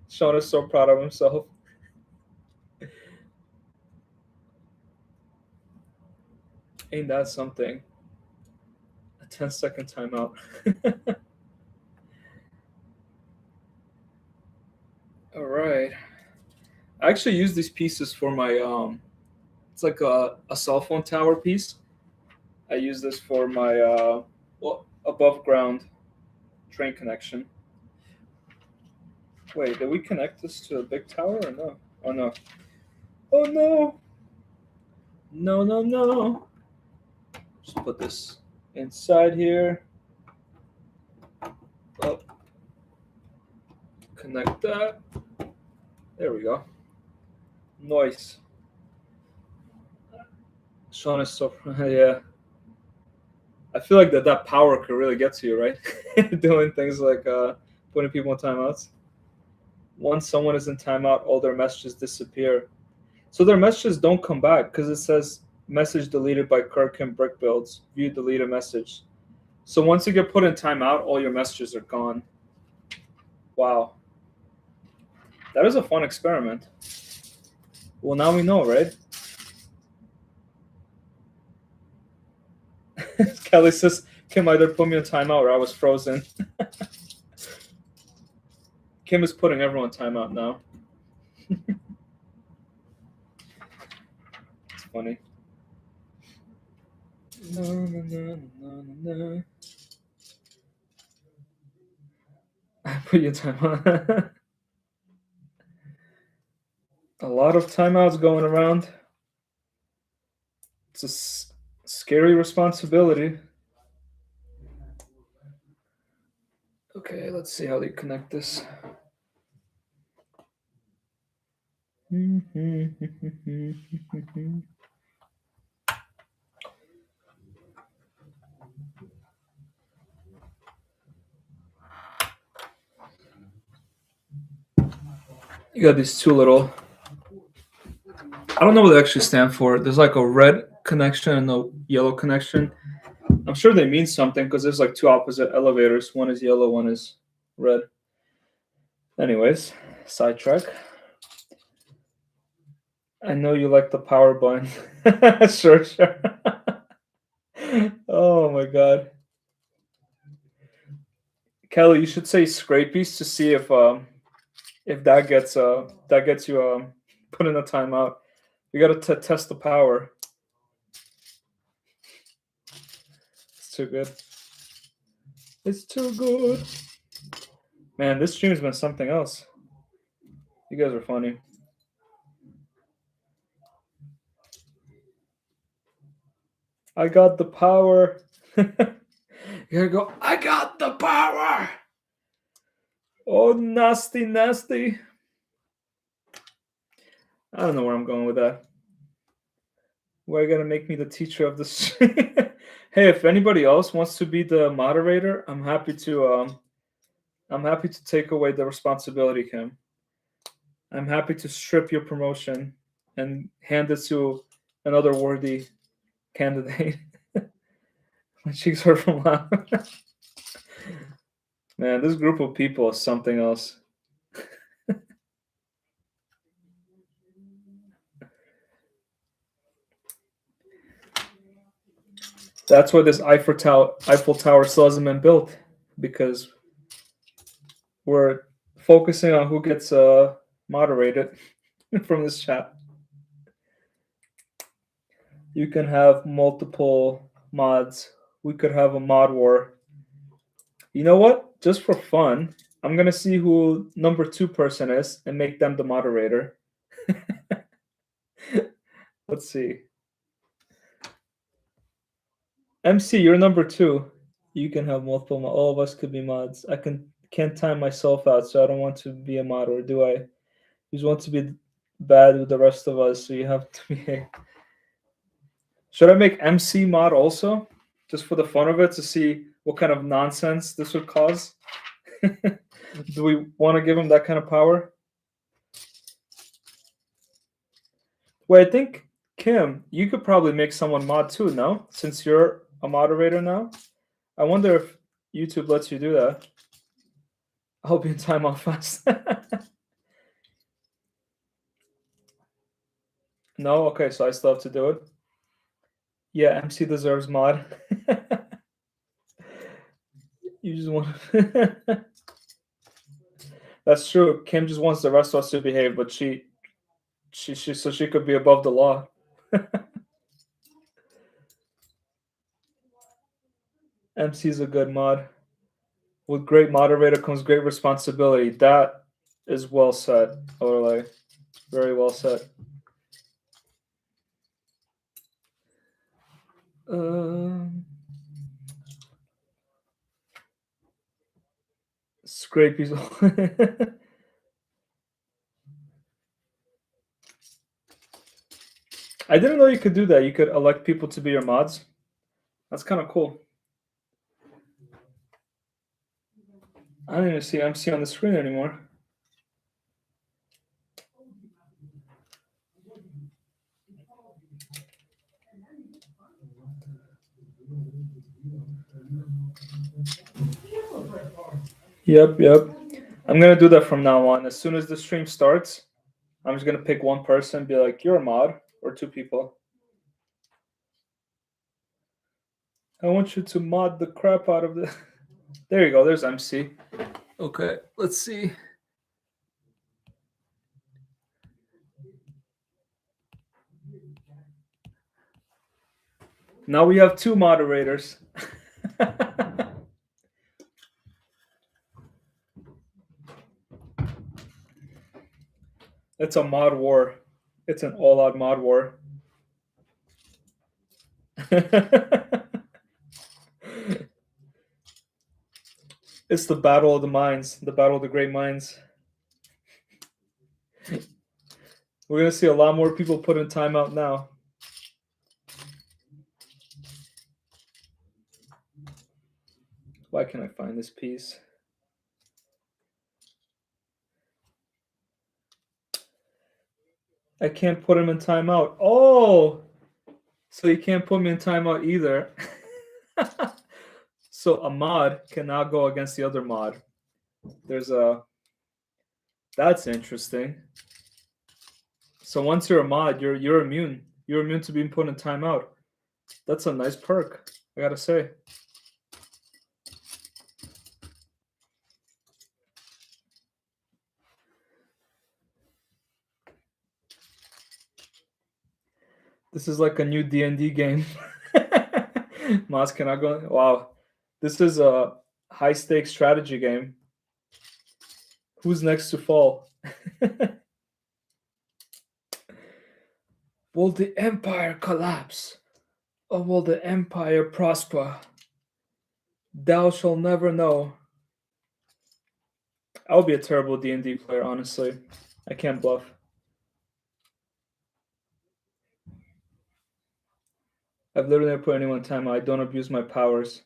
Sean is so proud of himself. Ain't that something? A 10-second timeout. All right. I actually use these pieces for my it's like a cell phone tower piece. I use this for my well, above ground train connection. Wait, did we connect this to a big tower or no? Oh no. Oh no. No, no, no. Just put this inside here. Oh, connect that. There we go. Nice. Sean is so yeah. I feel like that power could really get to you, right? Doing things like putting people in timeouts. Once someone is in timeout, all their messages disappear. So their messages don't come back because it says message deleted by Kirk and Brick Builds. View deleted message. So once you get put in timeout, all your messages are gone. Wow. That is a fun experiment. Well, now we know, right? Kelly says Kim either put me in timeout or I was frozen. Kim is putting everyone in timeout now. It's funny. No, no, no, no, no, no. I put you in timeout. A lot of timeouts going around. It's a scary responsibility. Okay, let's see how they connect this. You got these two little. I don't know what they actually stand for. There's like a red connection and a yellow connection. I'm sure they mean something because there's like two opposite elevators. One is yellow, one is red. Anyways, sidetrack. I know you like the power button. Sure, sure. Oh my god. Kelly, you should say scrapies to see if that gets you put in a timeout. You got to test the power. It's too good. It's too good. Man, this stream has been something else. You guys are funny. I got the power. You gotta go. I got the power. Oh, nasty, nasty. I don't know where I'm going with that. Why are you gonna make me the teacher of the stream? Hey, if anybody else wants to be the moderator, I'm happy to take away the responsibility, Kim. I'm happy to strip your promotion and hand it to another worthy candidate. My cheeks hurt from laughing. Man, this group of people is something else. That's why this Eiffel Tower still hasn't been built, because we're focusing on who gets moderated from this chat. You can have multiple mods. We could have a mod war. You know what? Just for fun, I'm gonna see who number 2 person is and make them the moderator. Let's see. MC, you're number 2. You can have multiple. All of us could be mods. Can't time myself out, so I don't want to be a mod, or do I? You just want to be bad with the rest of us, so you have to be. Should I make MC mod also, just for the fun of it, to see what kind of nonsense this would cause? Do we want to give him that kind of power? Wait, I think Kim, you could probably make someone mod too, no? Since you're a moderator now. I wonder if YouTube lets you do that. I hope you time off fast. No? Okay, so I still have to do it. Yeah, MC deserves mod. You just want That's true. Kim just wants the rest of us to behave, but she so she could be above the law. MC's a good mod. With great moderator comes great responsibility. That is well said, Orlay. Very well said. Scrapey's. I didn't know you could do that. You could elect people to be your mods. That's kind of cool. I don't even see MC on the screen anymore. Yep. I'm gonna do that from now on. As soon as the stream starts, I'm just gonna pick one person and be like, you're a mod, or two people. I want you to mod the crap out of the. There you go. There's MC. Okay, let's see. Now we have two moderators. It's a mod war. It's an all-out mod war. It's the battle of the minds, the battle of the great minds. We're gonna see a lot more people put in timeout now. Why can't I find this piece? I can't put him in timeout. Oh, so you can't put me in timeout either. So a mod cannot go against the other mod. There's a. That's interesting. So once you're a mod, you're immune. You're immune to being put in timeout. That's a nice perk, I gotta say. This is like a new D&D game. Mods cannot go. Wow, this is a high stakes strategy game. Who's next to fall? Will the empire collapse, or will the empire prosper? Thou shall never know. I'll be a terrible D&D player, honestly. I can't bluff. I've literally never put anyone in timeout. I don't abuse my powers.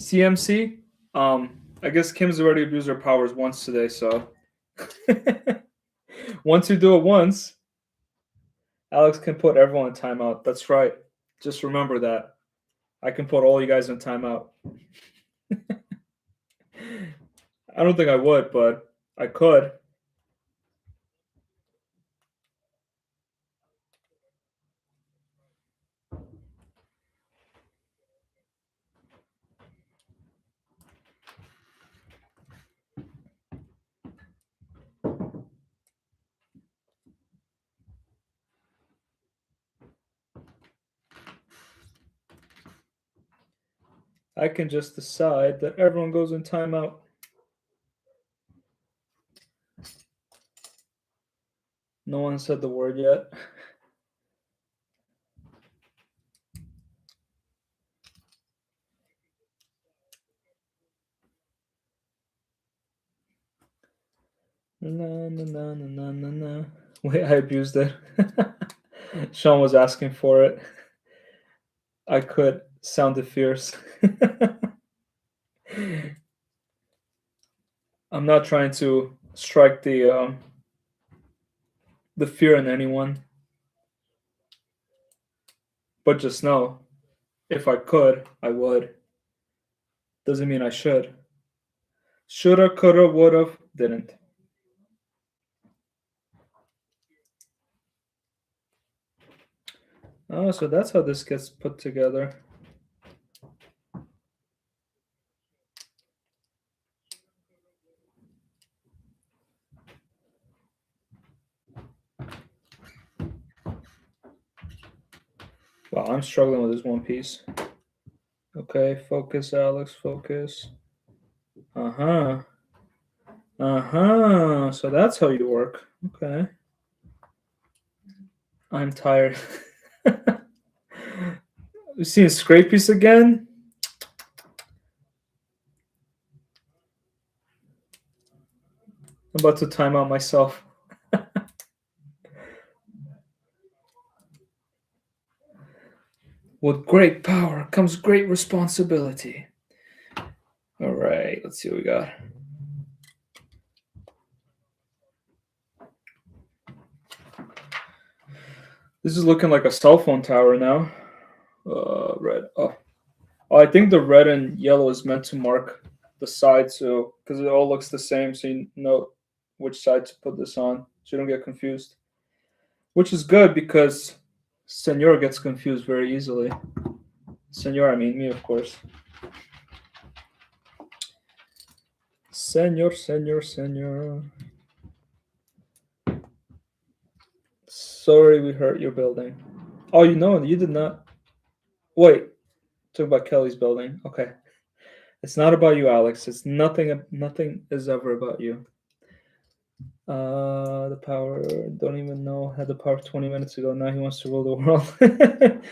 CMC? I guess Kim's already abused her powers once today, so. Once you do it once, Alex can put everyone in timeout. That's right. Just remember that. I can put all you guys in timeout. I don't think I would, but I could. I can just decide that everyone goes in timeout. No one said the word yet. Na. Wait, I abused it. Sean was asking for it. I could. Sounded fierce. I'm not trying to strike the fear in anyone, but just know if I could, I would. Doesn't mean I should. Shoulda, coulda, woulda, didn't. Oh, so that's how this gets put together. Wow, I'm struggling with this one piece. Okay, focus, Alex, focus. Uh huh. Uh huh. So that's how you work. Okay. I'm tired. You seeing Scrapies again? I'm about to time out myself. With great power comes great responsibility. All right, let's see what we got. This is looking like a cell phone tower now. Red. Oh, I think the red and yellow is meant to mark the side, so because it all looks the same, so you know which side to put this on, so you don't get confused. Which is good because Senor gets confused very easily. Senor, I mean me, of course. Senor, senor, senor. Sorry we hurt your building. Oh, you know, you did not. Wait, talk about Kelly's building. Okay. It's not about you, Alex. It's nothing. Nothing is ever about you. The power. Don't even know. Had the power 20 minutes ago. Now he wants to rule the world.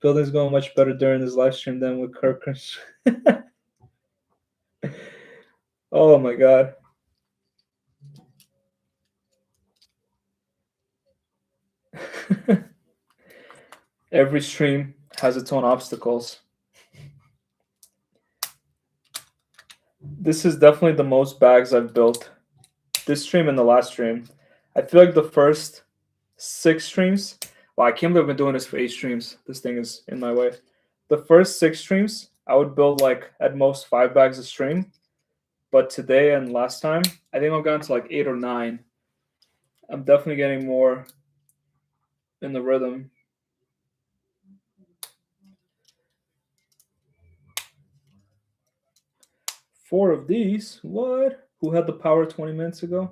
Building's going much better during this live stream than with Kirk. Oh my god. Every stream has its own obstacles. This is definitely the most bags I've built. This stream and the last stream. I feel like the first 6 streams. Wow, I can't believe I've been doing this for 8 streams. This thing is in my way. The first 6 streams, I would build like at most 5 bags a stream. But today and last time, I think I've gotten to like 8 or 9. I'm definitely getting more in the rhythm. Four of these? What? Who had the power 20 minutes ago?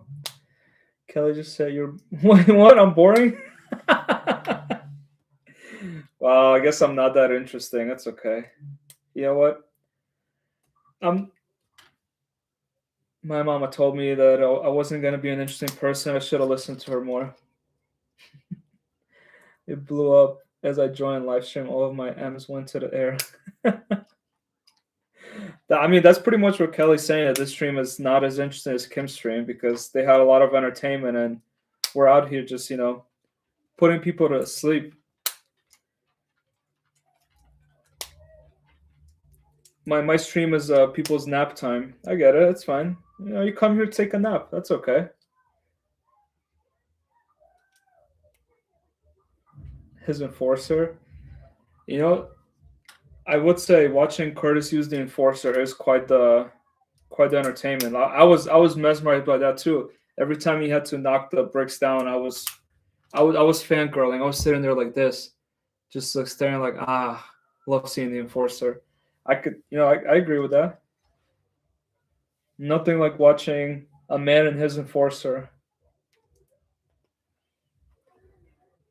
Kelly just said you're what? I'm boring? Well, I guess I'm not that interesting. That's okay. You know what? My mama told me that I wasn't gonna be an interesting person. I should have listened to her more. It blew up as I joined live stream. All of my M's went to the air. I mean, that's pretty much what Kelly's saying. That this stream is not as interesting as Kim's stream because they had a lot of entertainment, and we're out here just putting people to sleep. My stream is people's nap time. I get it. It's fine. You come here to take a nap. That's okay. His enforcer. You know, I would say watching Curtis use the enforcer is quite the entertainment. I was mesmerized by that too. Every time he had to knock the bricks down, I was fangirling. I was sitting there like this, just like staring like love seeing the enforcer. I agree with that. Nothing like watching a man and his enforcer.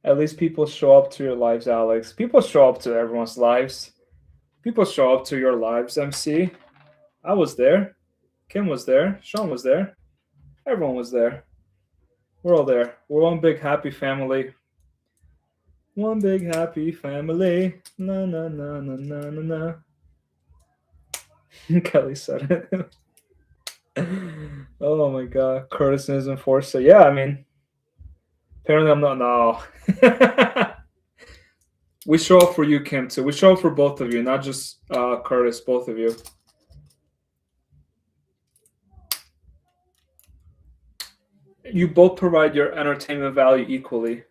At least people show up to your lives, Alex. People show up to everyone's lives. People show up to your lives, MC. I was there. Kim was there. Sean was there. Everyone was there. We're all there. We're one big happy family. One big happy family. Na na na na na na na. Kelly said it. Oh my god. Curtis and his enforcer. Yeah, I mean, apparently I'm not. No. We show up for you, Kim, too. We show up for both of you, not just Curtis, both of you. You both provide your entertainment value equally.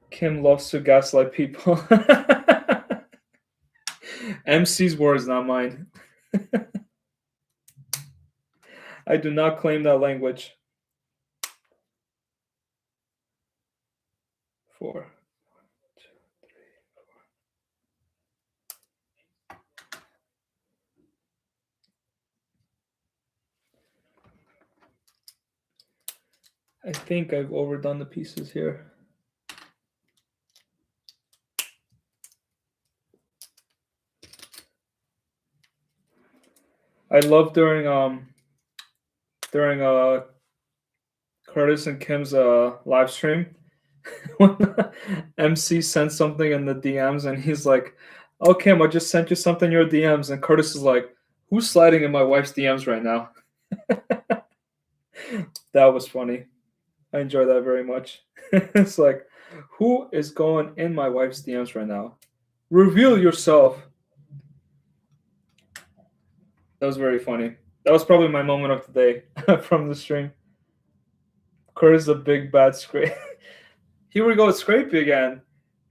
Kim loves to gaslight people. MC's words, not mine. I do not claim that language. 4. I think I've overdone the pieces here. I love during Curtis and Kim's live stream when the MC sent something in the DMs and he's like, "Oh Kim, I just sent you something in your DMs," and Curtis is like, "Who's sliding in my wife's DMs right now?" That was funny. I enjoy that very much. It's like, who is going in my wife's DMs right now? Reveal yourself. That was very funny. That was probably my moment of the day from the stream. Curtis a big bad scrape. Here we go with Scrapey again.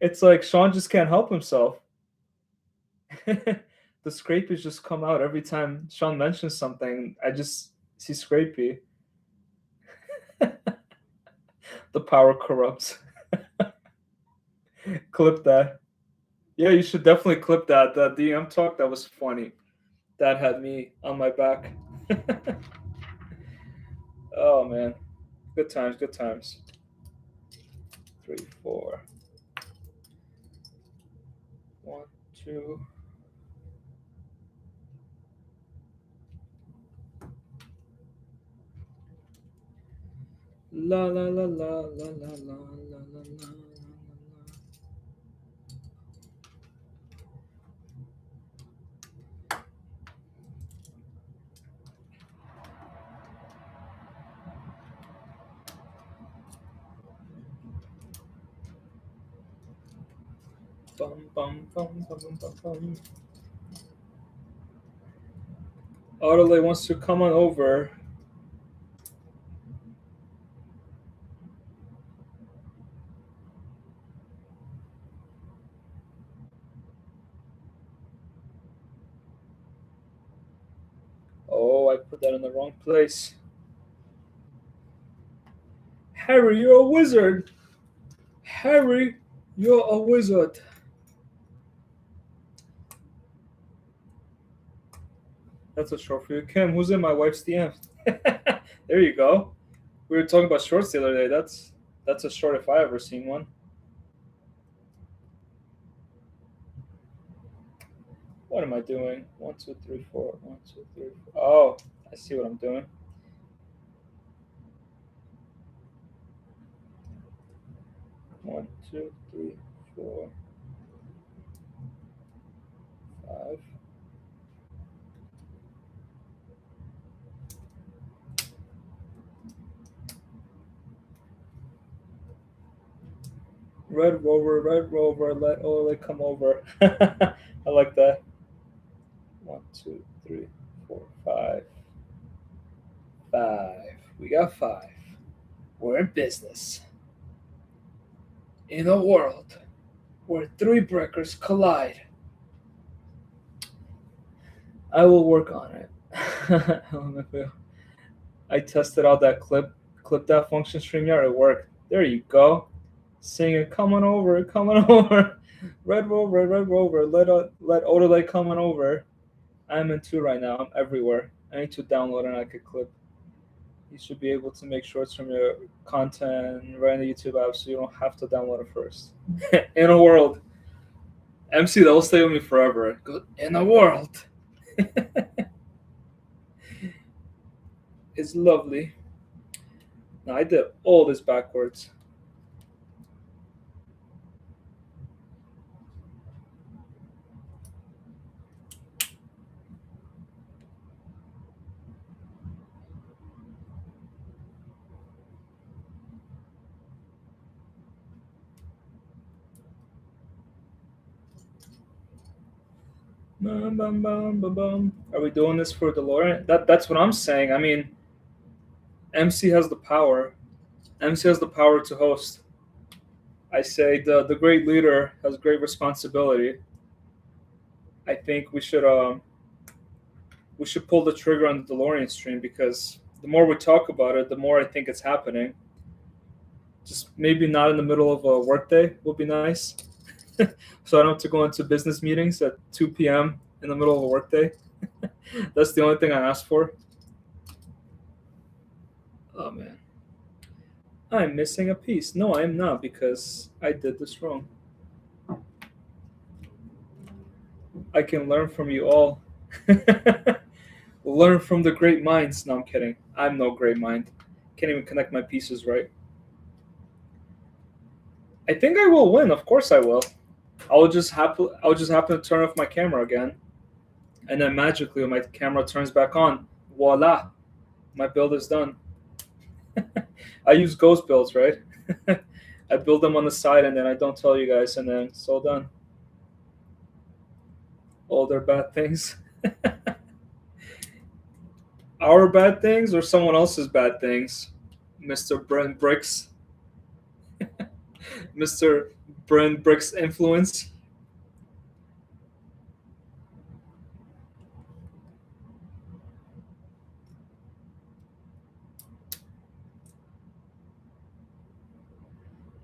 It's like Sean just can't help himself. The Scrapies just come out every time Sean mentions something. I just see Scrapey. The power corrupts. Clip that. Yeah, you should definitely clip that. That DM talk, that was funny. That had me on my back. Oh man. Good times, good times. 3, 4. 1, 2. La la la la la la la la la la. Bum bum bum bum bum bum. Autolay wants to come on over. Oh, I put that in the wrong place. Harry, you're a wizard. Harry, you're a wizard. That's a short for you. Kim, who's in my wife's DMs? There you go. We were talking about shorts the other day. That's a short if I ever seen one. What am I doing? 1, 2, 3, 4. 1, 2, 3, 4. Oh, I see what I'm doing. 1, 2, 3, 4, 5. Red Rover, let Ole come over. I like that. 1, 2, 3, 4, 5. 5. We got 5. We're in business. In a world where 3 breakers collide. I will work on it. I tested out that clip that function StreamYard. It worked. There you go. Singing, come on over, come on over. Red Rover, let Odelay come on over. I'm in 2 right now. I'm everywhere. I need to download an I could clip. You should be able to make shorts from your content right in the YouTube app so you don't have to download it first. In a world. MC, that will stay with me forever. In a world. It's lovely. Now, I did all this backwards. Bum, bum, bum, bum, bum. Are we doing this for DeLorean? That's what I'm saying. I mean, MC has the power. MC has the power to host. I say the great leader has great responsibility. I think we should pull the trigger on the DeLorean stream because the more we talk about it, the more I think it's happening. Just maybe not in the middle of a workday would be nice. So I don't have to go into business meetings at 2 p.m. in the middle of a workday. That's the only thing I ask for. Oh man. I'm missing a piece. No, I am not because I did this wrong. I can learn from you all. Learn from the great minds. No, I'm kidding. I'm no great mind. Can't even connect my pieces right. I think I will win. Of course I will. I'll just happen to turn off my camera again, and then magically when my camera turns back on, voila, my build is done. I use ghost builds, right? I build them on the side and then I don't tell you guys, and then it's all done. All their bad things. Our bad things or someone else's bad things, Mr. Brent Bricks. Mr. Brent Bricks influence.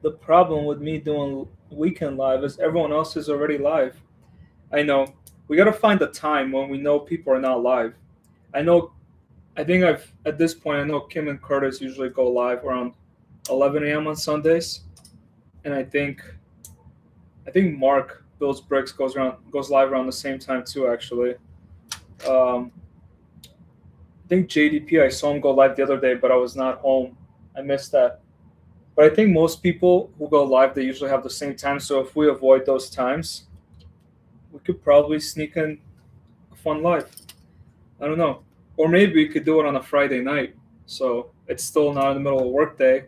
The problem with me doing weekend live is everyone else is already live. I know. We gotta find a time when we know people are not live. I know. I think I've at this point I know Kim and Curtis usually go live around 11 a.m. on Sundays, and I think Mark Bill's Bricks goes live around the same time too. Actually, um, I think JDP I saw him go live the other day, but I was not home. I missed that. But I think most people who go live they usually have the same time. So if we avoid those times, we could probably sneak in a fun live. I don't know, or maybe we could do it on a Friday night. So it's still not in the middle of a work day,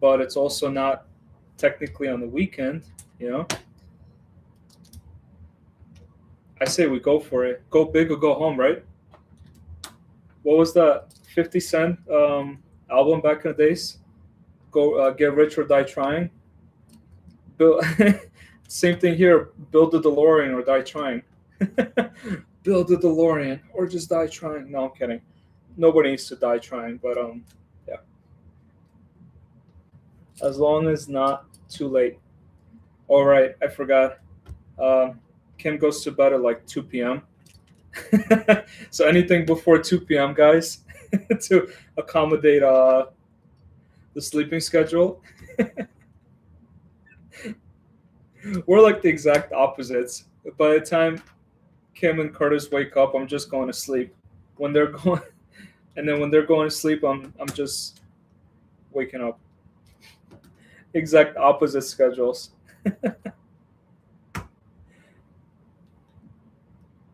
but it's also not technically on the weekend. You know, I say we go for it. Go big or go home, right? What was that 50 Cent album back in the days? Go get rich or die trying. Build, same thing here. Build the DeLorean or die trying. Build the DeLorean or just die trying. No, I'm kidding. Nobody needs to die trying, but yeah. As long as not too late. All right, I forgot. Um, Kim goes to bed at like 2 p.m. So anything before 2 p.m., guys, to accommodate the sleeping schedule. We're like the exact opposites. By the time Kim and Curtis wake up, I'm just going to sleep. When they're going, and then when they're going to sleep, I'm just waking up. Exact opposite schedules.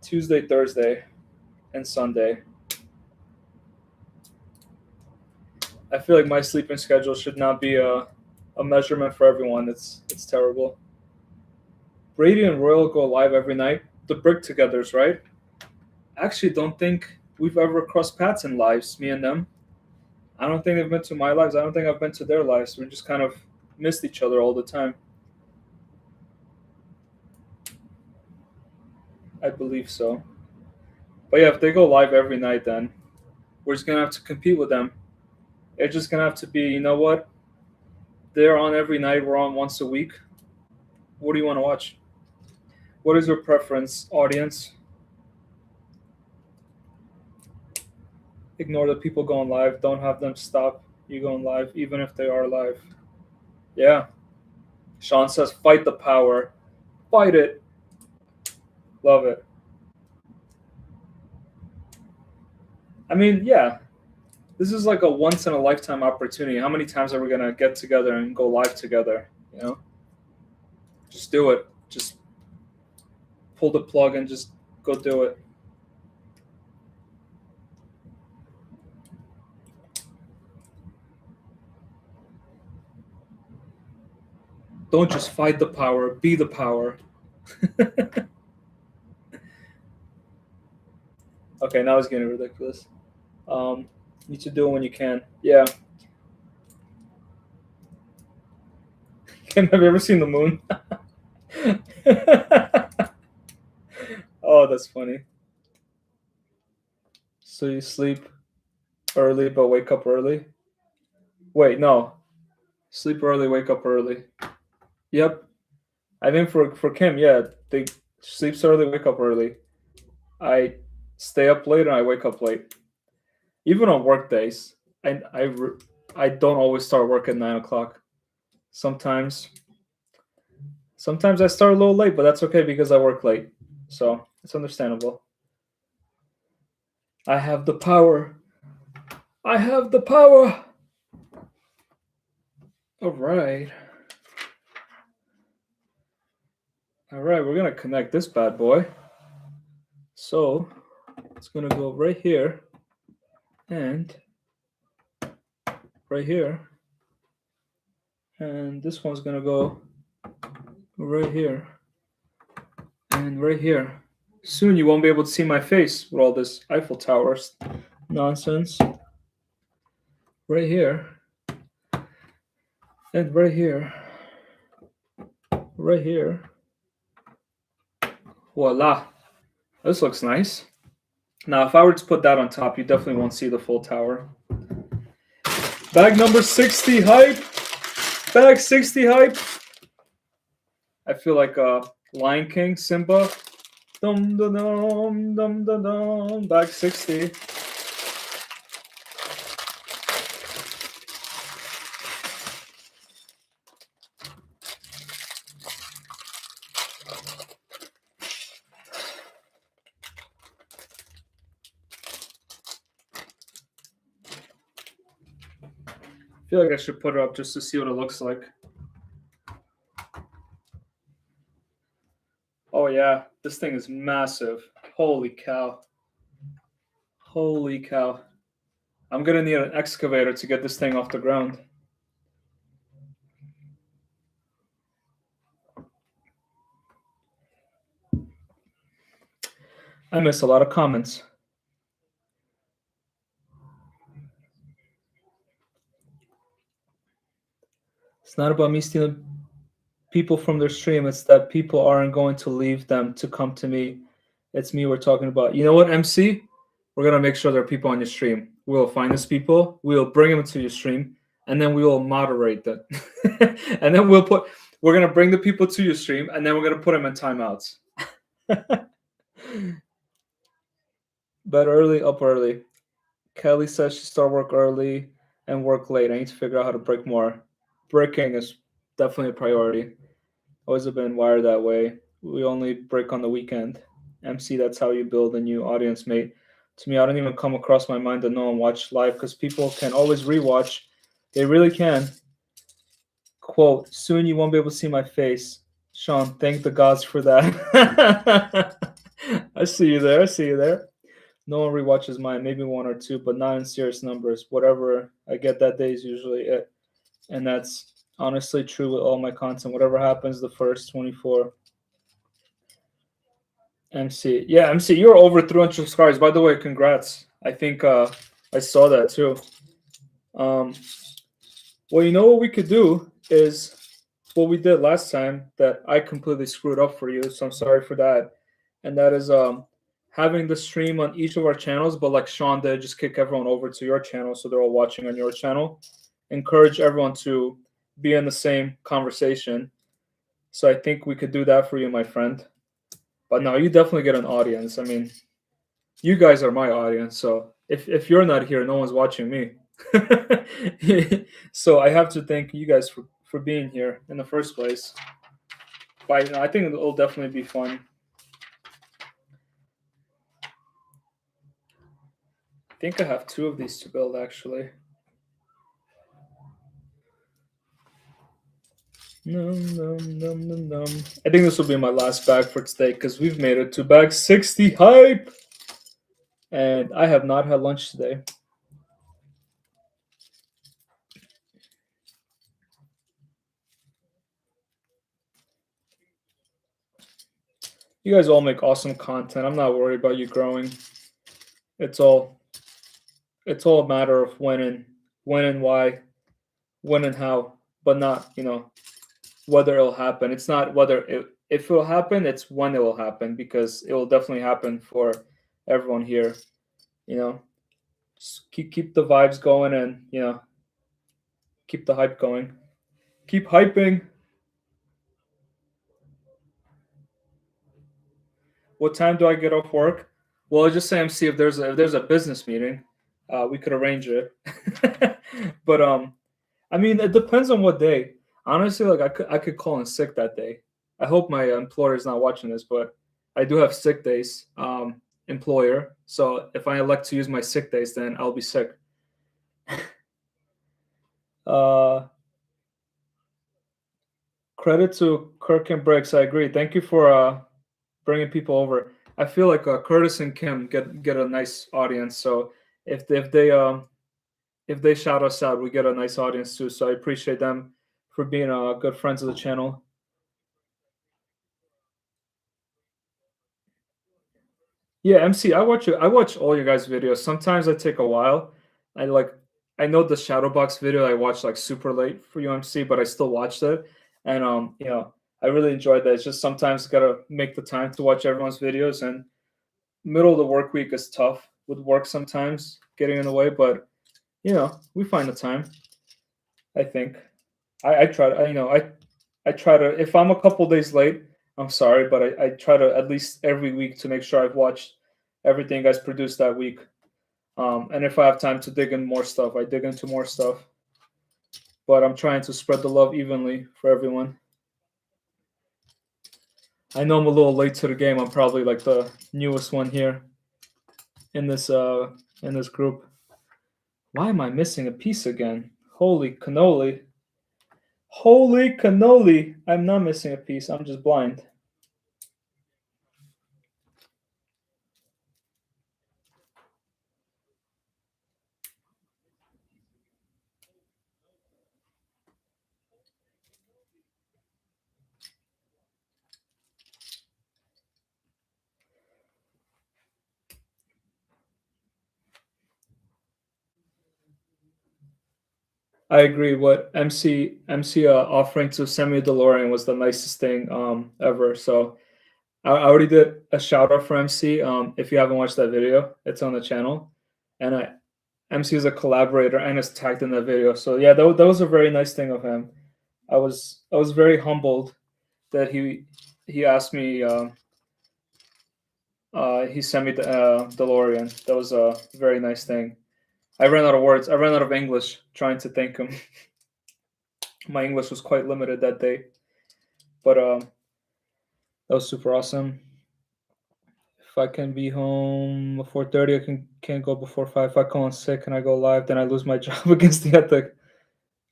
Tuesday, Thursday, and Sunday. I feel like my sleeping schedule should not be a measurement for everyone. It's terrible. Brady and Royal go live every night. The Brick Togethers, right? I actually don't think we've ever crossed paths in lives, me and them. I don't think they've been to my lives. I don't think I've been to their lives. We just kind of missed each other all the time. I believe so. But yeah, if they go live every night, then we're just gonna have to compete with them. It's just gonna have to be, you know what? They're on every night. We're on once a week. What do you want to watch? What is your preference, audience? Ignore the people going live. Don't have them stop you going live, even if they are live. Yeah. Sean says, fight the power. Fight it. Love it. I mean, yeah. This is like a once in a lifetime opportunity. How many times are we going to get together and go live together? You know? Just do it. Just pull the plug and just go do it. Don't just fight the power, be the power. Okay, now it's getting ridiculous. You need to do it when you can. Yeah. Have you ever seen the moon? Oh, that's funny. So you sleep early but wake up early? Wait, no. Sleep early, wake up early. Yep. I think for Kim, yeah, they sleeps early, wake up early. I stay up late and I wake up late. Even on work days, I don't always start work at 9 o'clock. Sometimes sometimes I start a little late, but that's okay because I work late, so it's understandable. I have the power. I have the power. All right. All right, we're gonna connect this bad boy. So it's gonna go right here and right here, and this one's gonna go right here and right here. Soon you won't be able to see my face with all this Eiffel Tower nonsense. Right here and right here, right here. Voila! This looks nice. Now, if I were to put that on top, you definitely won't see the full tower. Bag number 60 hype. Bag 60 hype. I feel like Lion King, Simba. Dum dum dum dum dum dum. Bag 60. I feel like I should put it up just to see what it looks like. Oh yeah, this thing is massive. Holy cow. Holy cow. I'm gonna need an excavator to get this thing off the ground. I missed a lot of comments. It's not about me stealing people from their stream. It's that people aren't going to leave them to come to me. It's me we're talking about. You know what, MC? We're gonna make sure there are people on your stream. We'll find these people. We'll bring them to your stream, and then we will moderate them. And then we're gonna bring the people to your stream, and then we're gonna put them in timeouts. Bed early, up early. Kelly says she start work early and work late. I need to figure out how to break more. Breaking is definitely a priority. Always have been wired that way. We only break on the weekend. MC, that's how you build a new audience, mate. To me, I don't even come across my mind that no one watched live because people can always rewatch. They really can. Quote, soon you won't be able to see my face. Sean, thank the gods for that. I see you there. I see you there. No one rewatches mine, maybe one or two, but not in serious numbers. Whatever I get that day is usually it. And that's honestly true with all my content. Whatever happens the first 24. MC. Yeah, MC, you're over 300 subscribers. By the way, congrats. I think I saw that too. Well, you know what we could do is what we did last time that I completely screwed up for you, so I'm sorry for that. And that is having the stream on each of our channels, but like Sean did, just kick everyone over to your channel so they're all watching on your channel. Encourage everyone to be in the same conversation. So I think we could do that for you, my friend. But no, you definitely get an audience. I mean, you guys are my audience, so if you're not here, no one's watching me. So I have to thank you guys for being here in the first place. But I think it'll definitely be fun. I think I have 2 of these to build actually. I think this will be my last bag for today because we've made it to bag 60 hype. And I have not had lunch today. You guys all make awesome content. I'm not worried about you growing. It's all it's all a matter of when and why, when and how, but not whether it'll happen. It's not whether if it will happen. It's when it will happen because it will definitely happen for everyone here. You know, just keep the vibes going and keep the hype going. Keep hyping. What time do I get off work? Well, I just say MC if there's a business meeting, we could arrange it. But I mean, it depends on what day. Honestly, like I could call in sick that day. I hope my employer is not watching this, but I do have sick days. Employer. So if I elect to use my sick days, then I'll be sick. Uh, Credit to Kirk and Briggs. I agree. Thank you for bringing people over. I feel like Curtis and Kim get a nice audience. So if they shout us out, we get a nice audience too. So I appreciate them for being good friends of the channel. Yeah, MC, I watch all your guys' videos. Sometimes I take a while. I like I know the Shadowbox video I watched like super late for UMC, but I still watched it. And I really enjoyed that. It's just sometimes gotta make the time to watch everyone's videos, and middle of the work week is tough with work sometimes getting in the way, but we find the time. I think I try to I try to if I'm a couple days late, I'm sorry, but I try to at least every week to make sure I've watched everything you guys produced that week. And if I have time to dig in more stuff, I dig into more stuff. But I'm trying to spread the love evenly for everyone. I know I'm a little late to the game. I'm probably like the newest one here in this group. Why am I missing a piece again? Holy cannoli. Holy cannoli. I'm not missing a piece. I'm just blind. I agree. What MC offering to send me a DeLorean was the nicest thing ever. So I already did a shout out for MC. If you haven't watched that video, it's on the channel, and MC is a collaborator and is tagged in that video. So yeah, that was a very nice thing of him. I was very humbled that he asked me. He sent me the DeLorean. That was a very nice thing. I ran out of words. I ran out of English trying to thank him. My English was quite limited that day, but that was super awesome. If I can be home before 30, I can't go before 5. If I call in sick and I go live, then I lose my job against the ethic.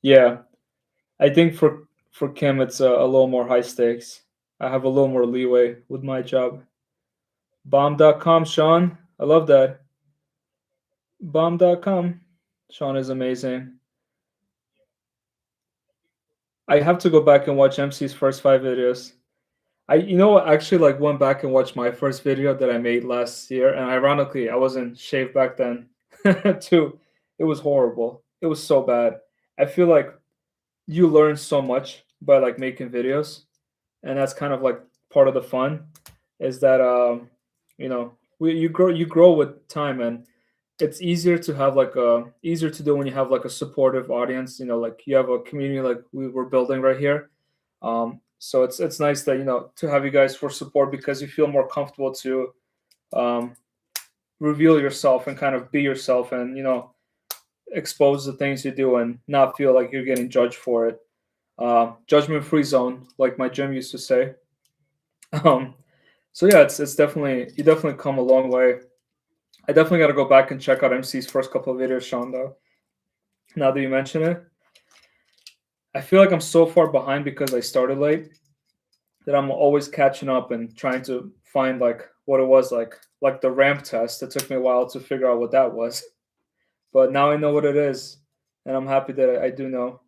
Yeah, I think for Kim, it's a little more high stakes. I have a little more leeway with my job. Bomb.com, Sean. I love that. Bomb.com. Sean is amazing. I have to go back and watch MC's first 5 videos. Actually like went back and watched my first video that I made last year, and ironically, I wasn't shaved back then too. It was horrible. It was so bad. I feel like you learn so much by like making videos, and that's kind of like part of the fun is that you grow with time, and it's easier to have like a easier to do when you have like a supportive audience, like you have a community like we were building right here. So it's nice that to have you guys for support because you feel more comfortable to um, reveal yourself and kind of be yourself and expose the things you do and not feel like you're getting judged for it. Judgment free zone, like my gym used to say. um, so yeah, it's definitely you definitely come a long way. I definitely got to go back and check out MC's first couple of videos, Sean. Though now that you mention it, I feel like I'm so far behind because I started late that I'm always catching up and trying to find like what it was like the ramp test. It took me a while to figure out what that was, but now I know what it is, and I'm happy that I do know.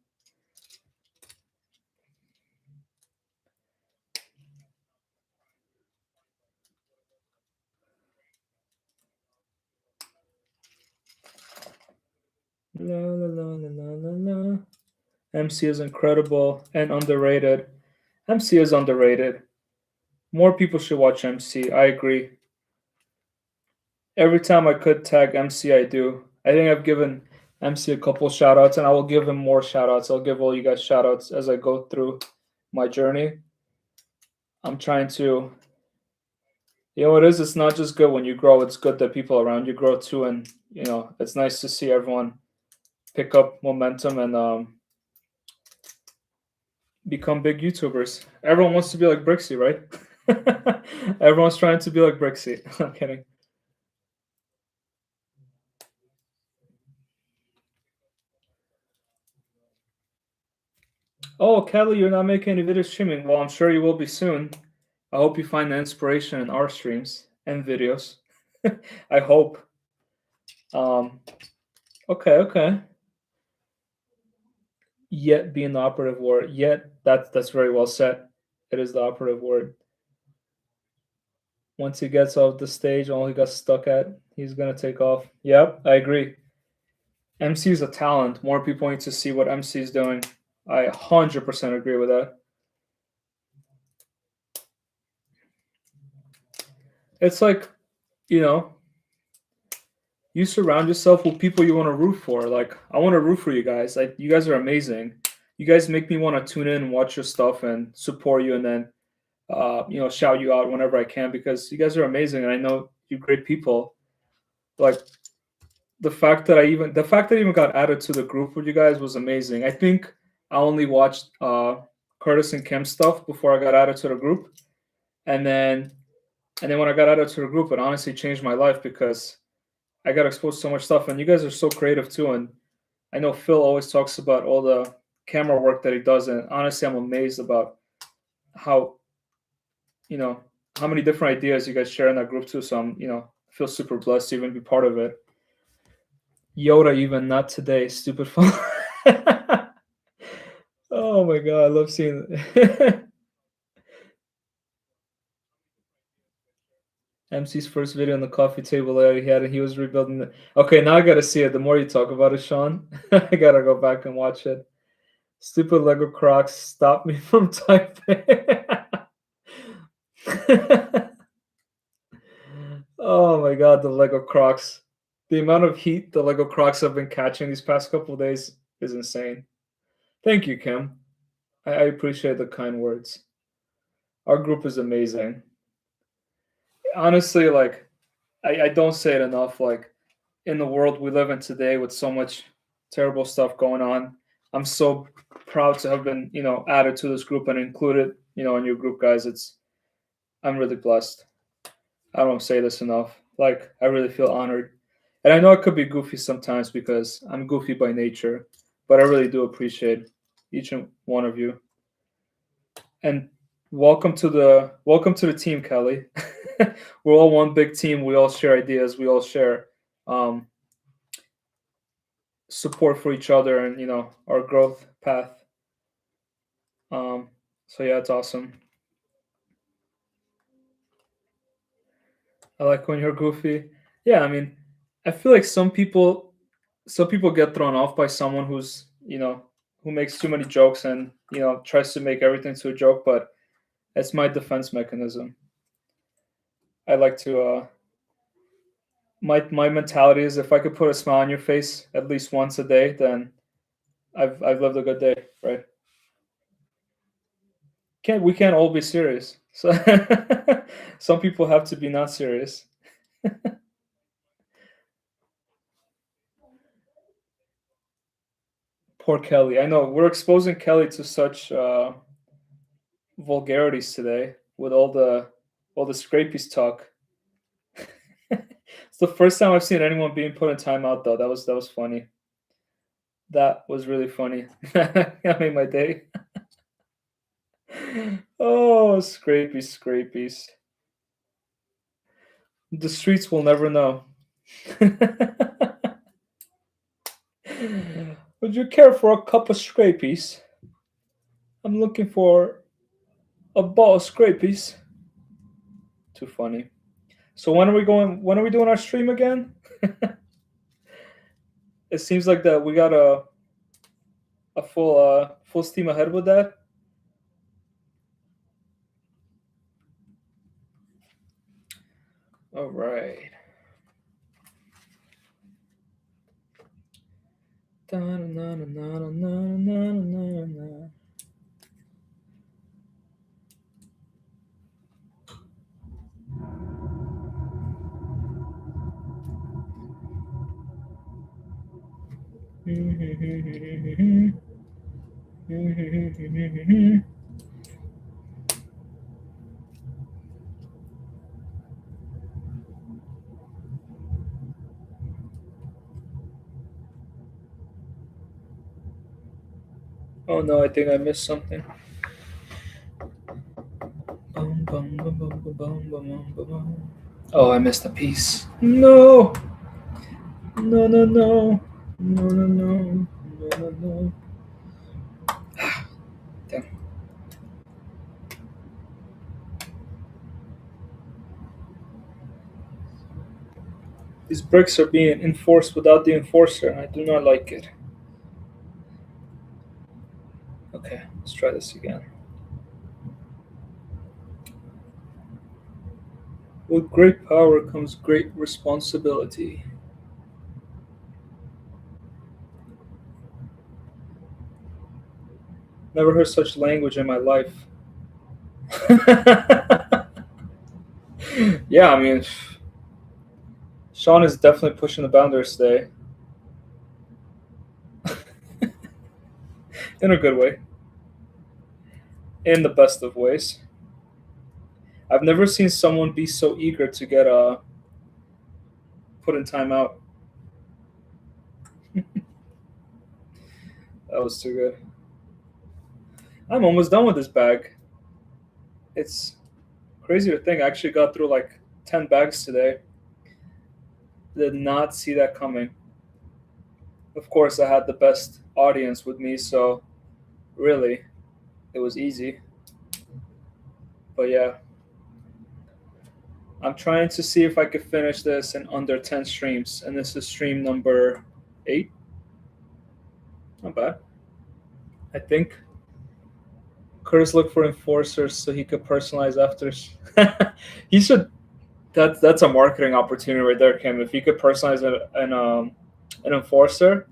La, la, la, la, la, la, la. MC is incredible and underrated. MC is underrated. More people should watch MC. I agree. Every time I could tag MC, I do. I think I've given MC a couple shout outs, and I will give him more shout outs. I'll give all you guys shout outs as I go through my journey. I'm trying to, you know, it is. It's not just good when you grow, it's good that people around you grow too. And, you know, it's nice to see everyone pick up momentum and become big YouTubers. Everyone wants to be like Brixie, right? Everyone's trying to be like Brixie. I'm kidding. Oh, Kelly, you're not making any video streaming. Well, I'm sure you will be soon. I hope you find the inspiration in our streams and videos. I hope. Um, okay, okay. Yet being the operative word. Yet that's very well said. It is the operative word. Once he gets off the stage, all he got stuck at, he's gonna take off. Yep, I agree. MC is a talent. More people need to see what MC is doing. I 100% agree with that. It's like, you know, you surround yourself with people you want to root for. Like, I want to root for you guys. Like, you guys are amazing. You guys make me want to tune in and watch your stuff and support you, and then, you know, shout you out whenever I can because you guys are amazing, and I know you're great people. Like, the fact that I even got added to the group with you guys was amazing. I think I only watched Curtis and Kim stuff before I got added to the group, and then when I got added to the group, it honestly changed my life because I got exposed to so much stuff, and you guys are so creative too. And I know Phil always talks about all the camera work that he does, and honestly, I'm amazed about how, you know, how many different ideas you guys share in that group too. So I'm, you know, feel super blessed to even be part of it. Yoda, even not today, stupid phone. Oh my god, I love seeing it. MC's first video on the coffee table that he had, and he was rebuilding the. Okay, now I gotta see it. The more you talk about it, Sean, I gotta go back and watch it. Stupid Lego Crocs stop me from typing. Oh my god, the Lego Crocs. The amount of heat the Lego Crocs have been catching these past couple of days is insane. Thank you, Kim. I appreciate the kind words. Our group is amazing. Honestly, like I don't say it enough. Like in the world we live in today with so much terrible stuff going on, I'm so proud to have been, you know, added to this group and included, you know, in your group, guys. I'm really blessed. I don't say this enough. Like I really feel honored. And I know it could be goofy sometimes because I'm goofy by nature, but I really do appreciate each and one of you. And welcome to the team, Kelly. We're all one big team. We all share ideas. We all share um, support for each other, and you know our growth path. So yeah, it's awesome. I like when you're goofy. Yeah, I mean, I feel like some people get thrown off by someone who's, you know, who makes too many jokes and, you know, tries to make everything to a joke. But it's my defense mechanism. I like to my mentality is if I could put a smile on your face at least once a day, then I've lived a good day, right? Can't We can't all be serious. So some people have to be not serious. Poor Kelly. I know we're exposing Kelly to such vulgarities today with all the scrapies talk. It's the first time I've seen anyone being put in timeout though. That was funny. That was really funny. That made my day. Oh, scrapies, scrapies. The streets will never know. Would you care for a cup of scrapies? I'm looking for a ball of scrapies. Too funny. So when are we going? When are we doing our stream again? It seems like that we got a full steam ahead with that. All right. Oh no, I think I missed something. Oh, I missed a piece. No! No, no, no. No, no, no. No, no, no. Damn. These bricks are being enforced without the enforcer, and I do not like it. Okay, let's try this again. With great power comes great responsibility. Never heard such language in my life. Yeah, I mean, Sean is definitely pushing the boundaries today. In a good way. In the best of ways. I've never seen someone be so eager to get put in timeout. That was too good. I'm almost done with this bag. It's crazy to think I actually got through like 10 bags today. Did not see that coming. Of course, I had the best audience with me, so really, it was easy. But yeah, I'm trying to see if I could finish this in under 10 streams, and this is stream number 8. Not bad. I think Curtis looked for enforcers so he could personalize after. He should. That's a marketing opportunity right there, Kim. If you could personalize an enforcer,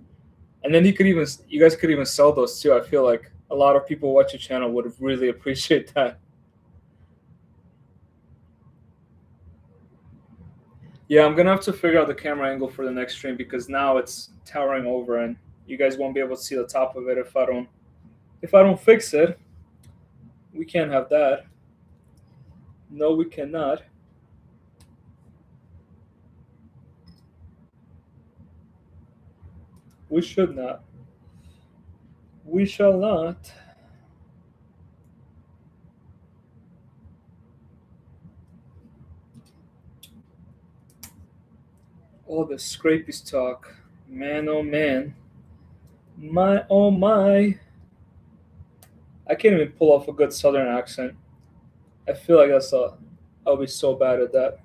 and then you guys could even sell those too. I feel like a lot of people watch your channel would really appreciate that. Yeah, I'm gonna have to figure out the camera angle for the next stream because now it's towering over, and you guys won't be able to see the top of it if I don't fix it. We can't have that. No, we cannot. We should not. We shall not. All the scrapies talk. Man, oh man. My, oh my. I can't even pull off a good southern accent. I feel like I'll be so bad at that.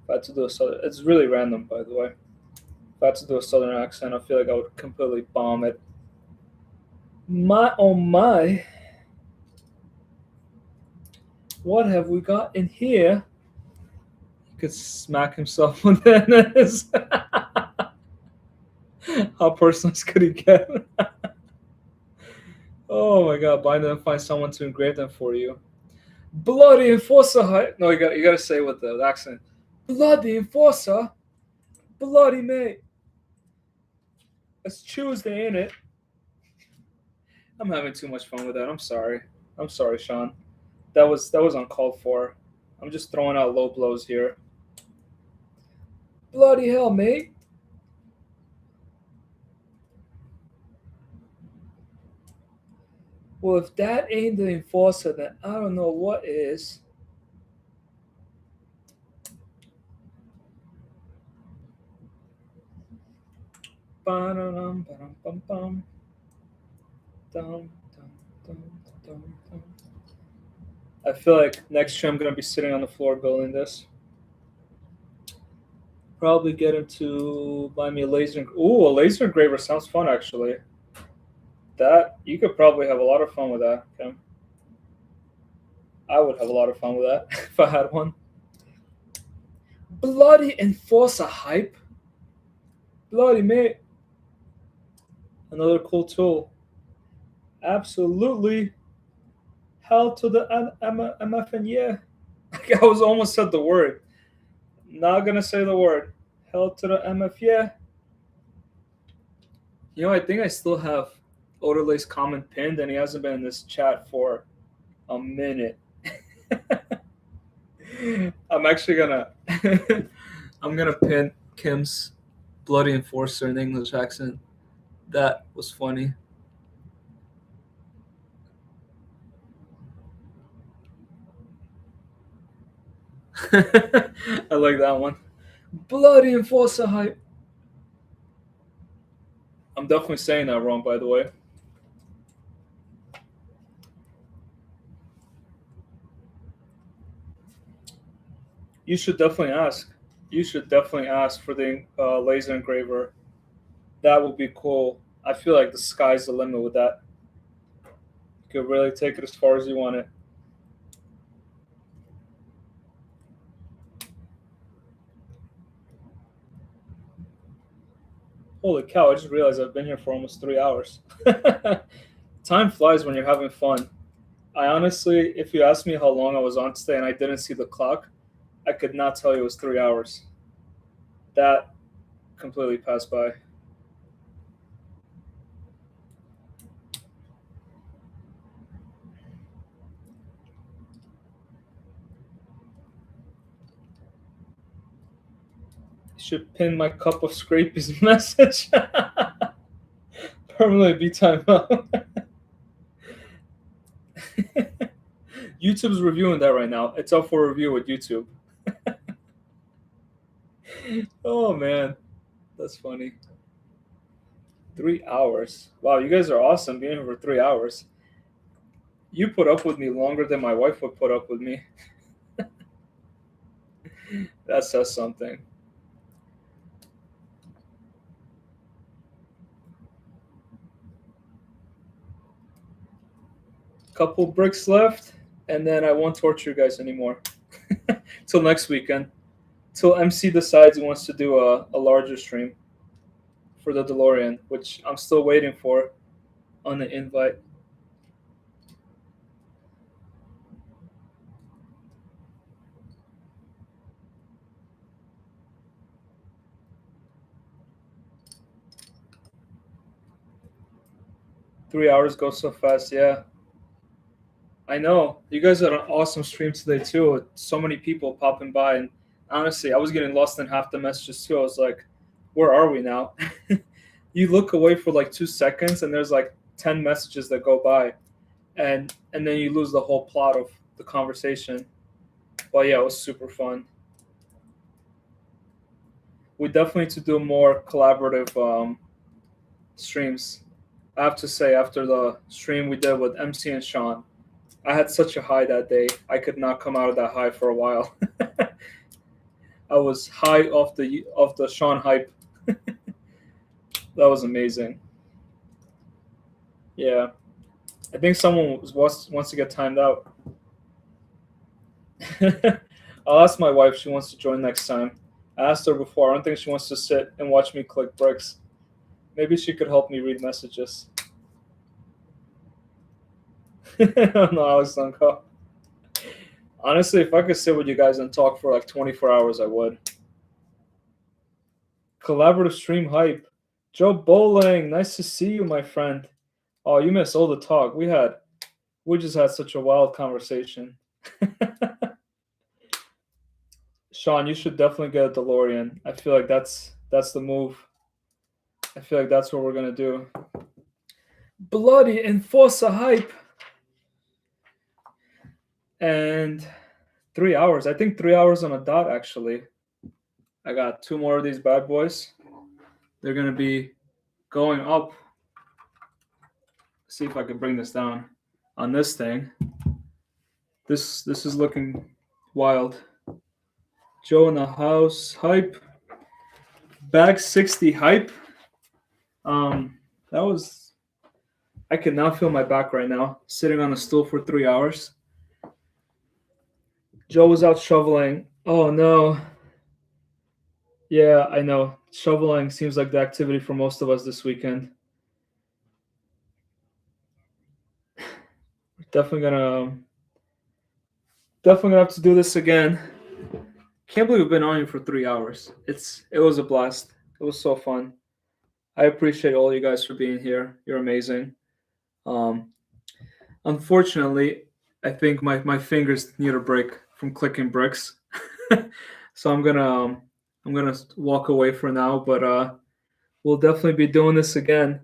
If I had to do a southern, it's really random, by the way. If I had to do a southern accent, I feel like I would completely bomb it. My, oh my. What have we got in here? He could smack himself with that. How personal could he get? Oh my god, bind them and find someone to engrave them for you. Bloody enforcer! No, you gotta say with the accent. Bloody enforcer! Bloody mate! It's Tuesday, ain't it? I'm having too much fun with that. I'm sorry. I'm sorry, Sean. That was uncalled for. I'm just throwing out low blows here. Bloody hell, mate! Well, if that ain't the enforcer, then I don't know what is. Ba-dum-bum-bum-bum. Dum, dum, dum, dum, dum. I feel like next year I'm gonna be sitting on the floor building this. Probably get him to buy me a laser. Ooh, a laser engraver sounds fun actually. That you could probably have a lot of fun with that. Okay. I would have a lot of fun with that if I had one. Bloody Enforcer hype. Bloody mate. Another cool tool. Absolutely. Hell to the MF and yeah. I was almost said the word. Not gonna say the word. Hell to the MF yeah. You know, I think I still have Oderlay's comment pinned, and he hasn't been in this chat for a minute. I'm actually gonna I'm gonna pin Kim's Bloody Enforcer in English accent. That was funny. I like that one. Bloody Enforcer hype. I'm definitely saying that wrong, by the way. You should definitely ask. You should definitely ask for the laser engraver. That would be cool. I feel like the sky's the limit with that. You could really take it as far as you want it. Holy cow, I just realized I've been here for almost 3 hours. Time flies when you're having fun. I honestly, if you asked me how long I was on today and I didn't see the clock, I could not tell you it was 3 hours. That completely passed by. Should pin my cup of scrapies message. Permanently be timeout. YouTube's reviewing that right now. It's up for review with YouTube. Oh man, that's funny. 3 hours. Wow, you guys are awesome being here for 3 hours. You put up with me longer than my wife would put up with me. That says something. Couple bricks left, and then I won't torture you guys anymore. Till next weekend. Till MC decides he wants to do a larger stream for the DeLorean, which I'm still waiting for on the invite. Three hours go so fast, yeah. I know. You guys had an awesome stream today too. With so many people popping by, and honestly, I was getting lost in half the messages too. I was like, "Where are we now?" You look away for like 2 seconds, and there's like 10 messages that go by, and then you lose the whole plot of the conversation. But yeah, it was super fun. We definitely need to do more collaborative streams. I have to say, after the stream we did with MC and Sean, I had such a high that day. I could not come out of that high for a while. I was high off the Sean hype. That was amazing. Yeah, I think someone wants to get timed out. I'll ask my wife. She wants to join next time. I asked her before. I don't think she wants to sit and watch me click bricks. Maybe she could help me read messages. No, Alex, don't go. Honestly, if I could sit with you guys and talk for like 24 hours, I would. Collaborative stream hype. Joe Bowling, nice to see you, my friend. Oh, you missed all the talk. We just had such a wild conversation. Sean, you should definitely get a DeLorean. I feel like that's the move. I feel like that's what we're gonna do. Bloody Enforcer hype. And 3 hours. I think 3 hours on a dot actually. I got two more of these bad boys. They're gonna be going up. See if I can bring this down on this thing. This is looking wild. Joe in the house hype. Bag 60 hype. That was. I can now feel my back right now, sitting on a stool for 3 hours. Joe was out shoveling. Oh no. Yeah, I know. Shoveling seems like the activity for most of us this weekend. Definitely gonna have to do this again. Can't believe we've been on here for 3 hours. It was a blast. It was so fun. I appreciate all you guys for being here. You're amazing. Um, Unfortunately, I think my fingers need a break from clicking bricks, so I'm gonna walk away for now. But we'll definitely be doing this again.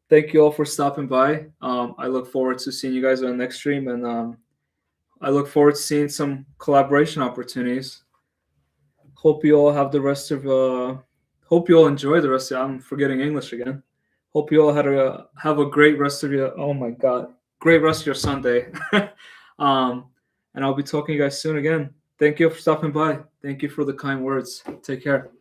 Thank you all for stopping by. I look forward to seeing you guys on the next stream, and I look forward to seeing some collaboration opportunities. Hope you all have the rest of. Hope you all enjoy the rest of. I'm forgetting English again. Hope you all have a great rest of your. Oh my God, great rest of your Sunday. um, and I'll be talking to you guys soon again. Thank you for stopping by. Thank you for the kind words. Take care.